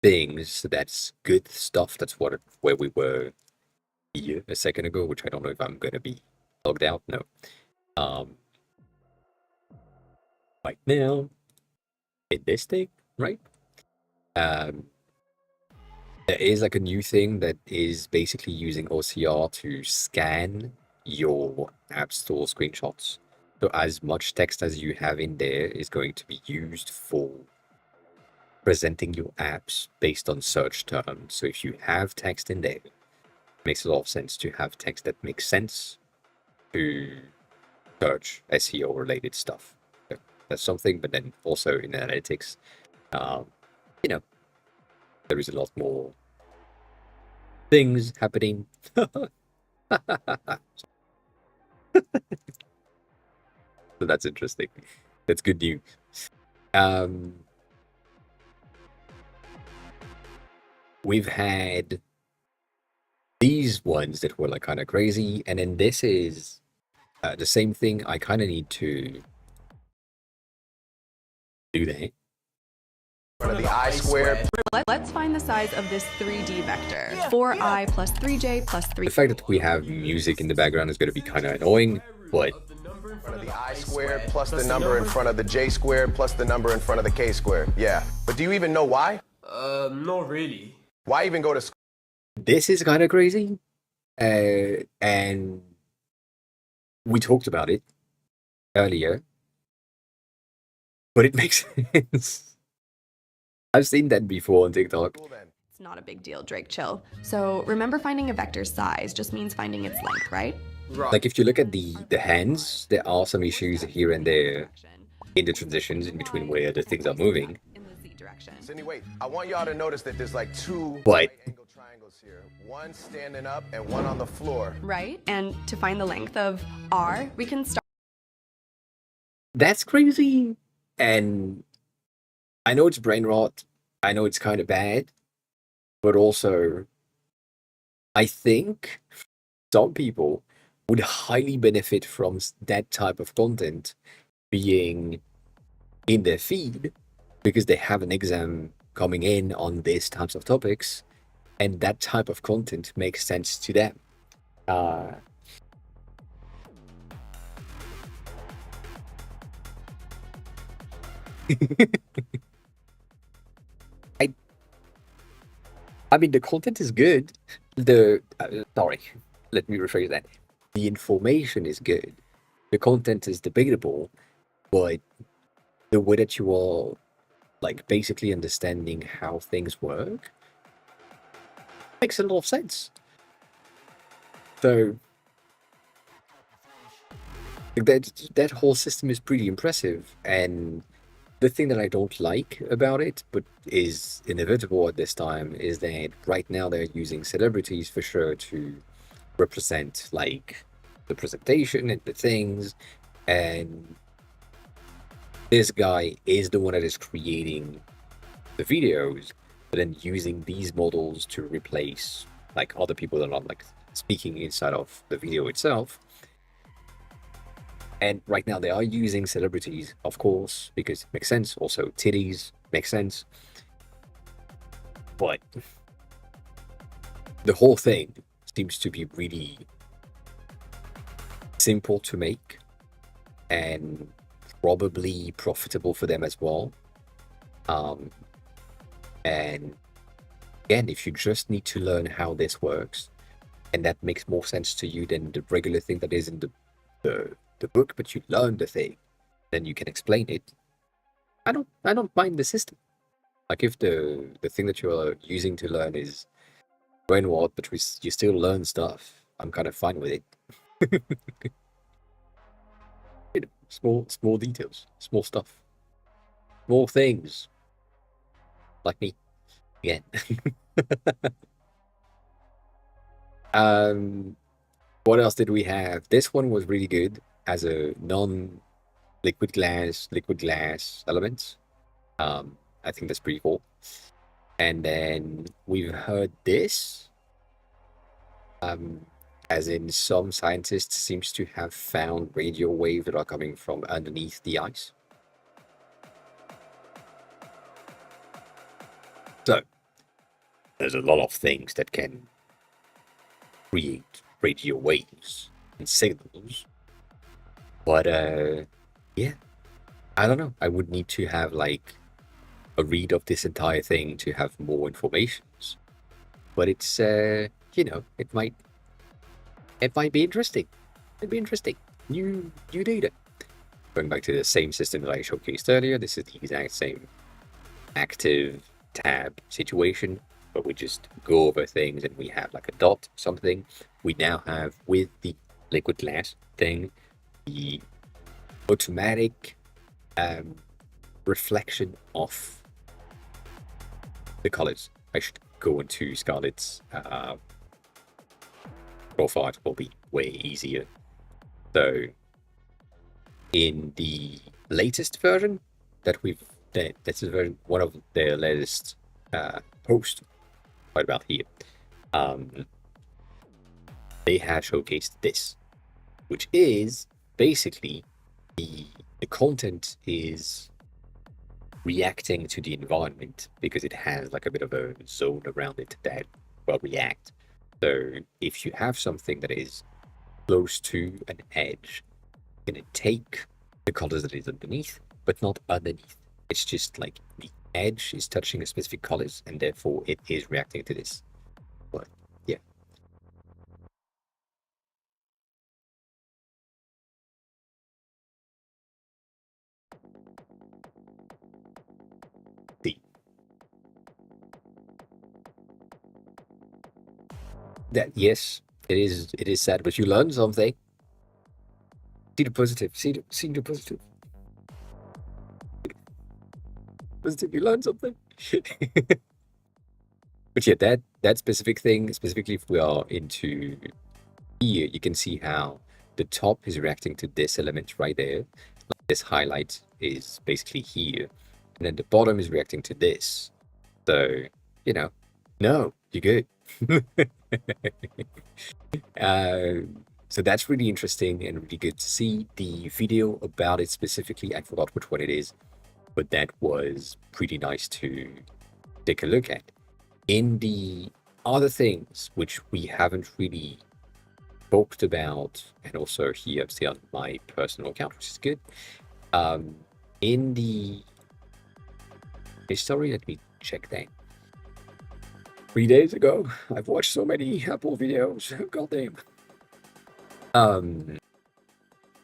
Speaker 1: things. So that's good stuff. That's where we were here a second ago, which I don't know if I'm gonna be logged out. No. Um, right now in this thing, right? There there is like a new thing that is basically using OCR to scan your App Store screenshots. So as much text as you have in there is going to be used for presenting your apps based on search terms. So if you have text in there, it makes a lot of sense to have text that makes sense to search SEO related stuff. So that's something, but then also in analytics, you know, there is a lot more things happening. So that's interesting. That's good news. We've had these ones that were like kind of crazy, and then this is the same thing. I kind of need to do that.
Speaker 9: The I squared.
Speaker 10: Let's find the size of this 3D vector. 4i plus 3j plus 3.
Speaker 1: The fact that we have music in the background is going to be kind of annoying, but
Speaker 9: The I squared plus the number in front of the J squared plus the number in front of the K squared. Yeah. But do you even know why?
Speaker 11: Not really.
Speaker 9: Why even go to school?
Speaker 1: this is kind of crazy. And we talked about it earlier, but it makes sense. I've seen that before on TikTok.
Speaker 10: It's not a big deal, Drake, chill. So remember, finding a vector's size just means finding its length, right?
Speaker 1: Like if you look at the hands, there are some issues here and there in the transitions in between where the things are moving.
Speaker 9: Cindy, wait. I want y'all to notice that there's like two
Speaker 1: But
Speaker 9: right-angle triangles here. One standing up and one on the floor.
Speaker 10: Right? And to find the length of r, we can start.
Speaker 1: that's crazy. And I know it's brain rot. I know it's kind of bad. But also, I think some people would highly benefit from that type of content being in their feed because they have an exam coming in on these types of topics, and that type of content makes sense to them. I mean, the content is good. Sorry, let me rephrase that. The information is good. The content is debatable, but the way that you are, like, basically understanding how things work makes a lot of sense. So that whole system is pretty impressive, and the thing that I don't like about it, but is inevitable at this time, is that right now they're using celebrities for sure to represent like the presentation and the things, and this guy is the one that is creating the videos, but then using these models to replace like other people that are like speaking inside of the video itself. And right now they are using celebrities, of course, because it makes sense. Also, titties makes sense. But the whole thing seems to be really simple to make and probably profitable for them as well. And again, if you just need to learn how this works, and that makes more sense to you than the regular thing that is in the book, but you learn the thing, then you can explain it. I don't mind the system. Like if the thing that you're using to learn is brain rot, but you still learn stuff, I'm kind of fine with it. You know, small details, small stuff, small things. Like me, again. What else did we have? This one was really good as a non-liquid glass element. I think that's pretty cool. And then we've heard this, as in some scientists seems to have found radio waves that are coming from underneath the ice. So there's a lot of things that can create radio waves and signals, but yeah, I don't know. I would need to have like a read of this entire thing to have more information. but it's you know, it might be interesting. It'd be interesting. New data. Going back to the same system that I showcased earlier, this is the exact same active tab situation, but we just go over things and we have like a dot something. We now have, with the liquid glass thing, the automatic reflection of the colors. I should go into Scarlett's profile. It will be way easier. So in the latest version that that's one of their latest posts, right about here, they have showcased this, which is basically the content is reacting to the environment because it has like a bit of a zone around it that will react. So if you have something that is close to an edge, it's going to take the colors that is underneath, but not underneath. It's just like the edge is touching a specific colors, and therefore it is reacting to this. But yeah. That, yes, it is sad, but you learn something. See the positive. See the positive. Positive, you learn something. But yeah, that specific thing, specifically if we are into here, you can see how the top is reacting to this element right there. Like this highlight is basically here, and then the bottom is reacting to this. So, you know, no, you're good. So that's really interesting and really good to see. The video about it specifically, I forgot which one it is, but that was pretty nice to take a look at. In the other things which we haven't really talked about, and also here I'm still on my personal account, which is good. In the history, let me check that. 3 days ago, I've watched so many Apple videos. Goddamn.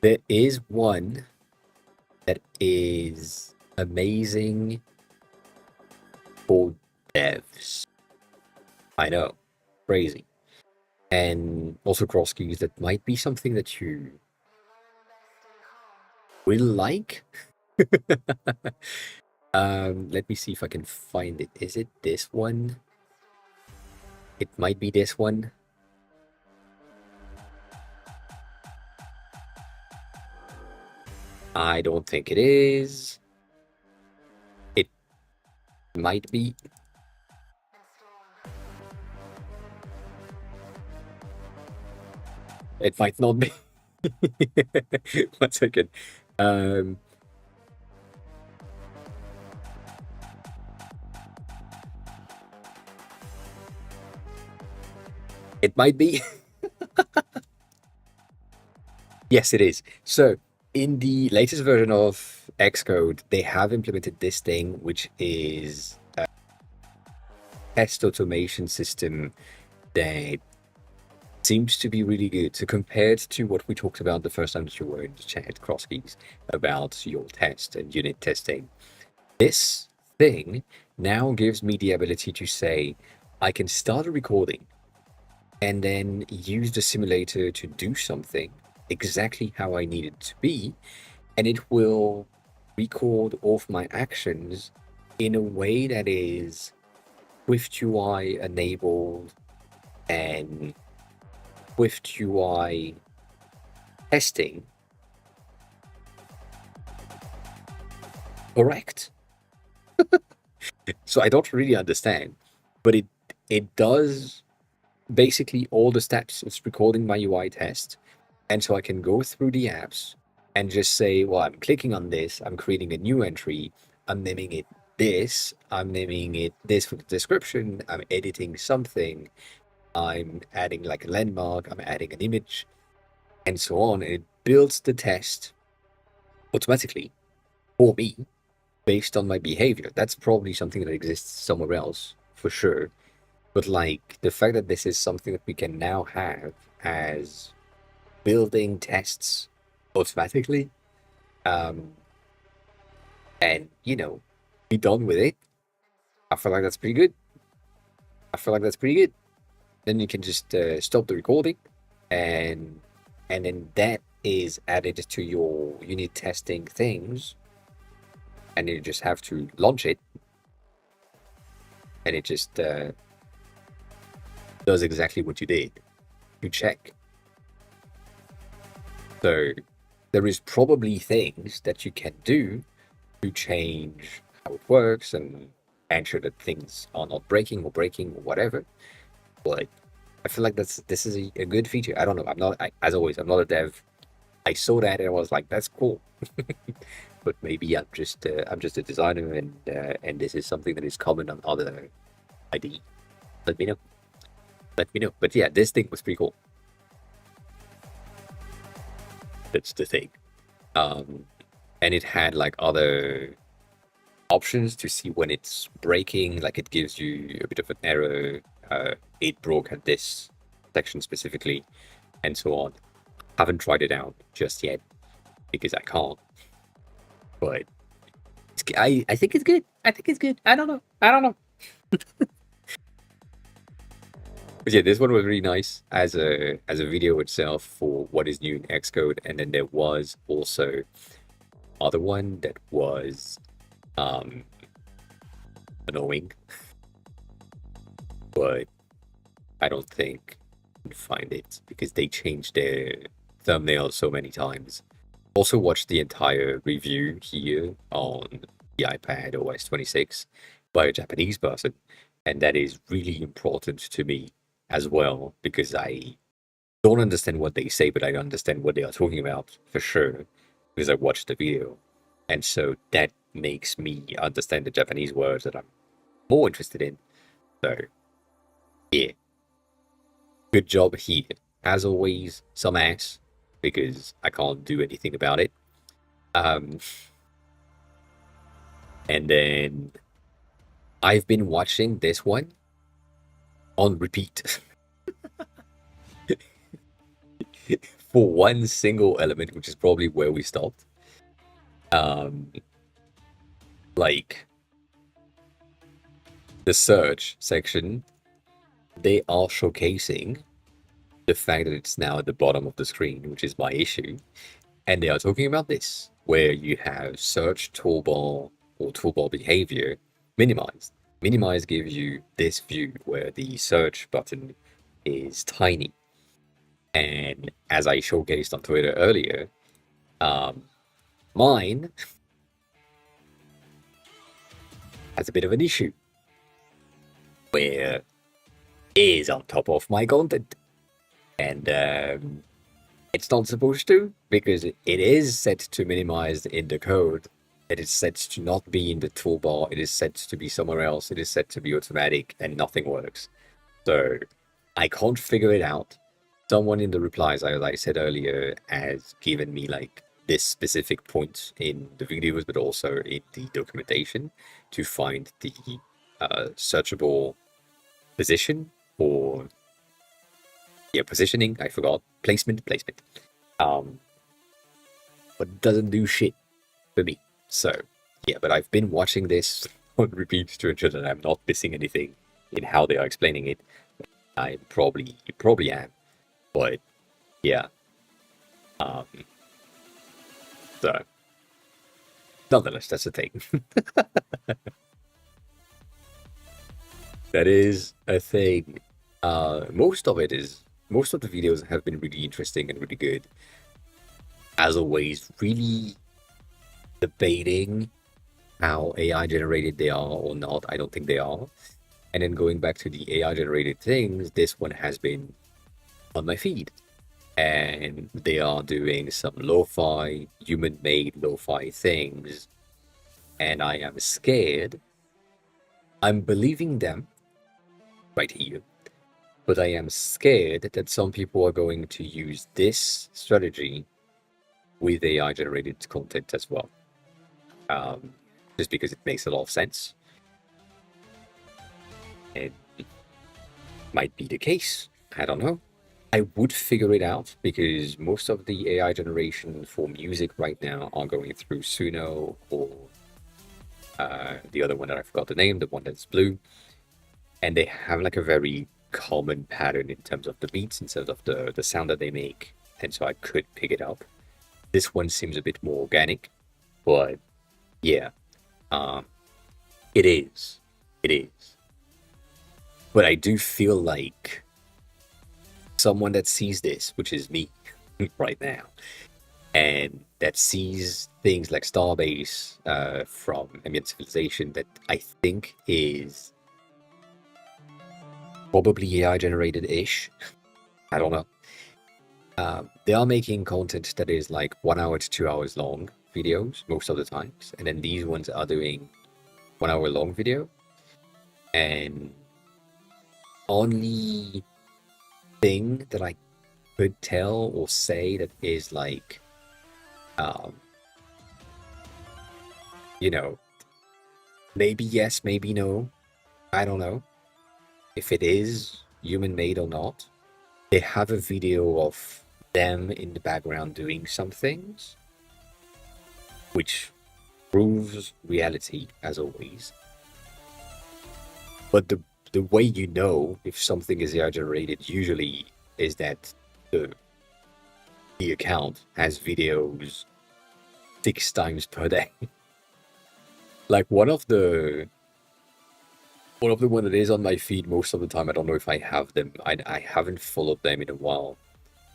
Speaker 1: There is one that is amazing for devs. I know, crazy. And also cross keys, that might be something that you will like. Let me see if I can find it. Is it this one? It might be this one. I don't think it is. It might be. It might not be. 1 second. It might be. Yes, it is. So in the latest version of Xcode, they have implemented this thing, which is a test automation system that seems to be really good. So compared to what we talked about the first time that you were in the chat, Crosskeys, about your test and unit testing, this thing now gives me the ability to say, I can start a recording and then use the simulator to do something exactly how I need it to be, and it will record all of my actions in a way that is Swift UI enabled and Swift UI testing correct. So I don't really understand, but it does basically all the steps. It's recording my UI test, and so I can go through the apps and just say, well, I'm clicking on this, I'm creating a new entry, I'm naming it this, I'm naming it this for the description, I'm editing something, I'm adding like a landmark, I'm adding an image, and so on. And it builds the test automatically for me based on my behavior. That's probably something that exists somewhere else for sure. But like the fact that this is something that we can now have as building tests automatically, um, and be done with it. I feel like that's pretty good. I feel like that's pretty good. Then you can just stop the recording, and then that is added to your unit testing things, and you just have to launch it, and it just does exactly what you did. You check. So there is probably things that you can do to change how it works and ensure that things are not breaking or whatever. But I feel like this is a good feature. I don't know. As always, I'm not a dev. I saw that and I was like, that's cool. But maybe I'm just a designer, and this is something that is common on other ID. Let me know. Let me know. But yeah, this thing was pretty cool. That's the thing. And it had like other options to see when it's breaking. Like it gives you a bit of an error. It broke at this section specifically, and so on. Haven't tried it out just yet because I can't. But I think it's good. I think it's good. I don't know. But yeah, this one was really nice as a video itself for what is new in Xcode, and then there was also other one that was annoying, but I don't think you can find it because they changed their thumbnail so many times. Also watched the entire review here on the iPad OS 26 by a Japanese person, and that is really important to me as well, because I don't understand what they say, but I understand what they are talking about for sure, because I watched the video. And so that makes me understand the Japanese words that I'm more interested in. So, yeah. Good job here. As always, some ass, because I can't do anything about it. And then I've been watching this one on repeat. For one single element, which is probably where we stopped. Like the search section, they are showcasing the fact that it's now at the bottom of the screen, which is my issue. And they are talking about this, where you have search toolbar or toolbar behavior minimized. Minimize gives you this view where the search button is tiny. And as I showcased on Twitter earlier, mine has a bit of an issue where it is on top of my content. And it's not supposed to, because it is set to minimize in the code. It is set to not be in the toolbar. It is set to be somewhere else. It is set to be automatic, and nothing works. So I can't figure it out. Someone in the replies, as I said earlier, has given me like this specific point in the videos, but also in the documentation to find the searchable position, or positioning. I forgot placement. But it doesn't do shit for me. So yeah, but I've been watching this on repeat to ensure that I'm not missing anything in how they are explaining it. I probably am, but yeah. So nonetheless, that's the thing. That is a thing. Most of the videos have been really interesting and really good. As always, really debating how AI generated they are or not. I don't think they are. And then going back to the AI generated things, this one has been on my feed. And they are doing some lo-fi, human-made lo-fi things. And I am scared. I'm believing them right here. But I am scared that some people are going to use this strategy with AI generated content as well. Just because it makes a lot of sense. And might be the case. I don't know. I would figure it out because most of the AI generation for music right now are going through Suno or the other one that I forgot the name, the one that's blue. And they have like a very common pattern in terms of the beats, in terms of the sound that they make. And so I could pick it up. This one seems a bit more organic, but yeah, it is. It is. But I do feel like someone that sees this, which is me right now, and that sees things like Starbase from Ambient Civilization, that I think is probably AI generated-ish. I don't know. They are making content that is like 1 hour to 2 hours long videos most of the times, and then these ones are doing 1 hour long video. And only thing that I could tell or say that is like, you know, maybe yes, maybe no. I don't know if it is human made or not. They have a video of them in the background doing some things, which proves reality as always. But the way you know if something is AI generated usually is that the account has videos 6 times per day. Like one of the one that is on my feed most of the time, I don't know if I have them. I haven't followed them in a while.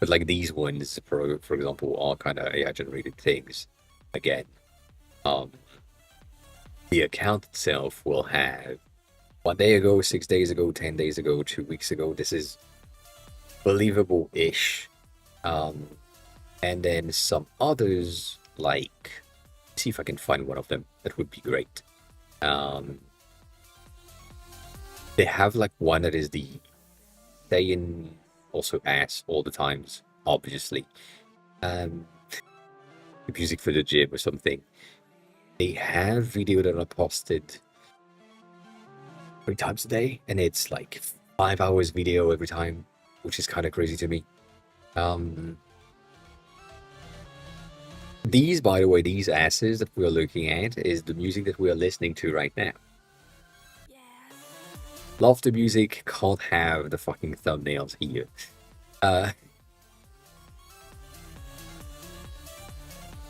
Speaker 1: But like these ones, for example, are kind of AI generated things. Again, the account itself will have 1 day ago, 6 days ago, 10 days ago, 2 weeks ago. This is believable-ish. And then some others, like, see if I can find one of them. That would be great. They have like one that is the saying also ass all the times, obviously. The music for the gym or something. They have video that are posted 3 times a day, and it's like 5 hours video every time, which is kind of crazy to me. These, by the way, these asses that we are looking at is the music that we are listening to right now. Love the music, can't have the fucking thumbnails here.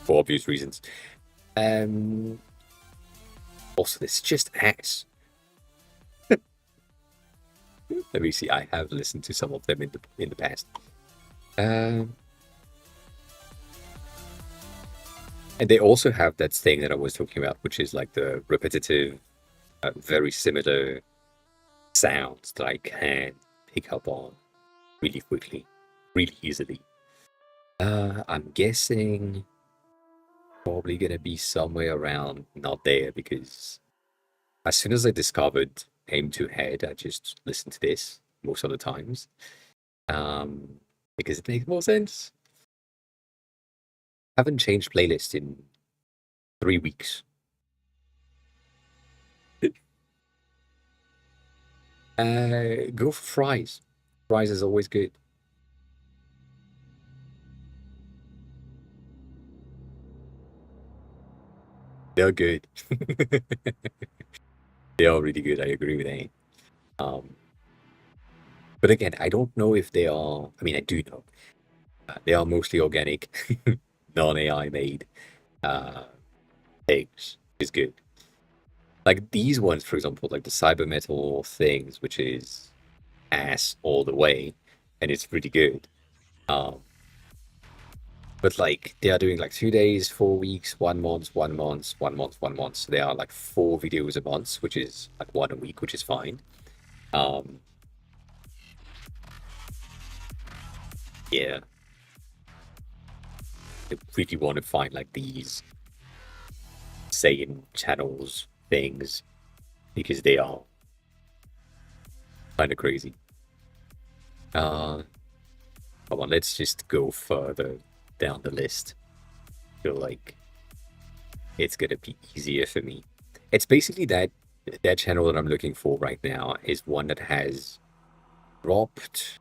Speaker 1: For obvious reasons. Also, this is just ass. Let me see. I have listened to some of them in the past. And they also have that thing that I was talking about, which is like the repetitive, very similar sounds that I can pick up on really quickly, really easily. I'm guessing probably gonna be somewhere around not there, because as soon as I discovered Aim to Head, I just listened to this most of the times, because it makes more sense. I haven't changed playlist in 3 weeks. Go for fries. Fries is always good. They're good. They are really good. I agree with that. But again, I don't know if they are. I mean, I do know. They are mostly organic, non-AI made things. Is good. Like these ones, for example, like the cyber metal things, which is ass all the way, and it's pretty good. But like they are doing like 2 days, 4 weeks, 1 month, 1 month, 1 month, 1 month. So they are like 4 videos a month, which is like 1 a week, which is fine. Yeah. I really want to find like these saying channels things, because they are kind of crazy. Come on, let's just go further down the list. I feel like it's gonna be easier for me. It's basically that channel that I'm looking for right now is one that has dropped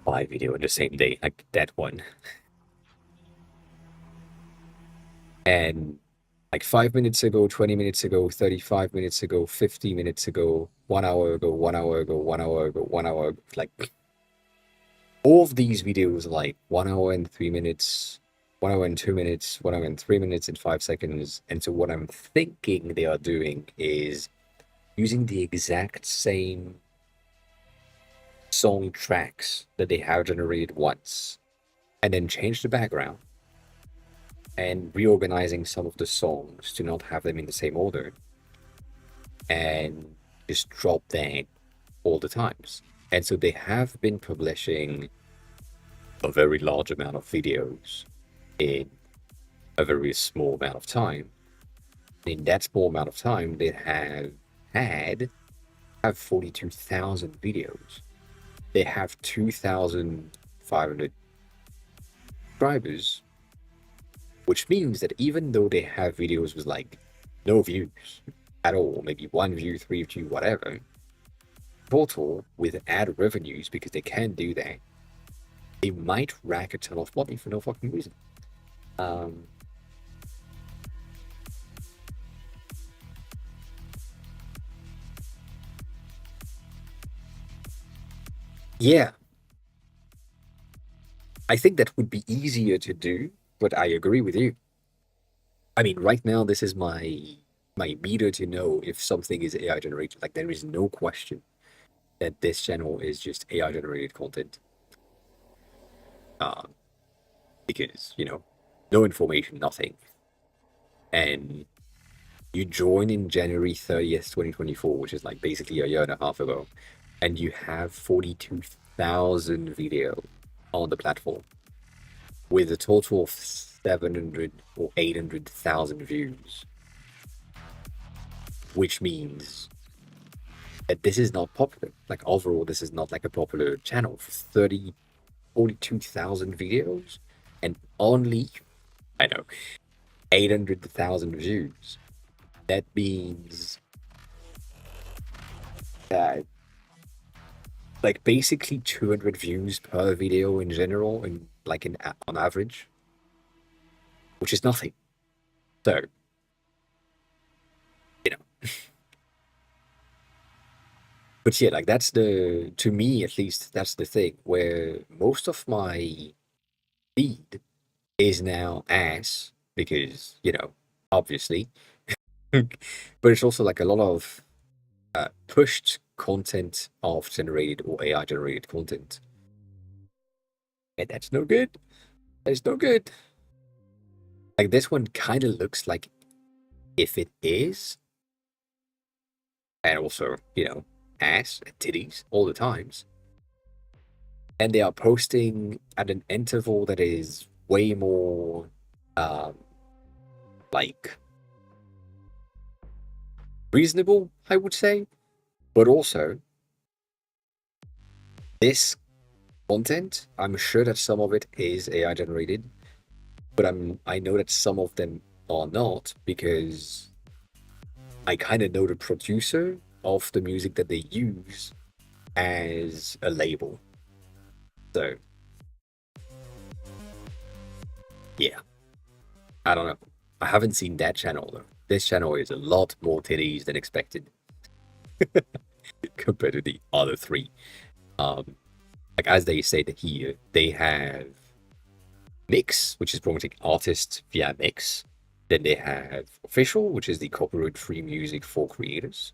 Speaker 1: 5 videos on the same day, like that one. And like 5 minutes ago, 20 minutes ago, 35 minutes ago, 50 minutes ago, 1 hour ago, 1 hour ago, 1 hour ago, 1 hour ago, like all of these videos are like 1 hour and 3 minutes, 1 hour and 2 minutes, 1 hour and 3 minutes and 5 seconds. And so what I'm thinking they are doing is using the exact same song tracks that they have generated once and then change the background and reorganizing some of the songs to not have them in the same order and just drop that all the times. And so they have been publishing a very large amount of videos in a very small amount of time. In that small amount of time, they have 42,000 videos. They have 2,500 subscribers, which means that even though they have videos with like no views at all, maybe 1 view, 3 view, whatever, total with ad revenues, because they can do that, they might rack a ton of money for no fucking reason. Yeah. I think that would be easier to do, but I agree with you. I mean, right now, this is my meter to know if something is AI generated. Like, there is no question that this channel is just AI generated content. Because, you know, no information, nothing. And you join in January 30th, 2024, which is like basically a year and a half ago, and you have 42,000 videos on the platform with a total of 700 or 800,000 views, which means that this is not popular. Like, overall, this is not like a popular channel for 42,000 videos and only, I know, 800,000 views. That means that like basically 200 views per video in general, and like on average, which is nothing. So, you know. But yeah, like that's to me at least, that's the thing where most of my feed is now ass because, you know, obviously. But it's also like a lot of pushed content of generated or AI generated content. And that's no good. That's no good. Like this one kind of looks like if it is, and also, you know, ass and titties all the times. And they are posting at an interval that is way more like reasonable, I would say. But also, this content, I'm sure that some of it is AI generated, but I know that some of them are not, because I kind of know the producer of the music that they use as a label. So, yeah. I don't know. I haven't seen that channel though. This channel is a lot more titties than expected compared to the other three. Like as they said here, they have Mix, which is promoting artists via Mix. Then they have Official, which is the copyright-free music for creators.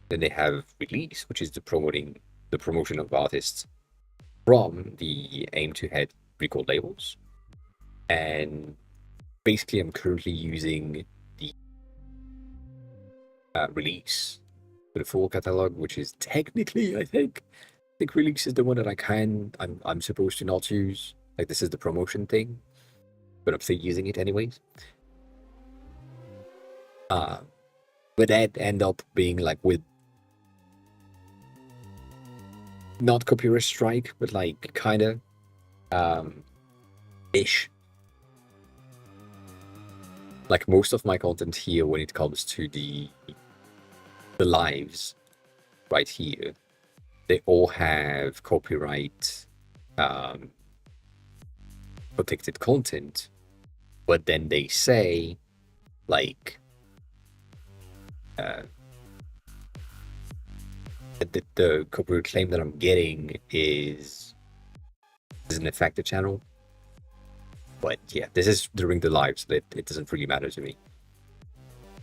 Speaker 1: Then they have Release, which is the promotion of artists from the aim to head record labels. And basically, I'm currently using the Release for the full catalog, which is technically, I think Release is the one that I'm supposed to not use. Like this is the promotion thing, but I'm still using it anyways. But that end up being like with not copyright strike, but like kind of ish. Like most of my content here, when it comes to the lives, right here, they all have copyright protected content, but then they say like the copyright claim that I'm getting doesn't affect the channel. But yeah, this is during the live, so it doesn't really matter to me.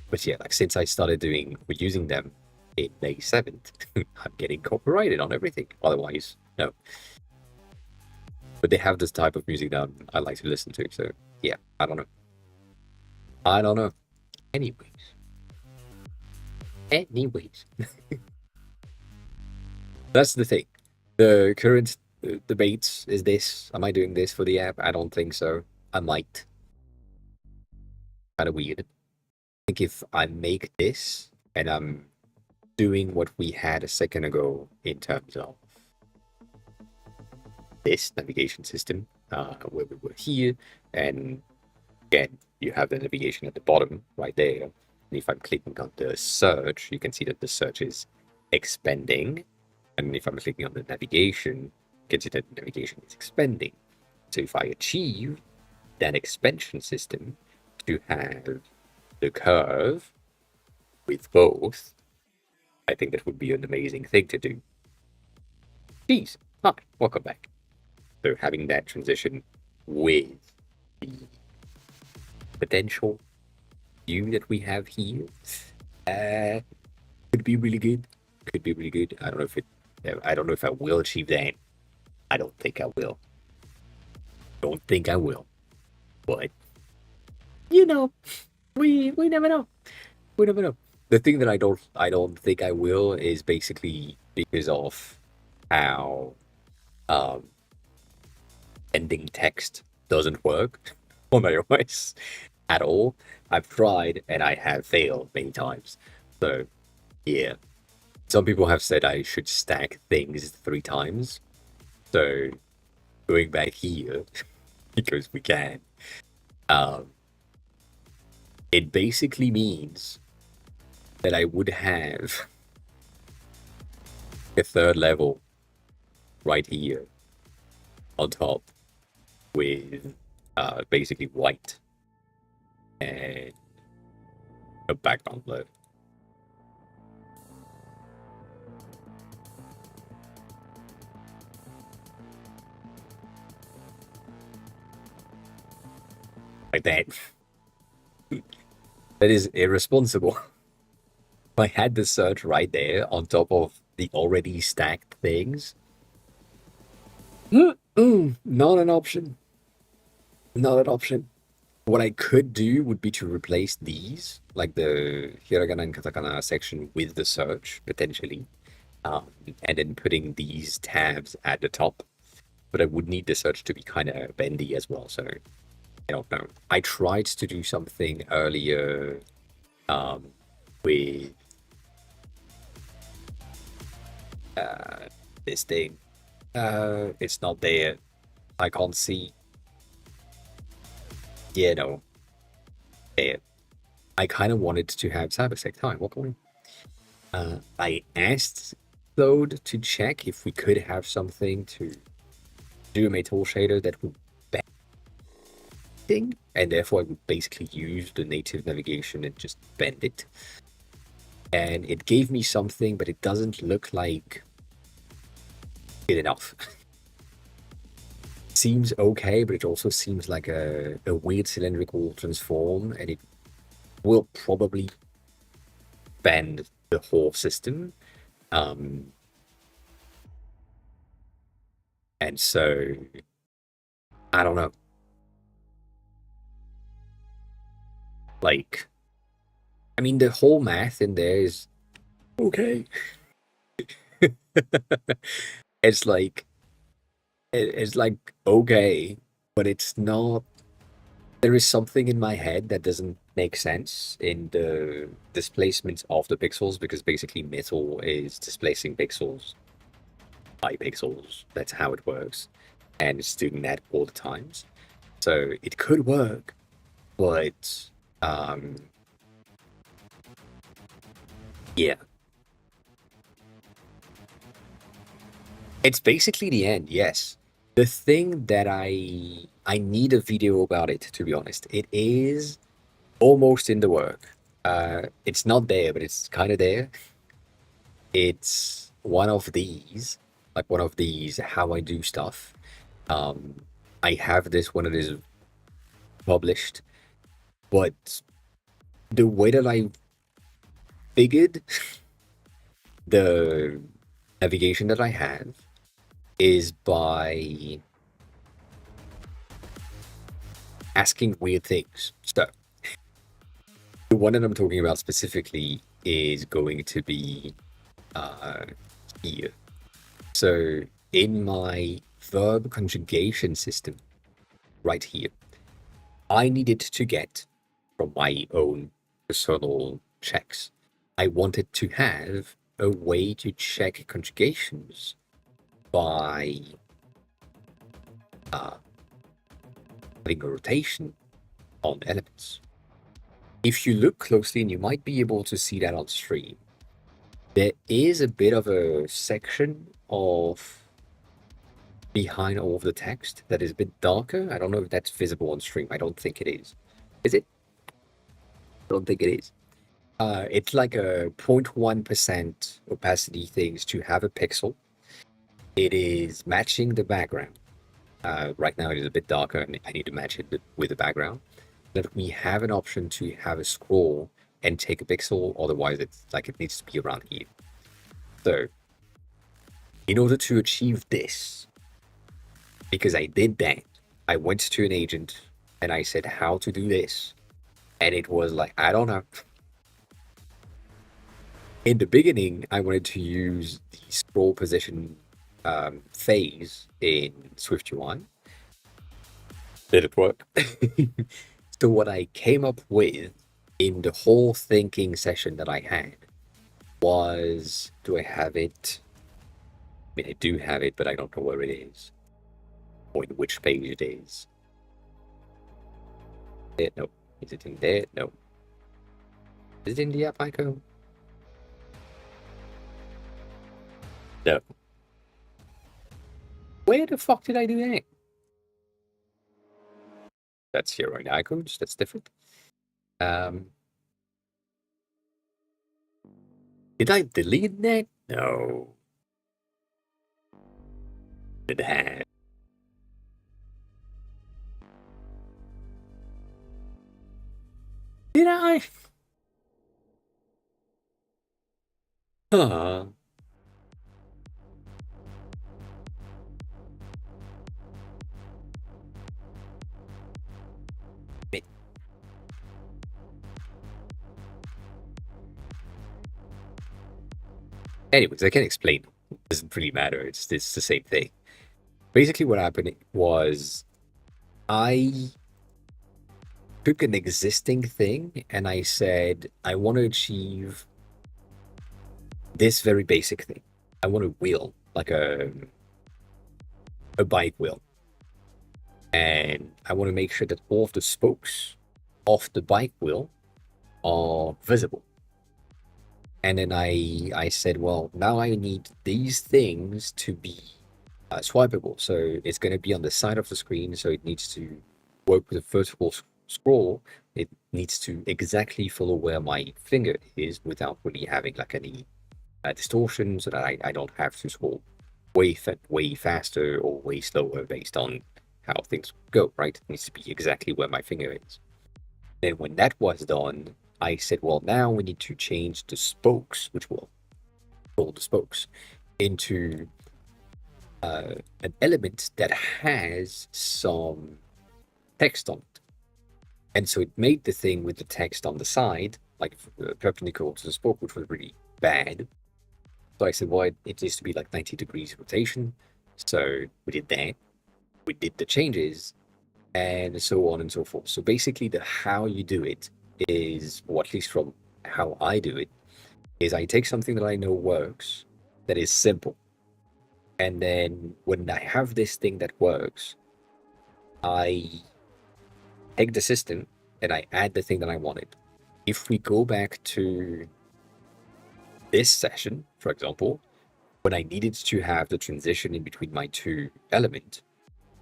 Speaker 1: But yeah, like since I started using them in May 7th, I'm getting copyrighted on everything. Otherwise, no. But they have this type of music that I like to listen to, so yeah, I don't know. I don't know. Anyways. That's the thing. The current debate is this. Am I doing this for the app? I don't think so. I might. Kind of weird. I think if I make this and I'm doing what we had a second ago in terms of this navigation system, where we were here, and again, you have the navigation at the bottom right there. And if I'm clicking on the search, you can see that the search is expanding. And if I'm clicking on the navigation, you can see that the navigation is expanding. So if I achieve that expansion system to have the curve with both, I think that would be an amazing thing to do. Geez, hi, welcome back. So having that transition with the potential view that we have here could be really good. Could be really good. I don't know if I will achieve that. I don't think I will. Don't think I will. But you know, we never know. We never know. The thing that I don't think I will is basically because of how ending text doesn't work on iOS at all. I've tried and I have failed many times. So yeah. Some people have said I should stack things 3 times. So going back here, because we can, it basically means that I would have a 3rd level right here on top with basically white and a background blur. Like that. That is irresponsible. I had the search right there on top of the already stacked things. Not an option. Not an option. What I could do would be to replace these, like the hiragana and katakana section, with the search, potentially. And then putting these tabs at the top. But I would need the search to be kind of bendy as well, so I don't know. I tried to do something earlier with this thing. It's not there. I can't see. Yeah, no. There. I kind of wanted to have cybersec time. What going? I asked Load to check if we could have something to do a metal shader that would bend, and therefore I would basically use the native navigation and just bend it. And it gave me something, but it doesn't look like good enough. Seems okay, but it also seems like a weird cylindrical transform, and it will probably bend the whole system. And so, I don't know. Like, I mean, the whole math in there is okay. It's like okay, but it's not. There is something in my head that doesn't make sense in the displacement of the pixels, because basically metal is displacing pixels by pixels. That's how it works, and it's doing that all the times. So it could work, but yeah. It's basically the end, yes. The thing that I need a video about it, to be honest. It is almost in the work. It's not there, but it's kind of there. It's one of these, like one of these how I do stuff. I have this when it is published, but the way that I figured the navigation that I have is by asking weird things. So the one that I'm talking about specifically is going to be here. So in my verb conjugation system, right here, I needed to get from my own personal checks. I wanted to have a way to check conjugations by putting a rotation on elements. If you look closely, and you might be able to see that on stream, there is a bit of a section of behind all of the text that is a bit darker. I don't know if that's visible on stream. I don't think it is. Is it? I don't think it is. It's like a 0.1% opacity things to have a pixel. It is matching the background. Right now it is a bit darker and I need to match it with the background. That we have an option to have a scroll and take a pixel, otherwise it's like it needs to be around here. So in order to achieve this, because I did that, I went to an agent and I said how to do this, and it was like, I don't know. In the beginning, I wanted to use the scroll position phase in SwiftUI. Did it work? So what I came up with in the whole thinking session that I had was, do I have it? I mean, I do have it, but I don't know where it is, or in which page it is. No. Is it in there? No. Is it in the app icon? No. Where the fuck did I do that? That's here on icons. That's different. Did I delete that? No. Did I? Did I? Huh. Anyways, I can explain. It doesn't really matter. It's the same thing. Basically, what happened was I took an existing thing and I said, I want to achieve this very basic thing. I want a wheel, like a bike wheel. And I want to make sure that all of the spokes of the bike wheel are visible. And then I said, well, now I need these things to be swipeable. So it's going to be on the side of the screen. So it needs to work with a vertical scroll. It needs to exactly follow where my finger is without really having like any distortion, so that I don't have to scroll way faster or way slower based on how things go, right? It needs to be exactly where my finger is. Then when that was done, I said, well, now we need to change the spokes, which will call the spokes, into an element that has some text on it. And so it made the thing with the text on the side, like perpendicular to the spoke, which was really bad. So I said, well, it needs to be like 90 degrees rotation. So we did that. We did the changes, and so on and so forth. So basically the how you do it is, or at least from how I do it, is I take something that I know works, that is simple. And then when I have this thing that works, I take the system and I add the thing that I wanted. If we go back to this session, for example, when I needed to have the transition in between my two elements,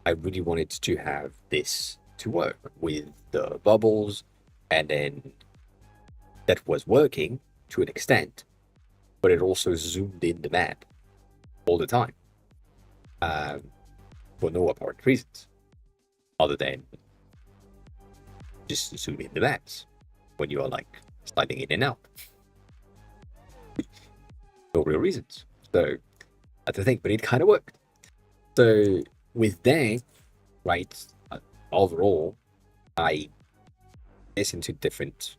Speaker 1: I really wanted to have this to work with the bubbles, and then that was working to an extent, but it also zoomed in the map all the time for no apparent reasons other than just zoom in the maps when you are like sliding in and out. No real reasons. So that's the thing, but it kind of worked. So with that, right, overall, I listened to different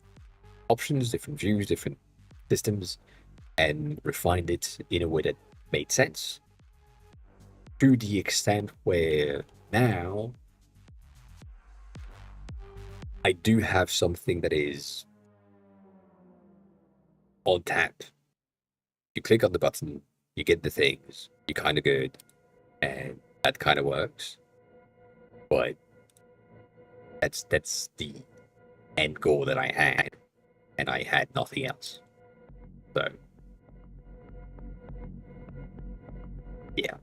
Speaker 1: options, different views, different systems, and refined it in a way that made sense. To the extent where now I do have something that is on tap. You click on the button, you get the things, you're kind of good, and that kind of works. But that's the end goal that I had, and I had nothing else. So yeah,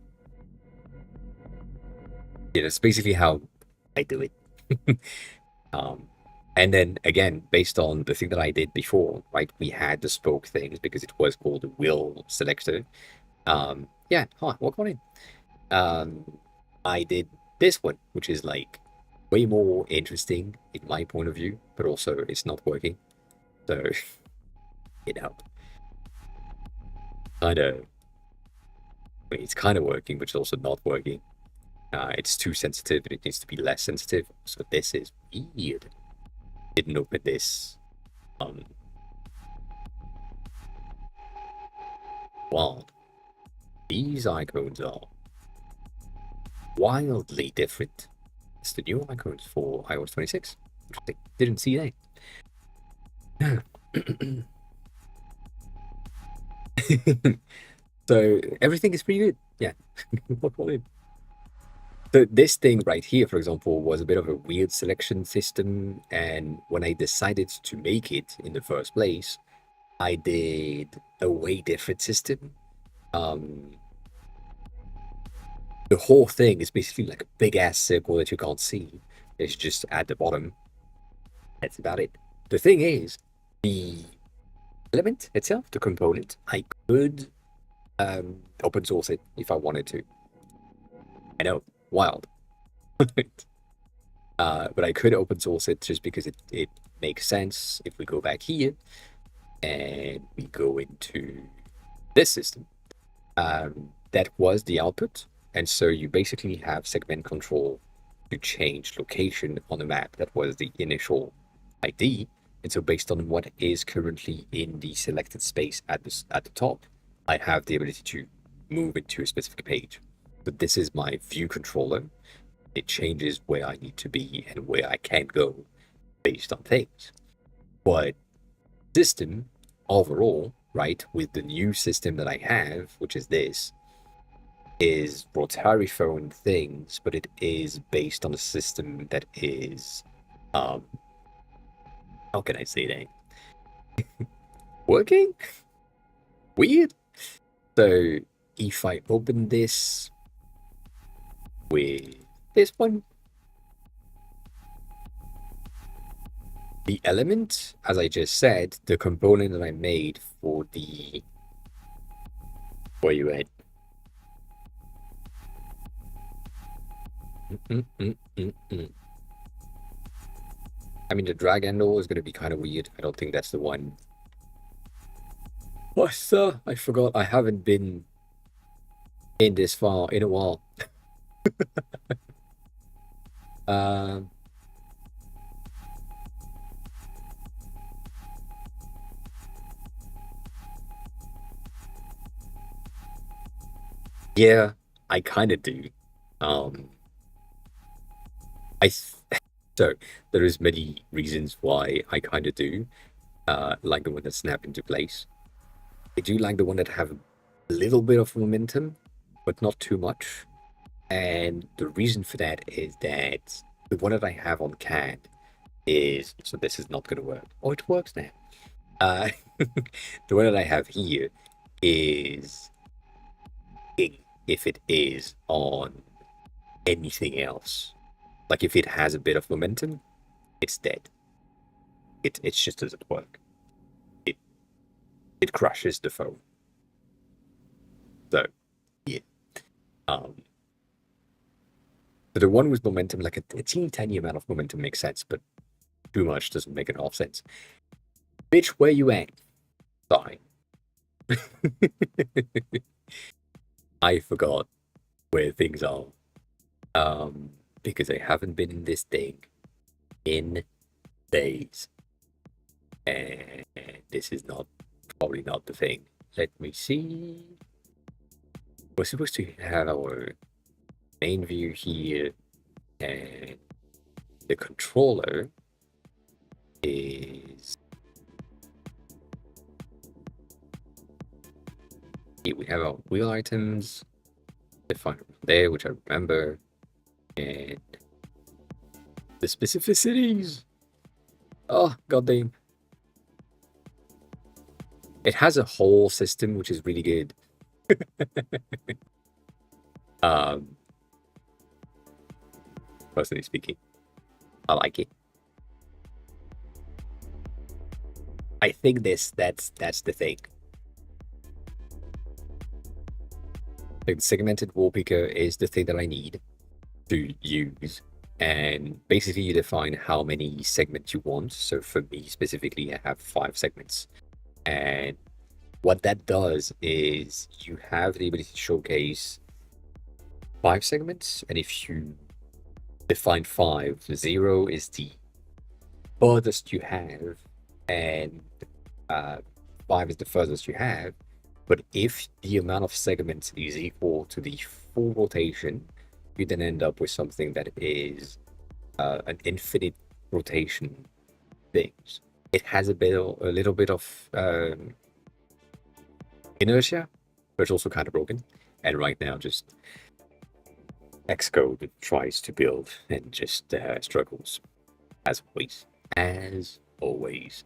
Speaker 1: that's basically how I do it. And then again, based on the thing that I did before, right? We had the spoke things because it was called the wheel selector. Yeah, hi, welcome on in. I did this one, which is like way more interesting in my point of view, but also it's not working. So, you know, kind of, it's kind of working, but it's also not working. It's too sensitive and it needs to be less sensitive. So this is weird. Didn't open this. Wow. These icons are wildly different. It's the new icons for iOS 26. Interesting. Didn't see that. So everything is pretty good. Yeah. So this thing right here, for example, was a bit of a weird selection system. And when I decided to make it in the first place, I did a way different system. The whole thing is basically like a big ass circle that you can't see. It's just at the bottom. That's about it. The thing is, the element itself, the component, I could open source it if I wanted to. I know, wild. But I could open source it just because it makes sense if we go back here and we go into this system. That was the output. And so you basically have segment control to change location on the map. That was the initial ID. And so based on what is currently in the selected space at the top, I have the ability to move it to a specific page. So this is my view controller. It changes where I need to be and where I can go based on things. But system overall, right, with the new system that I have, which is this, is rotary phone things, but it is based on a system that is, how can I say that? Working? Weird. So if I open this with this one, the element, as I just said, the component that I made for the, where you at? I mean, the drag handle is going to be kind of weird. I don't think that's the one. What? I forgot. I haven't been in this far in a while. Yeah, I kind of do. So there is many reasons why I kind of do like the one that snap into place. I do like the one that have a little bit of momentum, but not too much. And the reason for that is that the one that I have on CAD is, so this is not going to work. Oh, it works now. The one that I have here is if it is on anything else. Like if it has a bit of momentum, it's dead. It just doesn't work. It crushes the phone. So yeah. So the one with momentum, like a teeny tiny amount of momentum makes sense, but too much doesn't make enough sense. Bitch, where you at? Sorry. I forgot where things are. Because I haven't been in this thing in days. And this is probably not the thing. Let me see. We're supposed to have our main view here, and the controller is here. We have our wheel items defined there, which I remember, and the specificities. Oh, goddamn. It has a whole system, which is really good. Personally speaking, I like it. I think that's the thing. The segmented wallpaper is the thing that I need to use. And basically you define how many segments you want. So for me specifically, I have 5 segments. And what that does is you have the ability to showcase 5 segments. And if you define 5, 0 is the furthest you have, and 5 is the furthest you have. But if the amount of segments is equal to the full rotation, you then end up with something that is an infinite rotation things. It has a little bit of inertia, but it's also kind of broken. And right now, just Xcode tries to build and just struggles, as always. As always.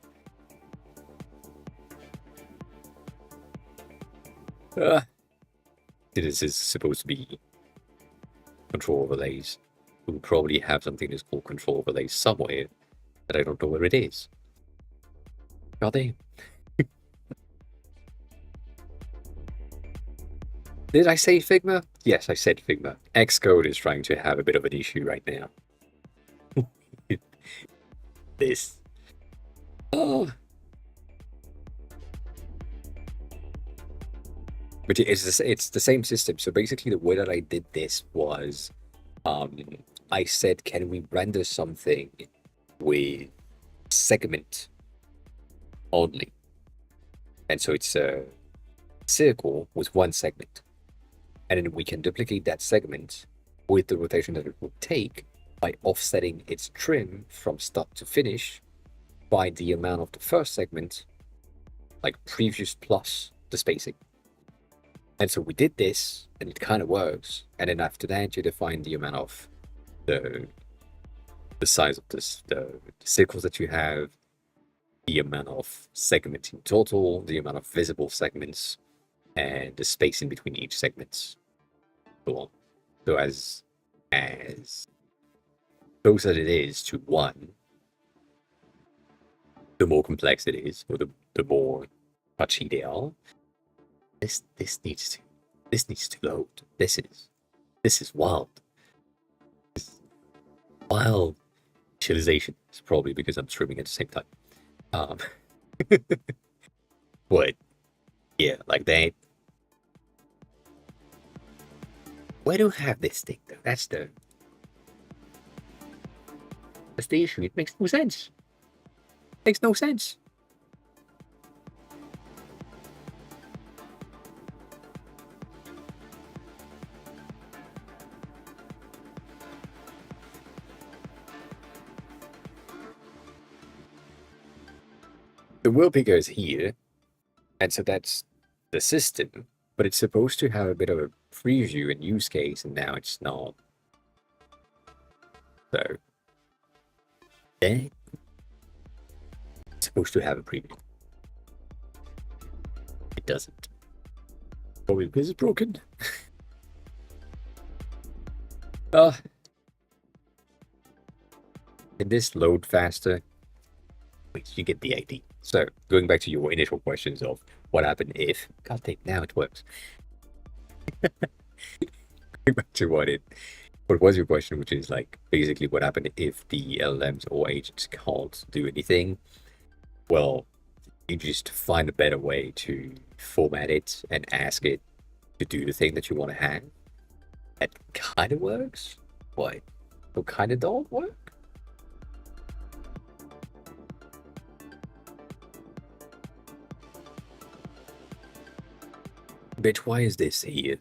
Speaker 1: This is supposed to be control overlays. We'll probably have something that's called control overlays somewhere, but I don't know where it is. God damn. Did I say Figma? Yes, I said Figma. Xcode is trying to have a bit of an issue right now. This. Oh. But it's the same system. So basically the way that I did this was I said, can we render something with segment only? And so it's a circle with one segment. And then we can duplicate that segment with the rotation that it would take by offsetting its trim from start to finish by the amount of the first segment, like previous plus the spacing. And so we did this, and it kind of works. And then after that, you define the amount of the size of the circles that you have, the amount of segments in total, the amount of visible segments, and the space in between each segment. So on. So as close as it is to 1, the more complex it is, or the more touchy they are. This needs to load. This is wild. Wild visualization. It's probably because I'm streaming at the same time. But yeah, like that. Why do I have this thing though? That's the issue. It makes no sense. It makes no sense. The wheel picker is here, and so that's the system, but it's supposed to have a bit of a preview and use case, and now it's not. So, it's supposed to have a preview. It doesn't. Probably because it's broken. Uh, can this load faster? Wait, you get the idea. So, going back to your initial questions of what happened if. God dang, now it works. Going back to what was your question, which is like basically what happened if the LLMs or agents can't do anything. Well, you just find a better way to format it and ask it to do the thing that you want to have. That kind of works. What? What kind of don't work? Bitch, why is this here?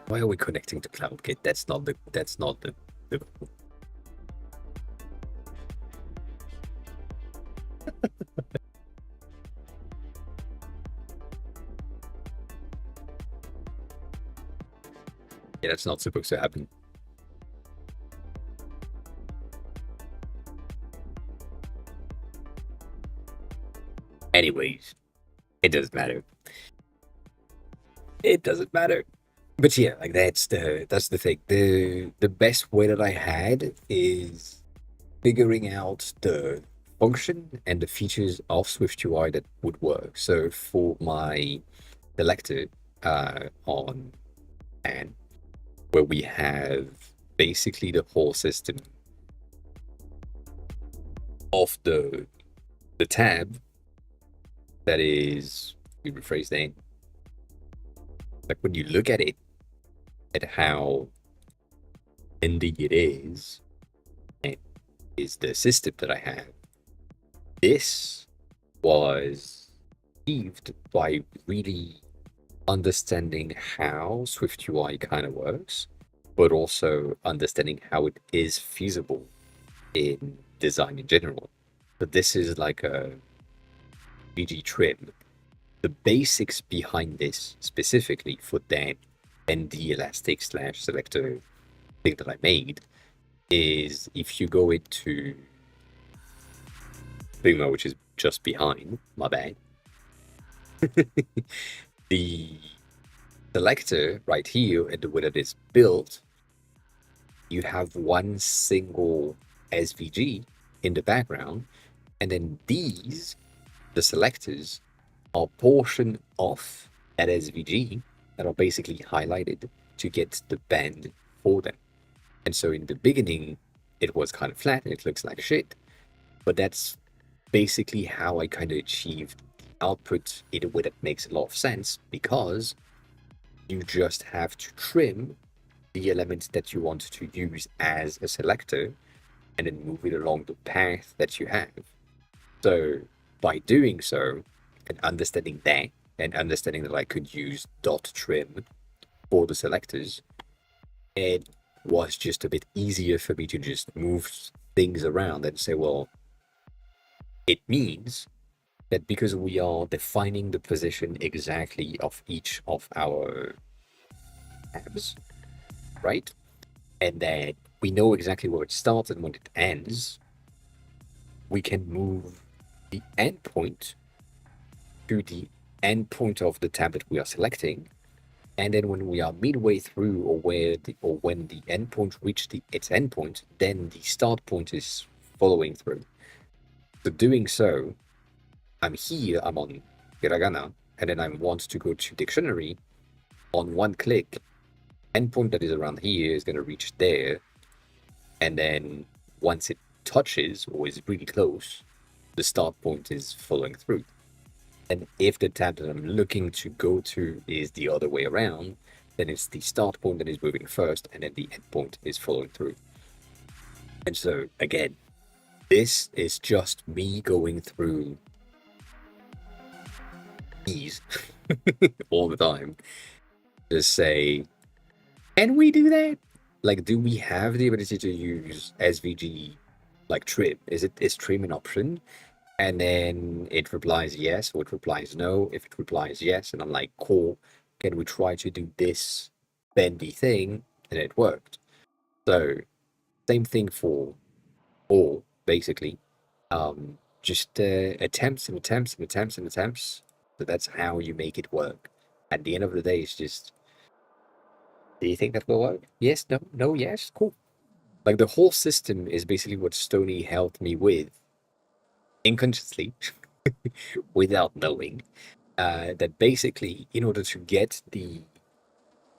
Speaker 1: Why are we connecting to CloudKit? That's not the yeah, that's not supposed to happen. Anyways, it doesn't matter. It doesn't matter. But yeah, like that's the thing. The best way that I had is figuring out the function and the features of SwiftUI that would work. So for my selector on and where we have basically the whole system of the tab that is, we rephrase that, like when you look at it, at how indie it is, and is the system that I have. This was achieved by really understanding how SwiftUI kind of works, but also understanding how it is feasible in design in general. But this is like a VG trim. The basics behind this specifically for that ND elastic slash selector thing that I made is if you go into Figma, which is just behind, my bad. The selector right here and the way that it's built, you have one single SVG in the background, and then these, the selectors, are portion of that SVG that are basically highlighted to get the band for them. And so in the beginning, it was kind of flat and it looks like shit, but that's basically how I kind of achieved the output in a way that makes a lot of sense, because you just have to trim the elements that you want to use as a selector and then move it along the path that you have. So by doing so and understanding that, and understanding that I could use dot trim for the selectors, it was just a bit easier for me to just move things around and say, well, it means that because we are defining the position exactly of each of our tabs, right? And that we know exactly where it starts and when it ends, we can move the endpoint to the endpoint of the tab that we are selecting. And then when we are midway through, or when the endpoint reached its endpoint, then the start point is following through. So doing so, I'm here, I'm on hiragana, and then I want to go to dictionary. On one click, endpoint that is around here is going to reach there, and then once it touches or is really close, the start point is following through. And if the tab that I'm looking to go to is the other way around, then it's the start point that is moving first, and then the end point is following through. And so, again, this is just me going through these all the time. Just say, can we do that? Like, do we have the ability to use SVG like trim? Is trim an option? And then it replies yes, or it replies no. If it replies yes, and I'm like, cool, can we try to do this bendy thing? And it worked. So same thing for all, basically. Just attempts and attempts and attempts and attempts. So that's how you make it work. at the end of the day, it's just, do you think that will work? Yes, no, no, yes, cool. Like the whole system is basically what Stony helped me with, unconsciously, without knowing. That basically, in order to get the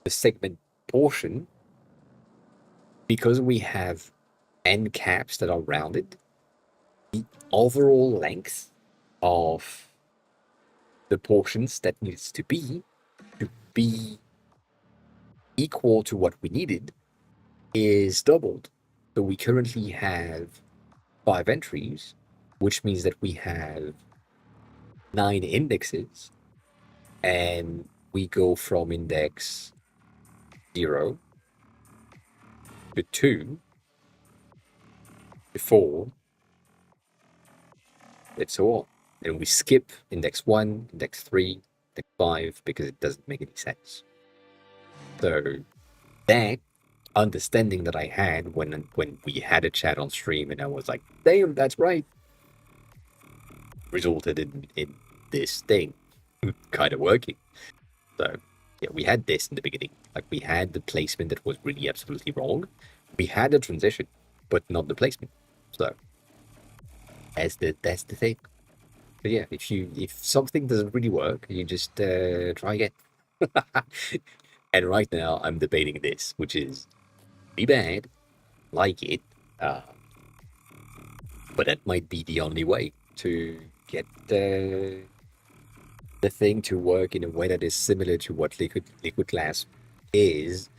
Speaker 1: segment portion, because we have end caps that are rounded, the overall length of the portions that needs to be equal to what we needed is doubled. So we currently have 5 entries, which means that we have 9 indexes, and we go from index 0 to 2 to 4, and so on. And we skip index 1, index 3, index 5 because it doesn't make any sense. So that understanding that I had when we had a chat on stream and I was like, damn, that's right, resulted in this thing kind of working. So yeah, we had this in the beginning. Like we had the placement that was really absolutely wrong. We had a transition, but not the placement. So that's the thing. But yeah, if something doesn't really work, you just try again. And right now I'm debating this, which is be bad, like it, but that might be the only way to get the thing to work in a way that is similar to what liquid glass is.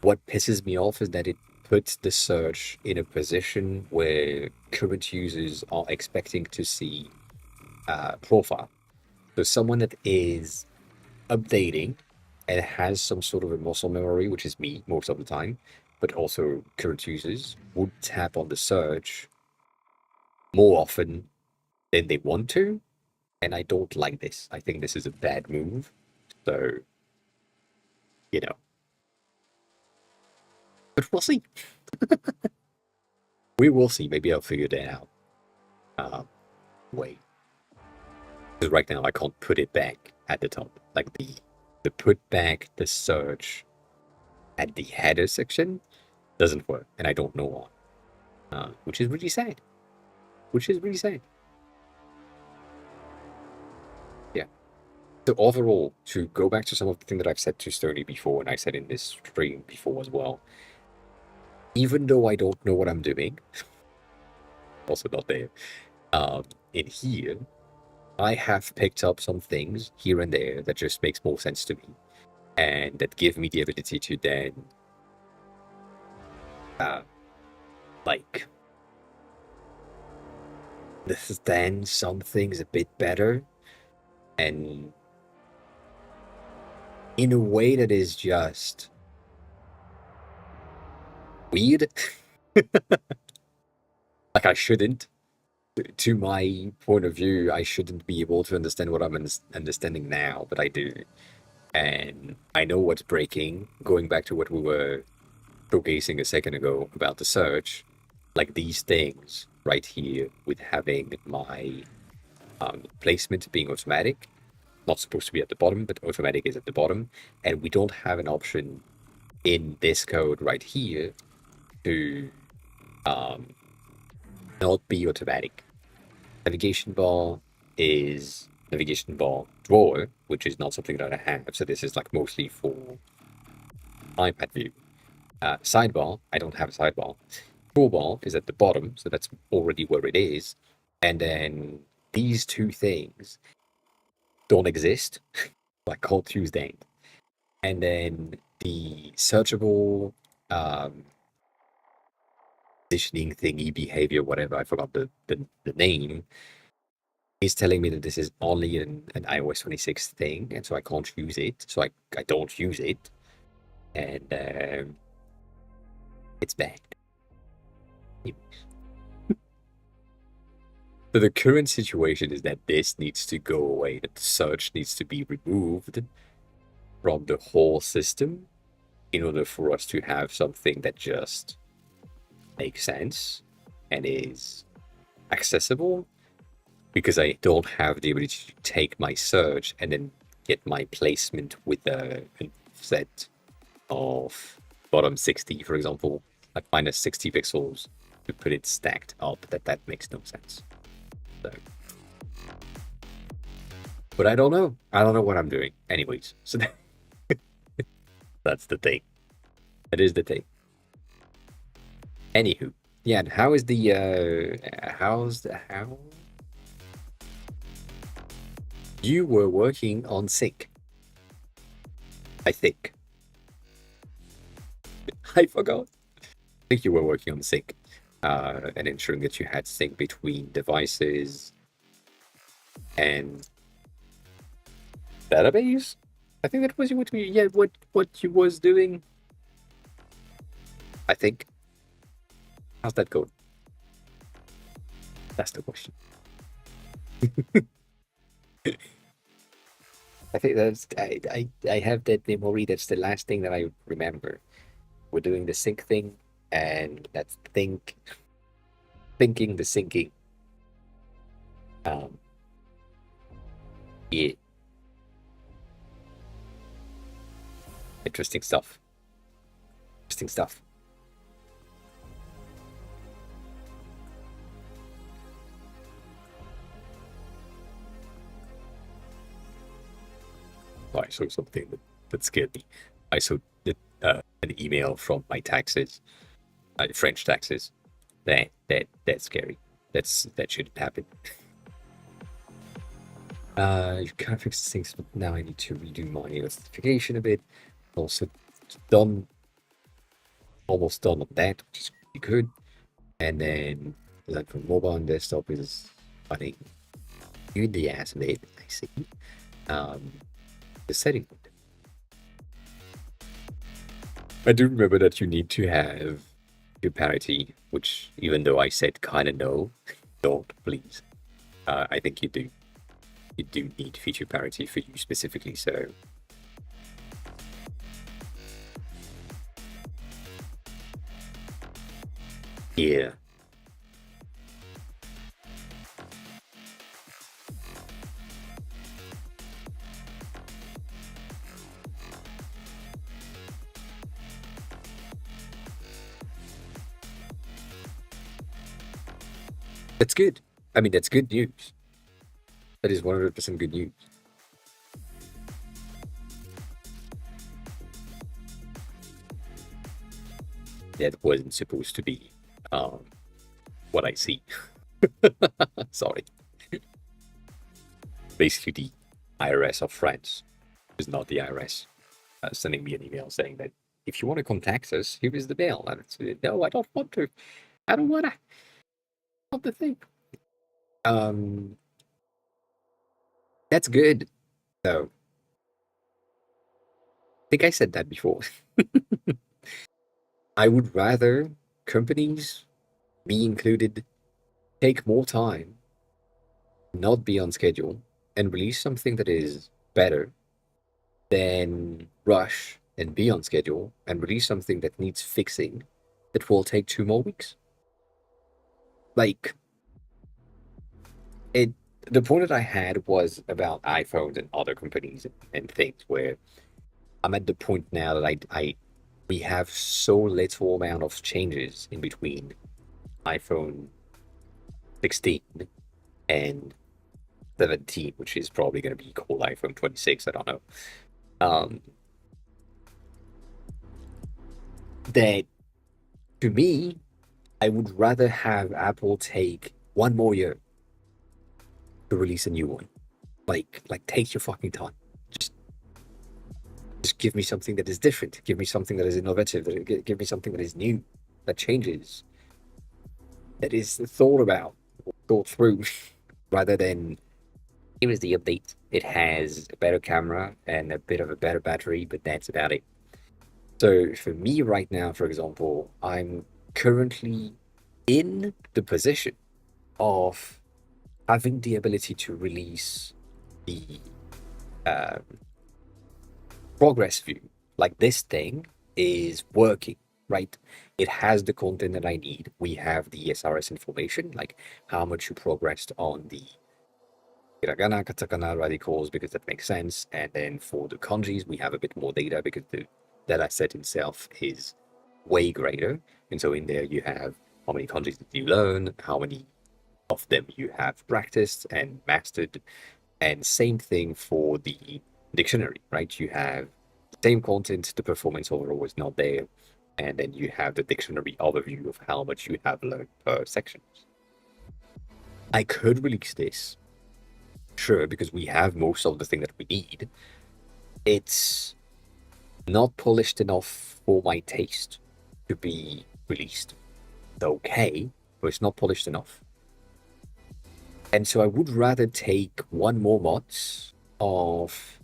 Speaker 1: What pisses me off is that it puts the search in a position where current users are expecting to see profile. So someone that is updating and has some sort of a muscle memory, which is me most of the time, but also current users would tap on the search more often than they want to. And I don't like this. I think this is a bad move. So, you know. But we'll see. We will see. Maybe I'll figure that out. Wait. Because right now I can't put it back at the top. Like the put back the search at the header section doesn't work. And I don't know why. Which is really sad. Which is really sad. Yeah. So overall, to go back to some of the things that I've said to Stony before, and I said in this stream before as well, even though I don't know what I'm doing, also not there, in here, I have picked up some things here and there that just makes more sense to me, and that give me the ability to then, like, understand some things a bit better, and in a way that is just weird. Like I shouldn't. To my point of view, I shouldn't be able to understand what I'm understanding now, but I do. And I know what's breaking. Going back to what we were showcasing a second ago about the search, like these things right here with having my placement being automatic, not supposed to be at the bottom, but automatic is at the bottom. And we don't have an option in this code right here to not be automatic. Navigation bar is navigation bar drawer, which is not something that I have. So this is like mostly for iPad view. Sidebar, I don't have a sidebar. Toolbar is at the bottom, so that's already where it is. And then these two things don't exist. I can't use that. And then the searchable positioning thingy, behavior, whatever, I forgot the name, is telling me that this is only an iOS 26 thing, and so I can't use it. So I don't use it. And it's bad. So the current situation is that this needs to go away, that the search needs to be removed from the whole system in order for us to have something that just makes sense and is accessible, because I don't have the ability to take my search and then get my placement with an offset of bottom 60, for example, like minus 60 pixels to put it stacked up. That makes no sense. So, but I don't know. I don't know what I'm doing. Anyways, so that's the thing. That is the thing. Anywho, yeah. And how is the how? You were working on sync, I think. I forgot. I think you were working on sync, and ensuring that you had sync between devices and database. I think that was what we, yeah, what you was doing. I think. How's that going? That's the question. I think that's I have that memory. That's the last thing that I remember. We're doing the sync thing, and that's thinking the syncing. Yeah. Interesting stuff. Interesting stuff. I saw something that scared me. I saw an email from my taxes, French taxes. That's scary. That shouldn't happen. You can't fix things, but now I need to redo my classification a bit. Also done, almost done on that, which is pretty good. And then like for mobile and desktop is funny. You in the ass mate, I see. The setting. I do remember that you need to have your parity, which even though I said kind of no, don't please. I think you do. You do need feature parity for you specifically, so. Yeah. That's good. I mean, that's good news. That is 100% good news. That wasn't supposed to be what I see. Sorry. Basically, the IRS of France is not the IRS sending me an email saying that if you want to contact us, here is the mail. And it's, no, I don't want to. I don't want to. Not the thing. That's good. So, I think I said that before. I would rather companies be included, take more time, not be on schedule, and release something that is better than rush and be on schedule and release something that needs fixing that will take 2 more weeks. Like, the point that I had was about iPhones and other companies and things where I'm at the point now that we have so little amount of changes in between iPhone 16 and 17, which is probably going to be called iPhone 26. I don't know. That to me, I would rather have Apple take 1 more year to release a new one. Like take your fucking time. Just give me something that is different. Give me something that is innovative. Give me something that is new, that changes, that is thought about, thought through, rather than here is the update. It has a better camera and a bit of a better battery, but that's about it. So for me right now, for example, I'm currently in the position of having the ability to release the progress view. Like this thing is working, right? It has the content that I need. We have the SRS information, like how much you progressed on the hiragana, katakana, radicals, because that makes sense. And then for the kanjis, we have a bit more data because the data set itself is way greater. And so in there, you have how many kanjis did you learn, how many of them you have practiced and mastered. And same thing for the dictionary, right? You have the same content, the performance overall is not there. And then you have the dictionary overview of how much you have learned per section. I could release this, sure, because we have most of the thing that we need. It's not polished enough for my taste to be released. It's okay, but it's not polished enough. And so I would rather take one more month of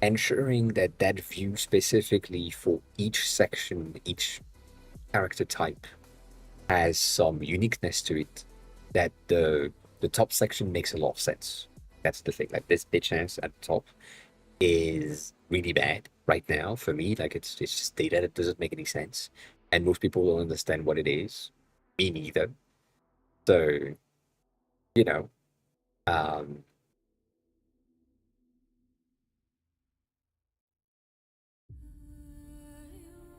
Speaker 1: ensuring that that view specifically for each section, each character type has some uniqueness to it, that the top section makes a lot of sense. That's the thing. Like this bitch ass at the top is really bad right now for me. Like it's just data that doesn't make any sense, and most people don't understand what it is. Me neither. So, you know,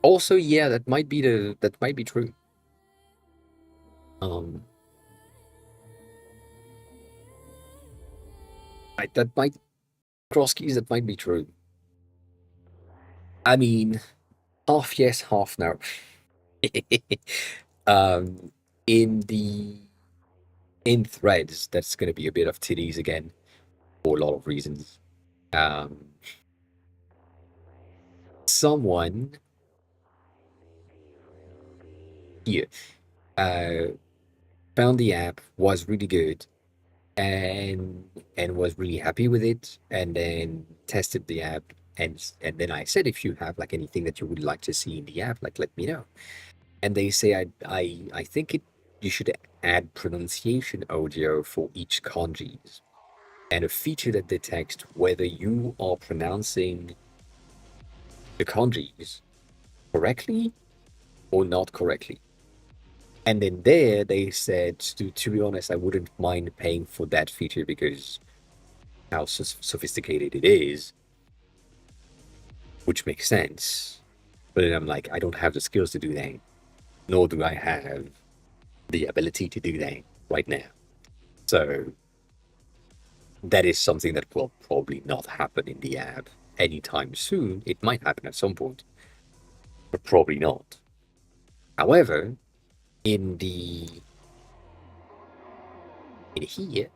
Speaker 1: also, yeah, that might be true. That might cross keys. That might be true. I mean, half yes, half no. In threads, that's going to be a bit of titties again for a lot of reasons. Someone here found the app, was really good, and was really happy with it, and then tested the app, and then I said, if you have like anything that you would like to see in the app, like let me know. And they say I think you should add pronunciation audio for each kanjis and a feature that detects whether you are pronouncing the kanjis correctly or not correctly. And then there they said, to be honest, I wouldn't mind paying for that feature because how sophisticated it is, which makes sense. But then I'm like, I don't have the skills to do that, nor do I have the ability to do that right now. So that is something that will probably not happen in the app anytime soon. It might happen at some point, but probably not. However, in here,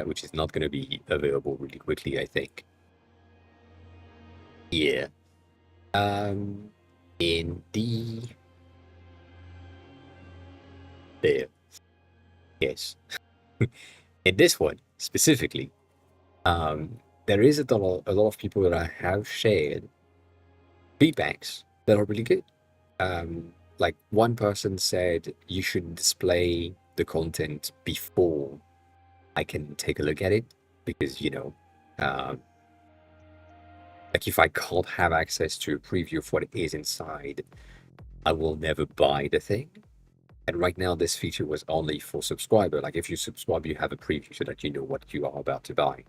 Speaker 1: which is not going to be available really quickly, I think. Yeah. In there. Yes. In this one specifically, there is a lot of people that I have shared feedbacks that are really good. Like one person said, you should display the content before I can take a look at it, because, you know, like if I can't have access to a preview of what it is inside, I will never buy the thing. And right now, this feature was only for subscriber. Like if you subscribe, you have a preview so that you know what you are about to buy.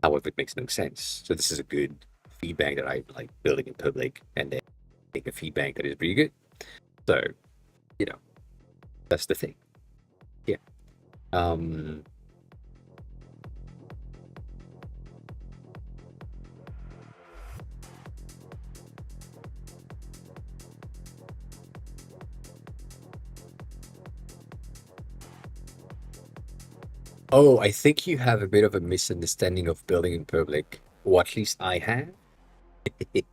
Speaker 1: However, it makes no sense. So this is a good feedback that I like building in public, and then take a feedback that is really good. So, you know, that's the thing. Yeah. Oh, I think you have a bit of a misunderstanding of building in public, or at least I have. I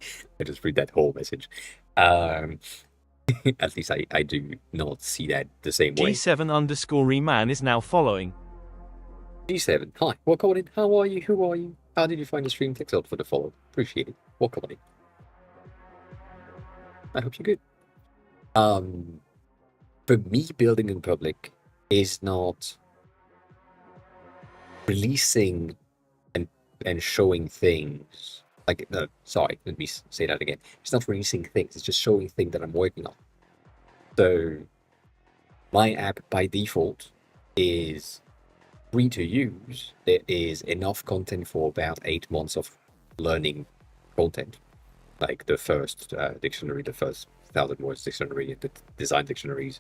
Speaker 1: just read that whole message. At least I do not see that the same way.
Speaker 2: G7_reman is now following.
Speaker 1: G7, hi, welcome in. How are you? Who are you? How did you find the stream? Thanks a lot for the follow. Appreciate it. Welcome in. I hope you're good. For me, building in public is not releasing and showing things. Like, no, sorry, let me say that again. It's not releasing things, it's just showing things that I'm working on. So my app by default is free to use, there is enough content for about 8 months of learning content. Like the first dictionary, the first 1,000 words dictionary, the design dictionaries,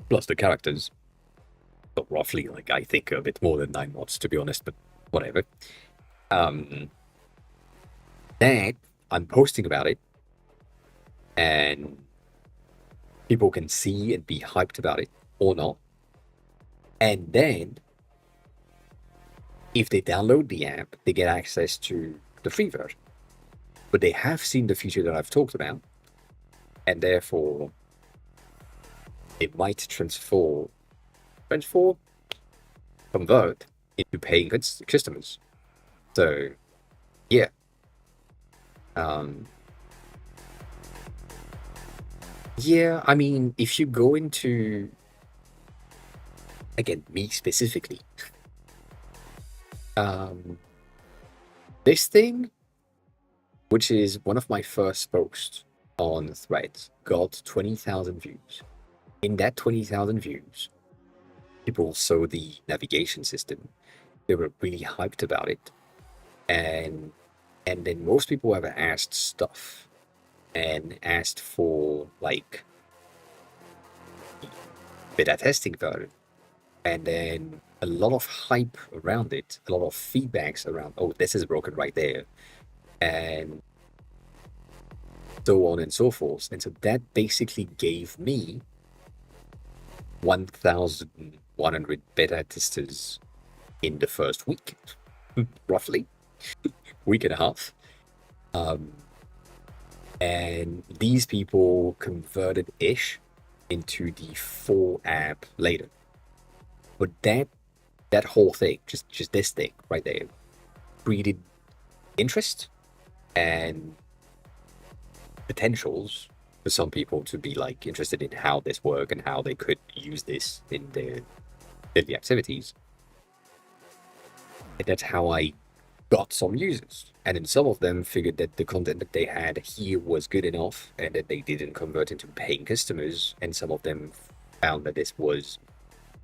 Speaker 1: plus the characters. So roughly, like, I think a bit more than 9 months, to be honest, but whatever. That I'm posting about it, and people can see and be hyped about it or not. And then, if they download the app, they get access to the free version. But they have seen the feature that I've talked about, and therefore, it might convert into paying customers. So, yeah. Yeah, I mean, if you go into, again, me specifically, this thing, which is one of my first posts on Threads, got 20,000 views. In that 20,000 views, people saw the navigation system. They were really hyped about it. And then most people have asked stuff and asked for, like, beta testing version. And then a lot of hype around it, a lot of feedbacks around, oh, this is broken right there. And so on and so forth. And so that basically gave me 1,100 beta testers in the first week, roughly, week and a half. And these people converted ish into the full app later. But that whole thing, just this thing right there, breeded interest and potentials for some people to be, like, interested in how this works and how they could use this in their daily activities. And that's how I got some users. And then some of them figured that the content that they had here was good enough and that they didn't convert into paying customers. And some of them found that this was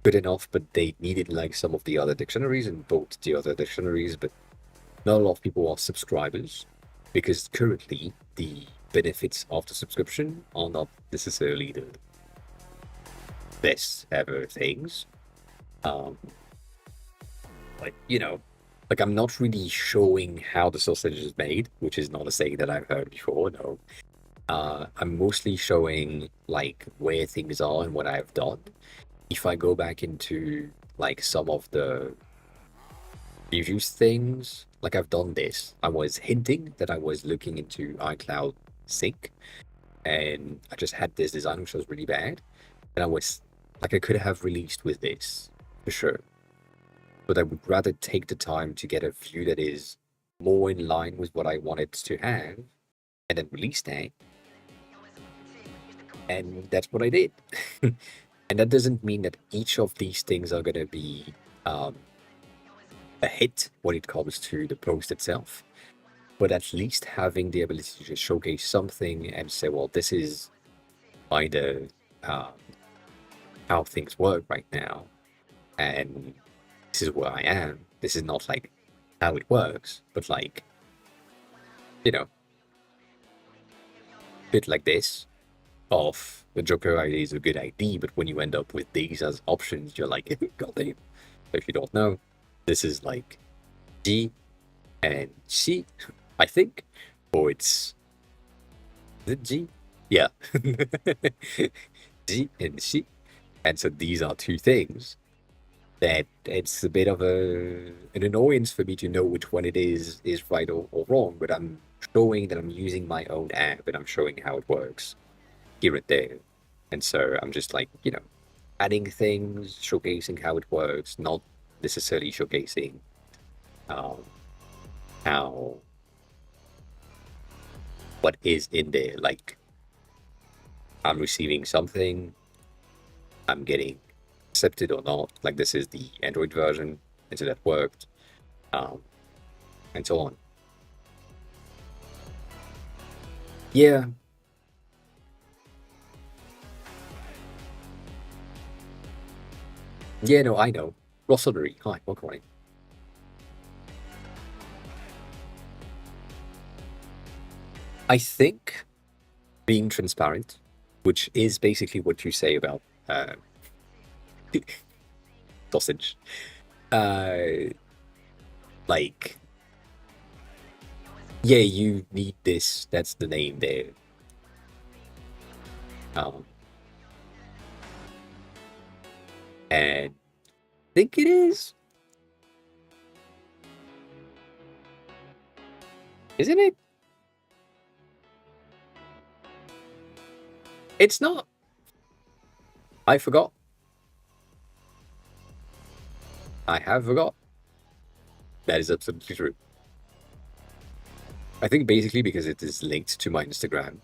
Speaker 1: good enough, but they needed, like, some of the other dictionaries and bought the other dictionaries. But not a lot of people are subscribers, because currently the benefits of the subscription are not necessarily the best ever things. Like, you know, like, I'm not really showing how the sausage is made, which is not a saying that I've heard before, no. I'm mostly showing, like, where things are and what I've done. If I go back into, like, some of the reviews things, like, I've done this. I was hinting that I was looking into iCloud Sync, and I just had this design which was really bad, and I was, like, I could have released with this, for sure. But I would rather take the time to get a view that is more in line with what I wanted to have, and then release that. And that's what I did. And that doesn't mean that each of these things are going to be a hit when it comes to the post itself. But at least having the ability to just showcase something and say, well, this is kind of how things work right now. And this is where I am. This is not, like, how it works, but, like, you know, a bit like this of the Joker idea is a good idea, but when you end up with these as options, you're like, god damn. If you don't know, this is like G and C, I think, or is it G? Yeah. G and C. And so these are two things that it's a bit of an annoyance for me to know which one it is right or wrong, but I'm showing that I'm using my own app and I'm showing how it works here and there. And so I'm just, like, you know, adding things, showcasing how it works, not necessarily showcasing how what is in there. Like, I'm receiving something, I'm getting accepted or not. Like, this is the Android version, and so that worked, and so on. Yeah. Yeah, no, I know. Rossonary, hi, welcome on in. I think being transparent, which is basically what you say about sausage, like, yeah, you need this. That's the name there. And I think it is. Isn't it? It's not. I forgot. I have forgot. That is absolutely true. I think basically because it is linked to my Instagram,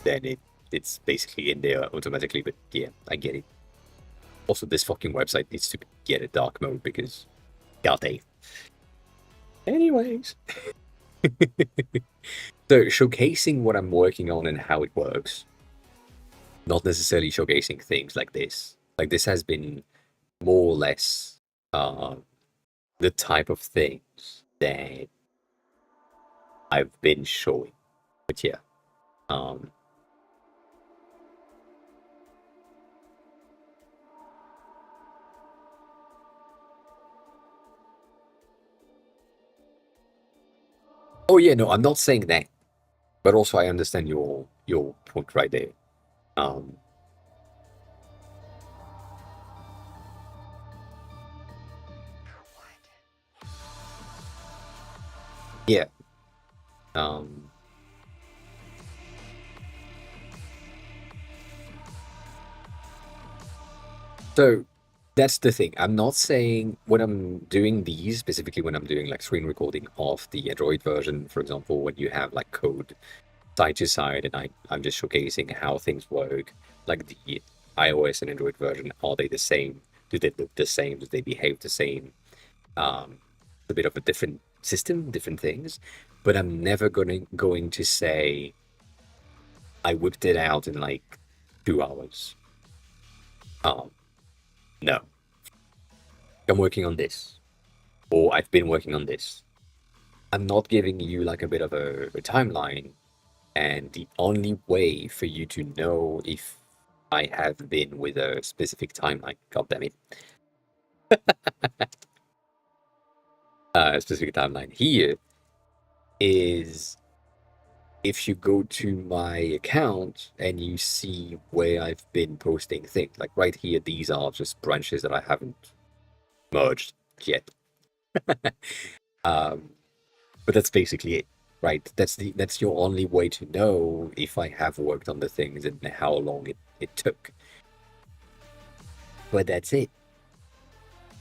Speaker 1: then it's basically in there automatically. But yeah, I get it. Also, this fucking website needs to get a dark mode because, god damn. Anyways. So, showcasing what I'm working on and how it works. Not necessarily showcasing things like this. Like, this has been more or less the type of things that I've been showing. But yeah. Oh yeah, no, I'm not saying that. But also I understand your point right there. Yeah. So that's the thing. I'm not saying when I'm doing these, specifically when I'm doing like screen recording of the Android version, for example, when you have like code side to side and I'm just showcasing how things work, like the iOS and Android version, are they the same? Do they look the same? Do they behave the same? A bit of a different system, different things, but I'm never going to say I whipped it out in like 2 hours. No. I'm working on this, or I've been working on this. I'm not giving you like a bit of a timeline, and the only way for you to know if I have been with a specific timeline, god damn it, a specific timeline here is if you go to my account and you see where I've been posting things. Like right here, these are just branches that I haven't merged yet. But that's basically it, right? That's your only way to know if I have worked on the things and how long it took. But that's it.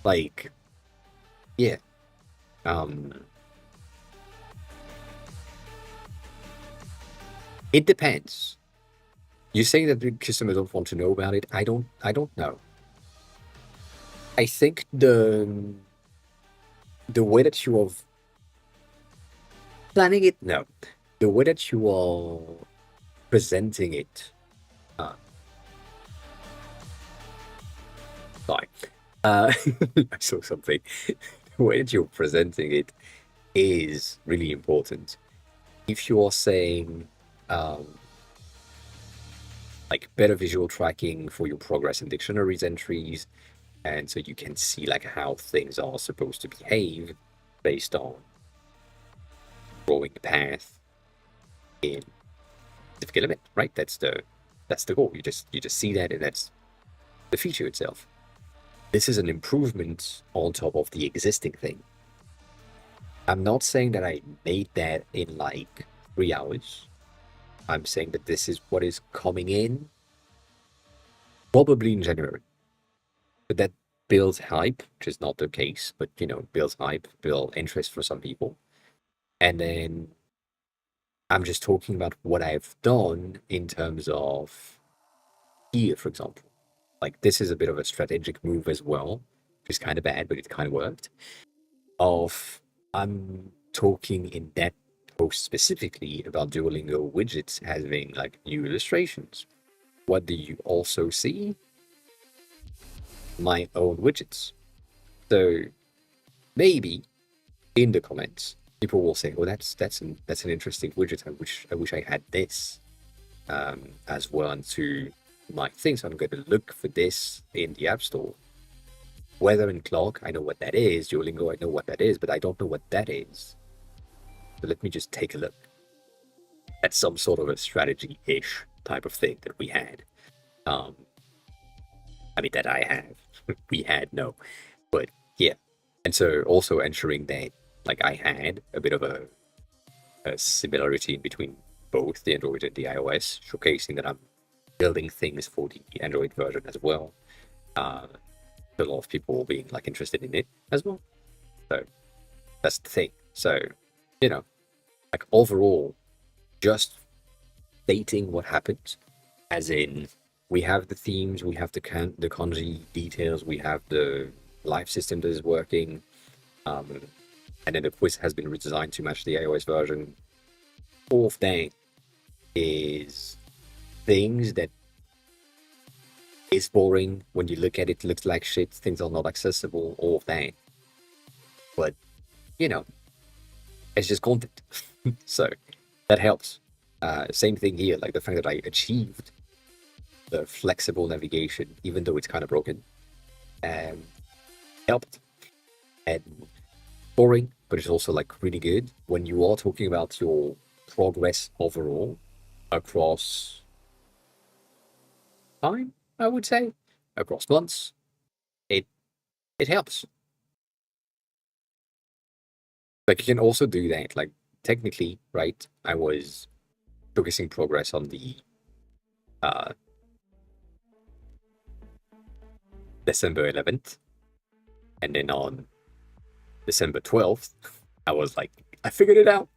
Speaker 1: Like, yeah. It depends. You say that the customer don't want to know about it. I don't know. I think the way that you are planning it, no. The way that you are presenting it. Sorry. I saw something. The way that you're presenting it is really important. If you are saying like better visual tracking for your progress in dictionaries entries, and so you can see like how things are supposed to behave based on drawing the path in specific element, right? That's the goal. You just see that, and that's the feature itself. This is an improvement on top of the existing thing. I'm not saying that I made that in like 3 hours. I'm saying that this is what is coming in probably in January. But that builds hype, which is not the case, but you know, builds hype, build interest for some people. And then I'm just talking about what I've done in terms of here, for example. Like this is a bit of a strategic move as well, which is kind of bad, but it kind of worked. I'm talking in that post specifically about Duolingo widgets having like new illustrations. What do you also see? my own widgets. So maybe in the comments, people will say, "Oh, that's an interesting widget. I wish I had this as well into my thing." So I'm going to look for this in the App Store. Weather and clock, I know what that is. Duolingo, I know what that is, but I don't know what that is. So let me just take a look at some sort of a strategy-ish type of thing that we had. I mean, that I have. We had, no. But yeah. And so also ensuring that, like, I had a bit of a similarity in between both the Android and the iOS, showcasing that I'm building things for the Android version as well. A lot of people being like interested in it as well. So that's the thing. So, you know, like overall, just stating what happened, as in we have the themes, we have the kanji details, we have the live system that is working, and then the quiz has been redesigned to match the iOS version. All of that is things that is boring when you look at it, looks like shit, things are not accessible, all of that. But, you know, it's just content. So that helps. Same thing here, like the fact that I achieved the flexible navigation, even though it's kind of broken, helped. And boring, but it's also like really good when you are talking about your progress overall across time, I would say, across months. It helps. Like you can also do that. Like technically, right? I was focusing progress on the December 11th, and then on December 12th, I was like, I figured it out.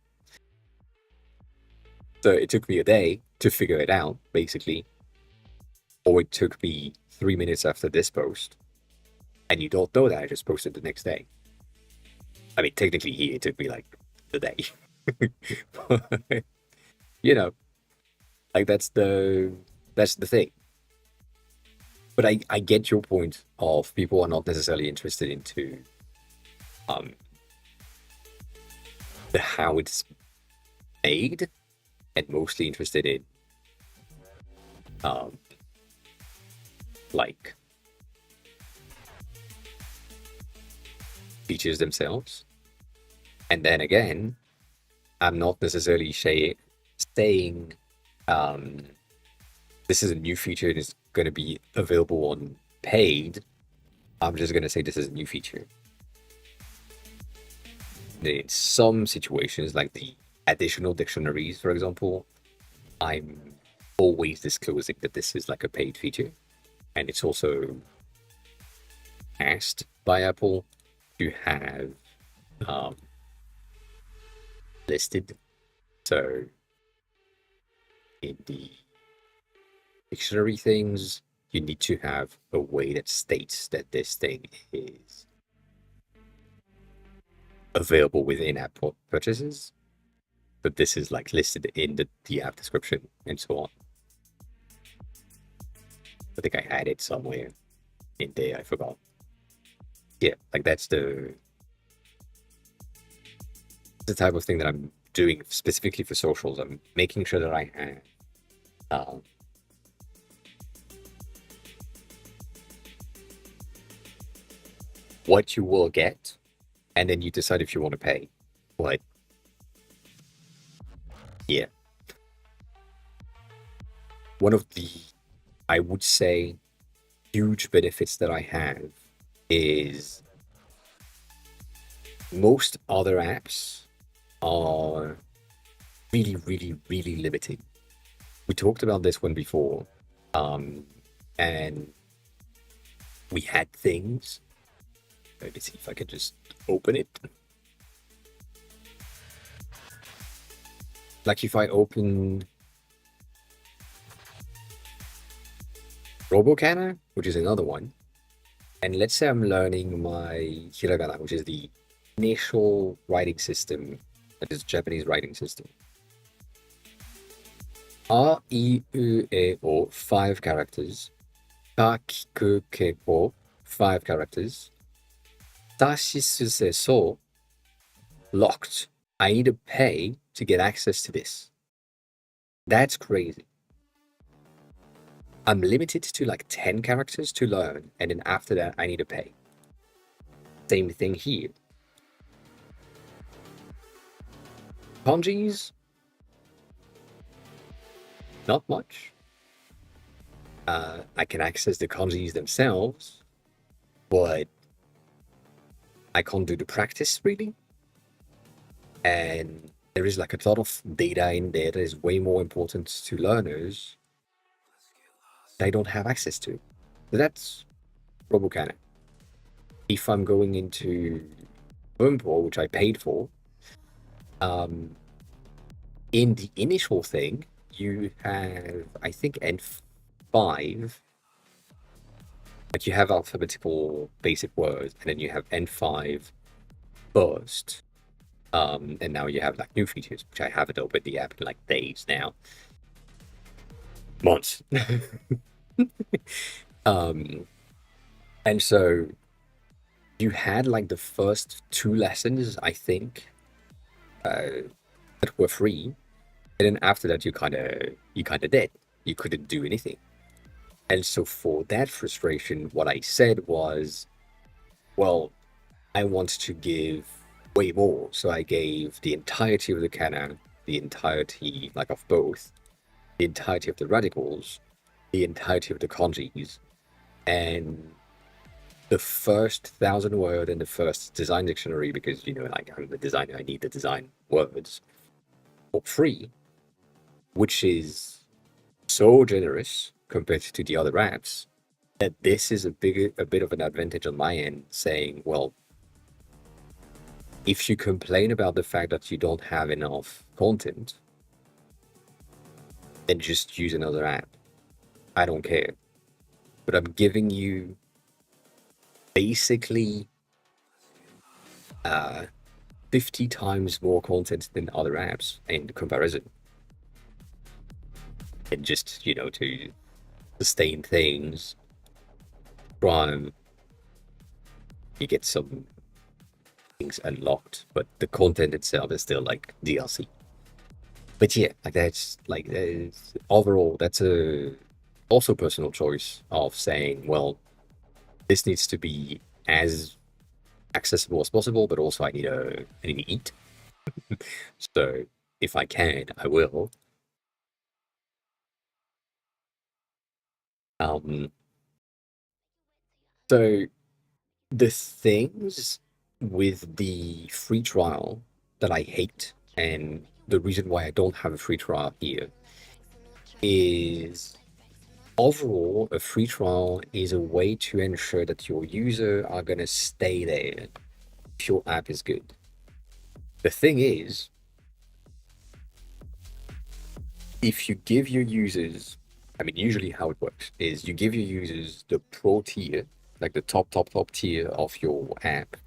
Speaker 1: So it took me a day to figure it out, basically. Or it took me 3 minutes after this post. And you don't know that I just posted the next day. I mean, technically here it took me like the day. But, you know, like that's the thing. But I get your point of people are not necessarily interested into the how it's made, and mostly interested in like features themselves. And then again, I'm not necessarily saying this is a new feature and it's going to be available on paid. I'm just going to say this is a new feature. In some situations, like the additional dictionaries, for example, I'm always disclosing that this is like a paid feature. And it's also asked by Apple to have listed. So in the dictionary things, you need to have a way that states that this thing is available within app purchases. But this is like listed in the app description and so on. I think I had it somewhere in there, I forgot. Yeah, like that's the type of thing that I'm doing specifically for socials. I'm making sure that I have what you will get, and then you decide if you want to pay. But yeah, one of the, I would say, huge benefits that I have is most other apps are really, really, really limiting. We talked about this one before, and we had things. Let me see if I can just open it. Like if I open Robocana, which is another one, and let's say I'm learning my hiragana, which is the initial writing system, that is Japanese writing system. A, I, U, E, O, 5 characters. Ka, Kiku, Keiko, 5 characters. タシスセソ locked. I need to pay to get access to this. That's crazy. I'm limited to like 10 characters to learn, and then after that, I need to pay. Same thing here. Kanjis, not much. I can access the kanjis themselves, but I can't do the practice really. And there is like a lot of data in there that is way more important to learners that I don't have access to. So that's Robocana. If I'm going into Wormpool, which I paid for, in the initial thing, you have, I think, N5. Like you have alphabetical basic words, and then you have N5 burst. And now you have like new features, which I haven't opened the app in like days now. Months. And so you had like the first 2 lessons, I think, that were free. And then after that, you kind of did. You couldn't do anything. And so for that frustration, what I said was, well, I want to give way more. So I gave the entirety of the canon, the entirety like of both, the entirety of the radicals, the entirety of the kanjis, and the first 1,000 word and the first design dictionary, because you know, like I'm the designer, I need the design words for free, which is so generous compared to the other apps that this is a bit of an advantage on my end, saying, well, if you complain about the fact that you don't have enough content, then just use another app. I don't care. But I'm giving you basically 50 times more content than other apps in comparison. And just, you know, to sustain things, Prime, you get some things unlocked, but the content itself is still like DLC. But yeah, like that's overall, that's a also personal choice of saying, well, this needs to be as accessible as possible, but also I need to eat. So if I can, I will. So the things with the free trial that I hate, and the reason why I don't have a free trial here, is overall a free trial is a way to ensure that your user are gonna stay there if your app is good. The thing is, if you give your users, I mean, usually how it works is you give your users the pro tier, like the top tier of your app,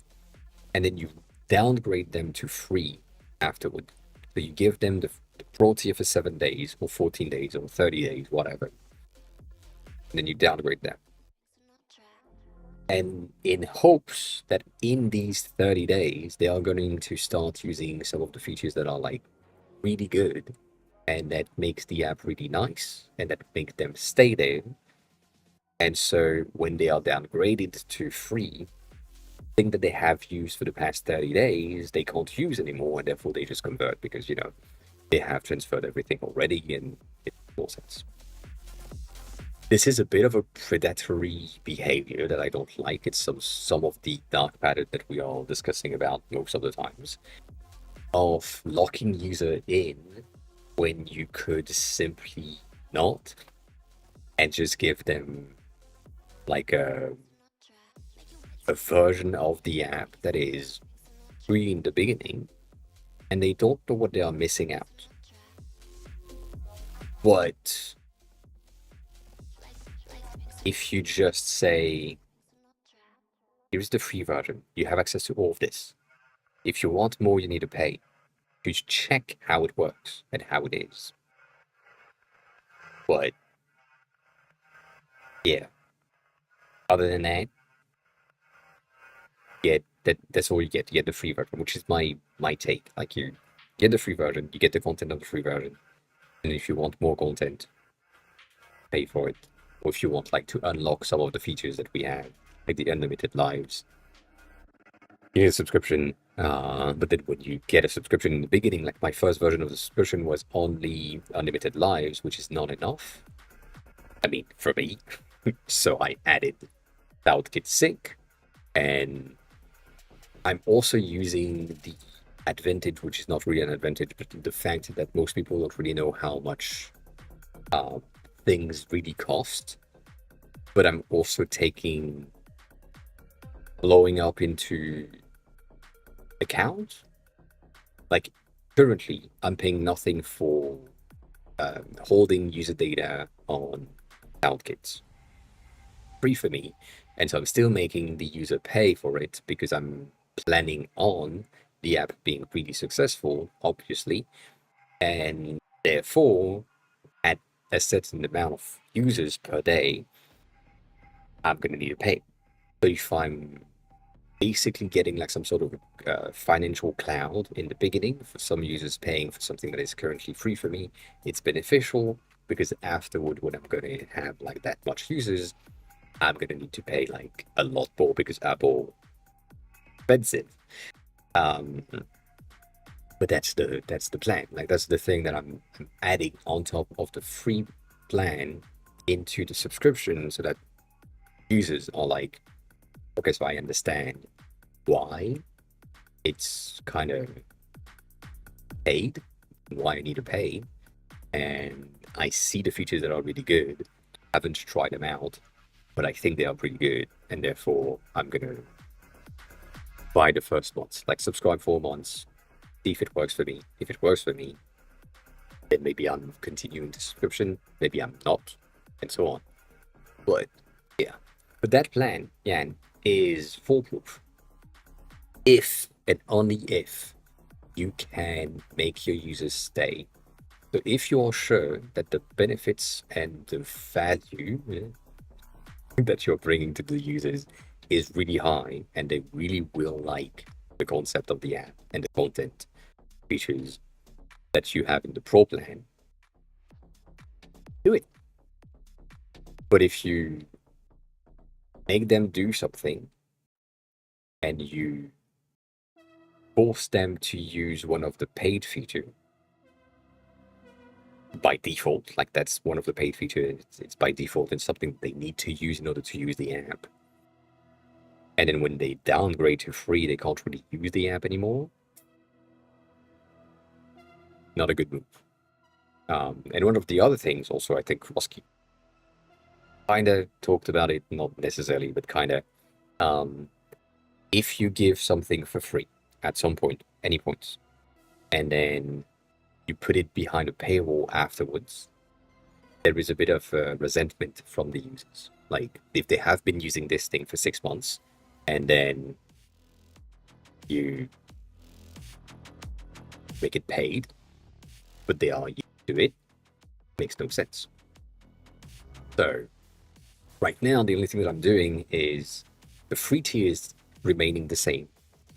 Speaker 1: and then you downgrade them to free afterward. So you give them the pro tier for 7 days or 14 days or 30 days, whatever. And then you downgrade them. And in hopes that in these 30 days, they are going to start using some of the features that are like really good and that makes the app really nice and that makes them stay there. And so when they are downgraded to free, thing that they have used for the past 30 days, they can't use anymore, and therefore they just convert because, you know, they have transferred everything already and it makes more sense. This is a bit of a predatory behavior that I don't like. It's some of the dark pattern that we are discussing about most of the times of locking user in when you could simply not, and just give them like a version of the app that is free in the beginning, and they don't know what they are missing out. But if you just say, here's the free version, you have access to all of this. If you want more, you need to pay. You check how it works and how it is. But yeah, other than that, that's all you get. You get the free version, which is my take. Like you get the free version, you get the content of the free version, and if you want more content, pay for it. Or if you want like to unlock some of the features that we have, like the unlimited lives, you get a subscription. But then when you get a subscription in the beginning, like my first version of the subscription was only unlimited lives, which is not enough. I mean, for me. So I added Cloud Sync, and I'm also using the advantage, which is not really an advantage, but the fact that most people don't really know how much things really cost. But I'm also blowing up into account. Like currently, I'm paying nothing for holding user data on CloudKit. Free for me, and so I'm still making the user pay for it because I'm planning on the app being really successful, obviously, and therefore at a certain amount of users per day, I'm going to need to pay. So if I'm basically getting like some sort of financial cloud in the beginning for some users paying for something that is currently free for me, it's beneficial because afterward, when I'm going to have like that much users, I'm going to need to pay like a lot more because Apple expensive. But that's the plan. Like that's the thing that I'm adding on top of the free plan into the subscription so that users are like, okay, so I understand why it's kind of paid, why I need to pay, and I see the features that are really good. I haven't tried them out, but I think they are pretty good, and therefore I'm gonna buy the first month, like subscribe 4 months, see if it works for me. If it works for me, then maybe I'm continuing the subscription, maybe I'm not, and so on. But yeah, but that plan, Jan, is foolproof. If and only if you can make your users stay. So if you're sure that the benefits and the value that you're bringing to the users is really high and they really will like the concept of the app and the content features that you have in the pro plan, do it. But if you make them do something and you force them to use one of the paid features by default, like that's one of the paid features, it's by default, it's something they need to use in order to use the app. And then when they downgrade to free, they can't really use the app anymore. Not a good move. And one of the other things also, I think Krosky kind of talked about it, not necessarily, but kind of, if you give something for free at some point, any points, and then you put it behind a paywall afterwards, there is a bit of resentment from the users. Like if they have been using this thing for 6 months, and then you make it paid, but they are used to it, makes no sense. So right now, the only thing that I'm doing is the free tier is remaining the same.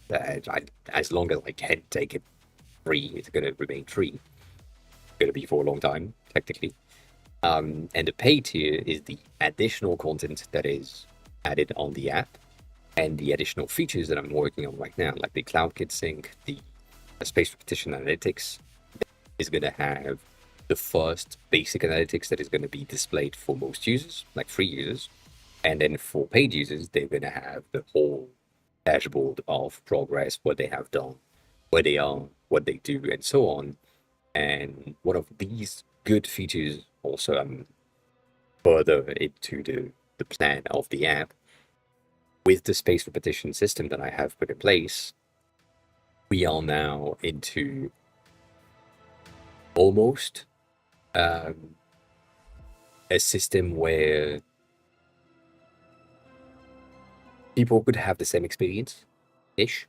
Speaker 1: As long as I can take it free, it's going to remain free. It's going to be for a long time, technically. And the paid tier is the additional content that is added on the app and the additional features that I'm working on right now, like the CloudKit Sync, the space repetition analytics, is going to have the first basic analytics that is going to be displayed for most users, like free users. And then for paid users, they're going to have the whole dashboard of progress, what they have done, where they are, what they do, and so on. And one of these good features also further into the plan of the app with the space repetition system that I have put in place. We are now into almost a system where people could have the same experience-ish,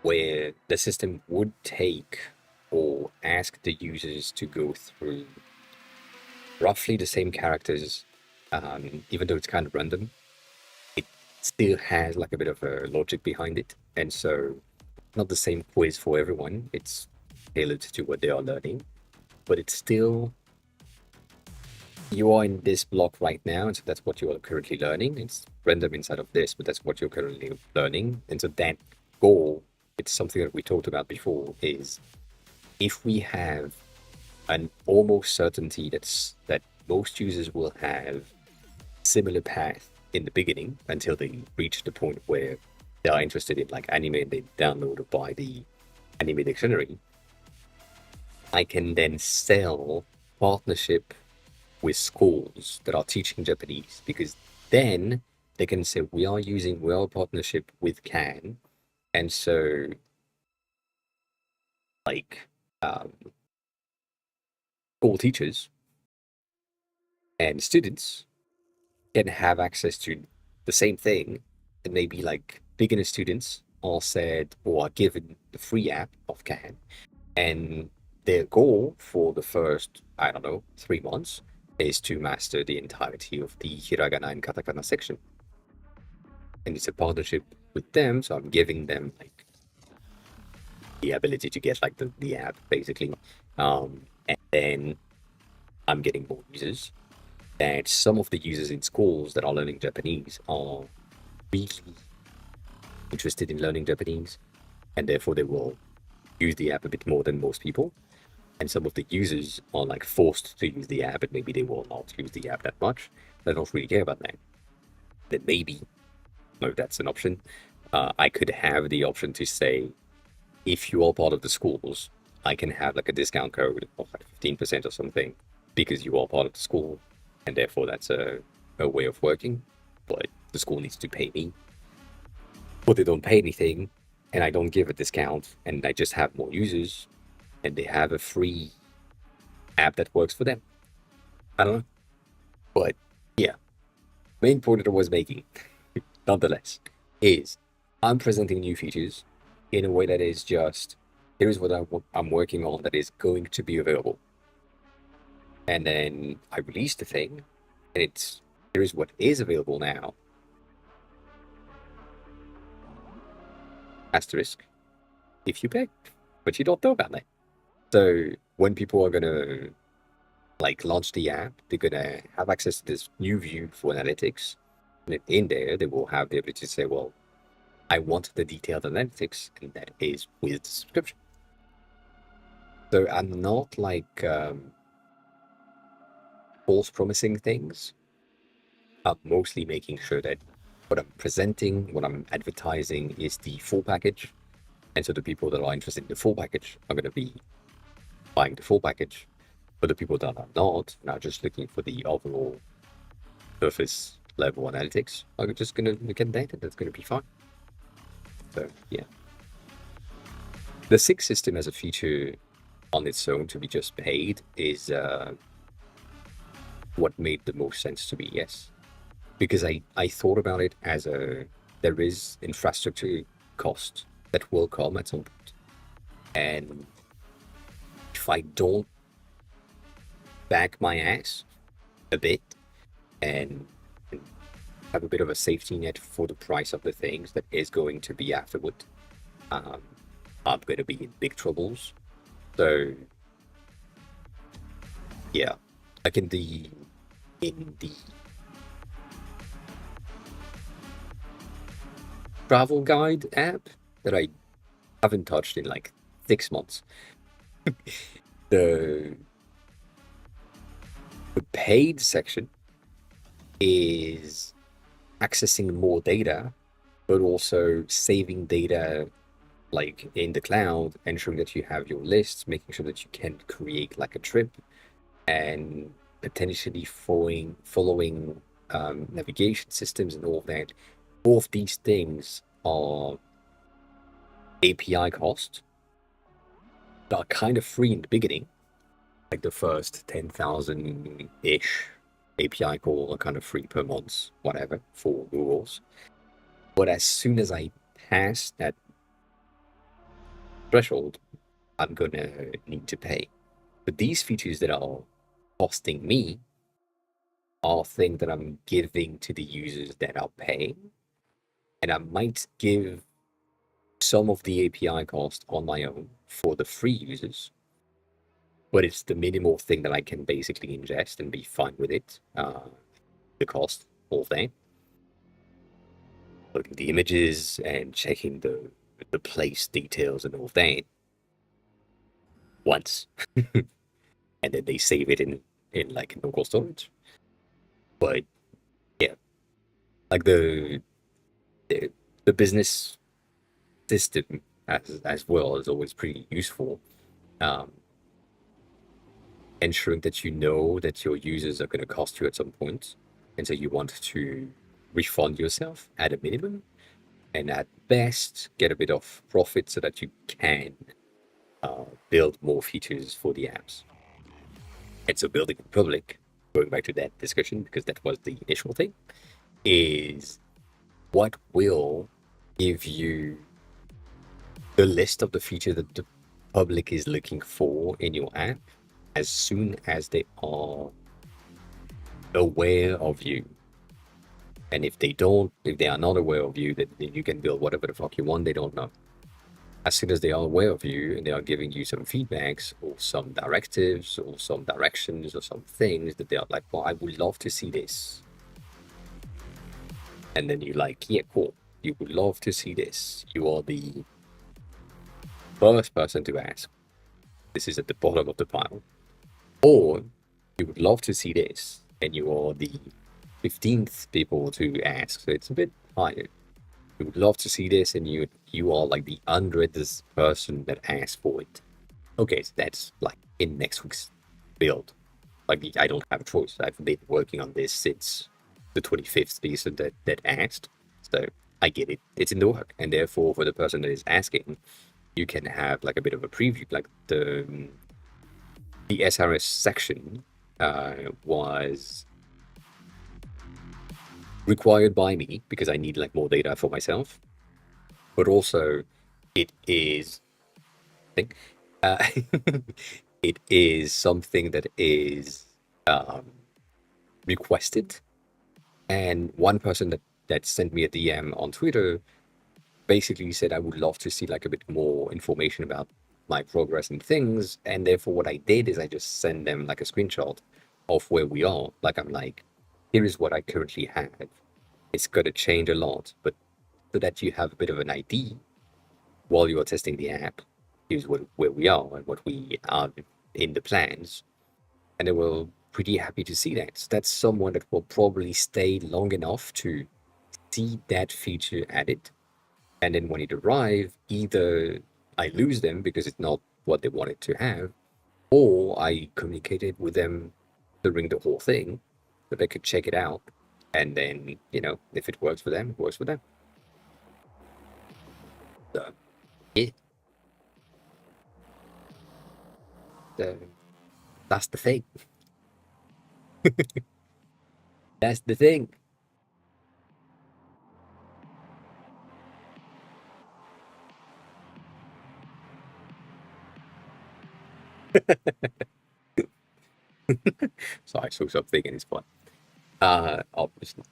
Speaker 1: where the system would take or ask the users to go through roughly the same characters, even though it's kind of random. It still has like a bit of a logic behind it. And so not the same quiz for everyone. It's tailored to what they are learning, but it's still, you are in this block right now, and so that's what you are currently learning. It's random inside of this, but that's what you're currently learning. And so that goal, it's something that we talked about before, is if we have an almost certainty that most users will have similar path in the beginning until they reach the point where they are interested in like anime and they download or buy the anime dictionary, I can then sell partnership with schools that are teaching Japanese, because then they can say we are partnership with Can, and so like school teachers and students can have access to the same thing, and maybe like beginner students are said or are given the free app of Can, and their goal for the first, I don't know, 3 months is to master the entirety of the hiragana and katakana section. And it's a partnership with them, so I'm giving them like the ability to get like the app basically. And then I'm getting more users. And some of the users in schools that are learning Japanese are really interested in learning Japanese, and therefore they will use the app a bit more than most people. And some of the users are like forced to use the app, and maybe they will not use the app that much. They don't really care about that. Then maybe, no, that's an option. I could have the option to say, if you are part of the schools, I can have like a discount code of like 15% or something because you are part of the school, and therefore that's a way of working. But the school needs to pay me, but they don't pay anything, and I don't give a discount, and I just have more users, and they have a free app that works for them. I don't know. But yeah, main point that I was making, nonetheless, is I'm presenting new features in a way that is just, here's what I'm working on that is going to be available. And then I release the thing, and it's, here's what is available now. Asterisk, if you pay, but you don't know about that. So when people are gonna like launch the app, they're gonna have access to this new view for analytics. And in there, they will have the ability to say, well, I want the detailed analytics, and that is with the subscription. So I'm not like false promising things. I'm mostly making sure that what I'm presenting, what I'm advertising is the full package. And so the people that are interested in the full package are going to be buying the full package. But the people that are not, now just looking for the overall surface level analytics, are just going to look at that, and that's going to be fine. So yeah. The SIG system as a feature on its own to be just paid is what made the most sense to me, yes. Because I thought about it as there is infrastructure cost that will come at some point. And if I don't back my ass a bit and have a bit of a safety net for the price of the things that is going to be afterward, I'm going to be in big troubles. So yeah, like in the travel guide app that I haven't touched in like 6 months, the paid section is accessing more data, but also saving data like in the cloud, ensuring that you have your lists, making sure that you can create like a trip, and potentially following navigation systems and all of that. All of these things are API cost that are kind of free in the beginning, like the first 10,000-ish API call are kind of free per month, whatever, for rules. But as soon as I pass that threshold, I'm gonna need to pay. But these features that are costing me are things that I'm giving to the users that are paying. And I might give some of the API cost on my own for the free users, but it's the minimal thing that I can basically ingest and be fine with it. The cost, all that. Loading the images and checking the place details and all that once. And then they save it in like local storage. But yeah, like the business system as well is always pretty useful. Ensuring that you know that your users are going to cost you at some point, and so you want to refund yourself at a minimum, and at best get a bit of profit so that you can build more features for the apps. And so building in public, going back to that discussion because that was the initial thing, is what will give you the list of the features that the public is looking for in your app as soon as they are aware of you. And if they are not aware of you, then you can build whatever the fuck you want, they don't know. As soon as they are aware of you and they are giving you some feedbacks or some directives or some directions or some things that they are like, well, I would love to see this. And then you're like, yeah, cool. You would love to see this. You are the first person to ask. This is at the bottom of the pile. Or you would love to see this, and you are the 15th people to ask, so it's a bit higher. You would love to see this, and you are like the 100th person that asked for it. Okay, so that's like in next week's build. Like I don't have a choice. I've been working on this since the 25th person that asked, so I get it. It's in the work, and therefore for the person that is asking, you can have like a bit of a preview, like the SRS section was required by me because I need like more data for myself, but also it is it is something that is requested, and one person that sent me a DM on Twitter basically said I would love to see like a bit more information about my progress and things, and therefore what I did is I just send them like a screenshot of where we are. Like I'm like, here is what I currently have. It's gonna change a lot, but so that you have a bit of an idea while you are testing the app, here's where we are and what we are in the plans. And they were pretty happy to see that. So that's someone that will probably stay long enough to see that feature added. And then when it arrives, either I lose them because it's not what they wanted to have, or I communicated with them during the whole thing so they could check it out. And then, if it works for them, it works for them. So, yeah. So, that's the thing. That's the thing. So I saw something and it's fun. Obviously.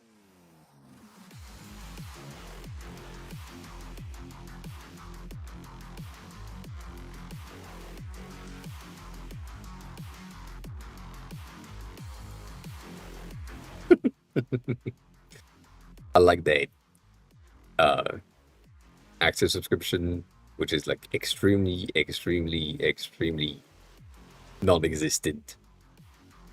Speaker 1: I like that. Active subscription, which is like extremely non-existent,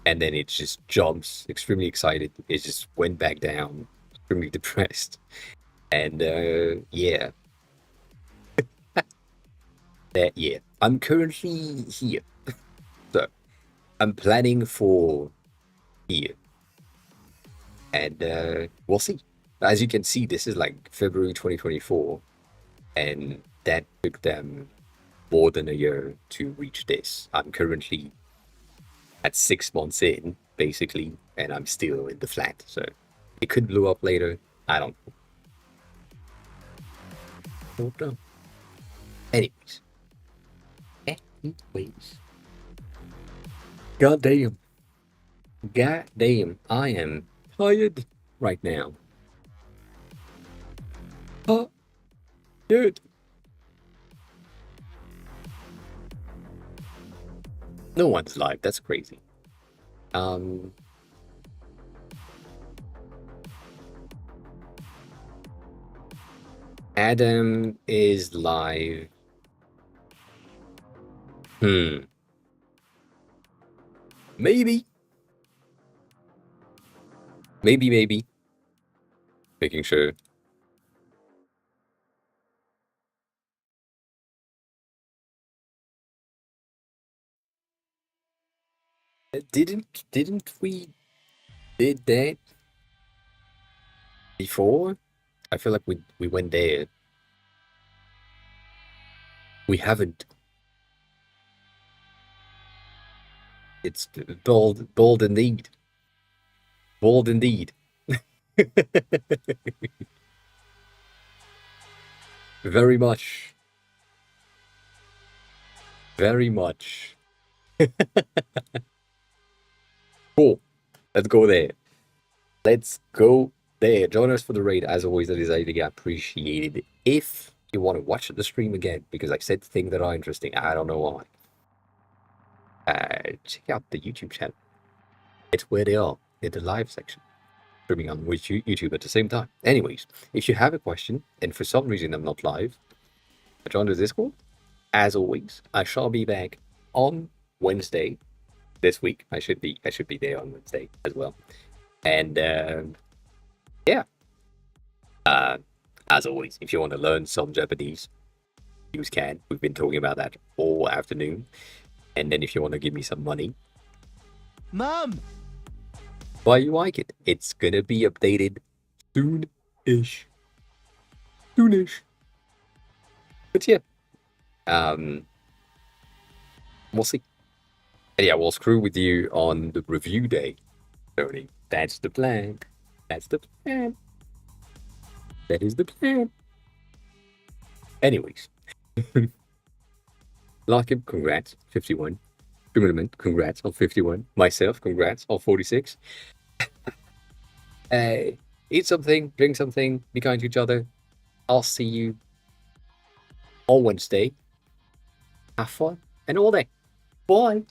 Speaker 1: and then it just jumps, extremely excited. It just went back down, extremely depressed, and yeah. Yeah, I'm currently here, so I'm planning for here, and we'll see. As you can see, this is like February 2024, and that took them more than a year to reach this. I'm currently at 6 months in, basically, and I'm still in the flat, so it could blow up later. I don't know. Anyways. God damn, I am tired right now. Oh, dude. No one's live. That's crazy. Adam is live. Maybe. Maybe. Making sure. Didn't we did that before? I feel like we went there. We haven't. It's bold indeed. Bold indeed. Very much. Very much. Cool. Let's go there. Let's go there. Join us for the raid. As always, that is highly appreciated. If you want to watch the stream again, because I said things that are interesting, I don't know why. Check out the YouTube channel. It's where they are, in the live section. Streaming on YouTube at the same time. Anyways, if you have a question, and for some reason I'm not live, join the Discord. As always, I shall be back on Wednesday this week. I should be there on Wednesday as well. And yeah. As always, if you want to learn some Japanese, you can. We've been talking about that all afternoon. And then if you want to give me some money,
Speaker 6: Mom!
Speaker 1: why you like it? It's gonna be updated soon-ish. Soonish. But yeah. We'll see. And yeah, we'll screw with you on the review day, Tony. That's the plan. That's the plan. That is the plan. Anyways. Larkin, congrats, 51. Tournament, congrats on 51. Myself, congrats on 46. Eat something, drink something, be kind to each other. I'll see you on Wednesday. Have fun and all day. Bye.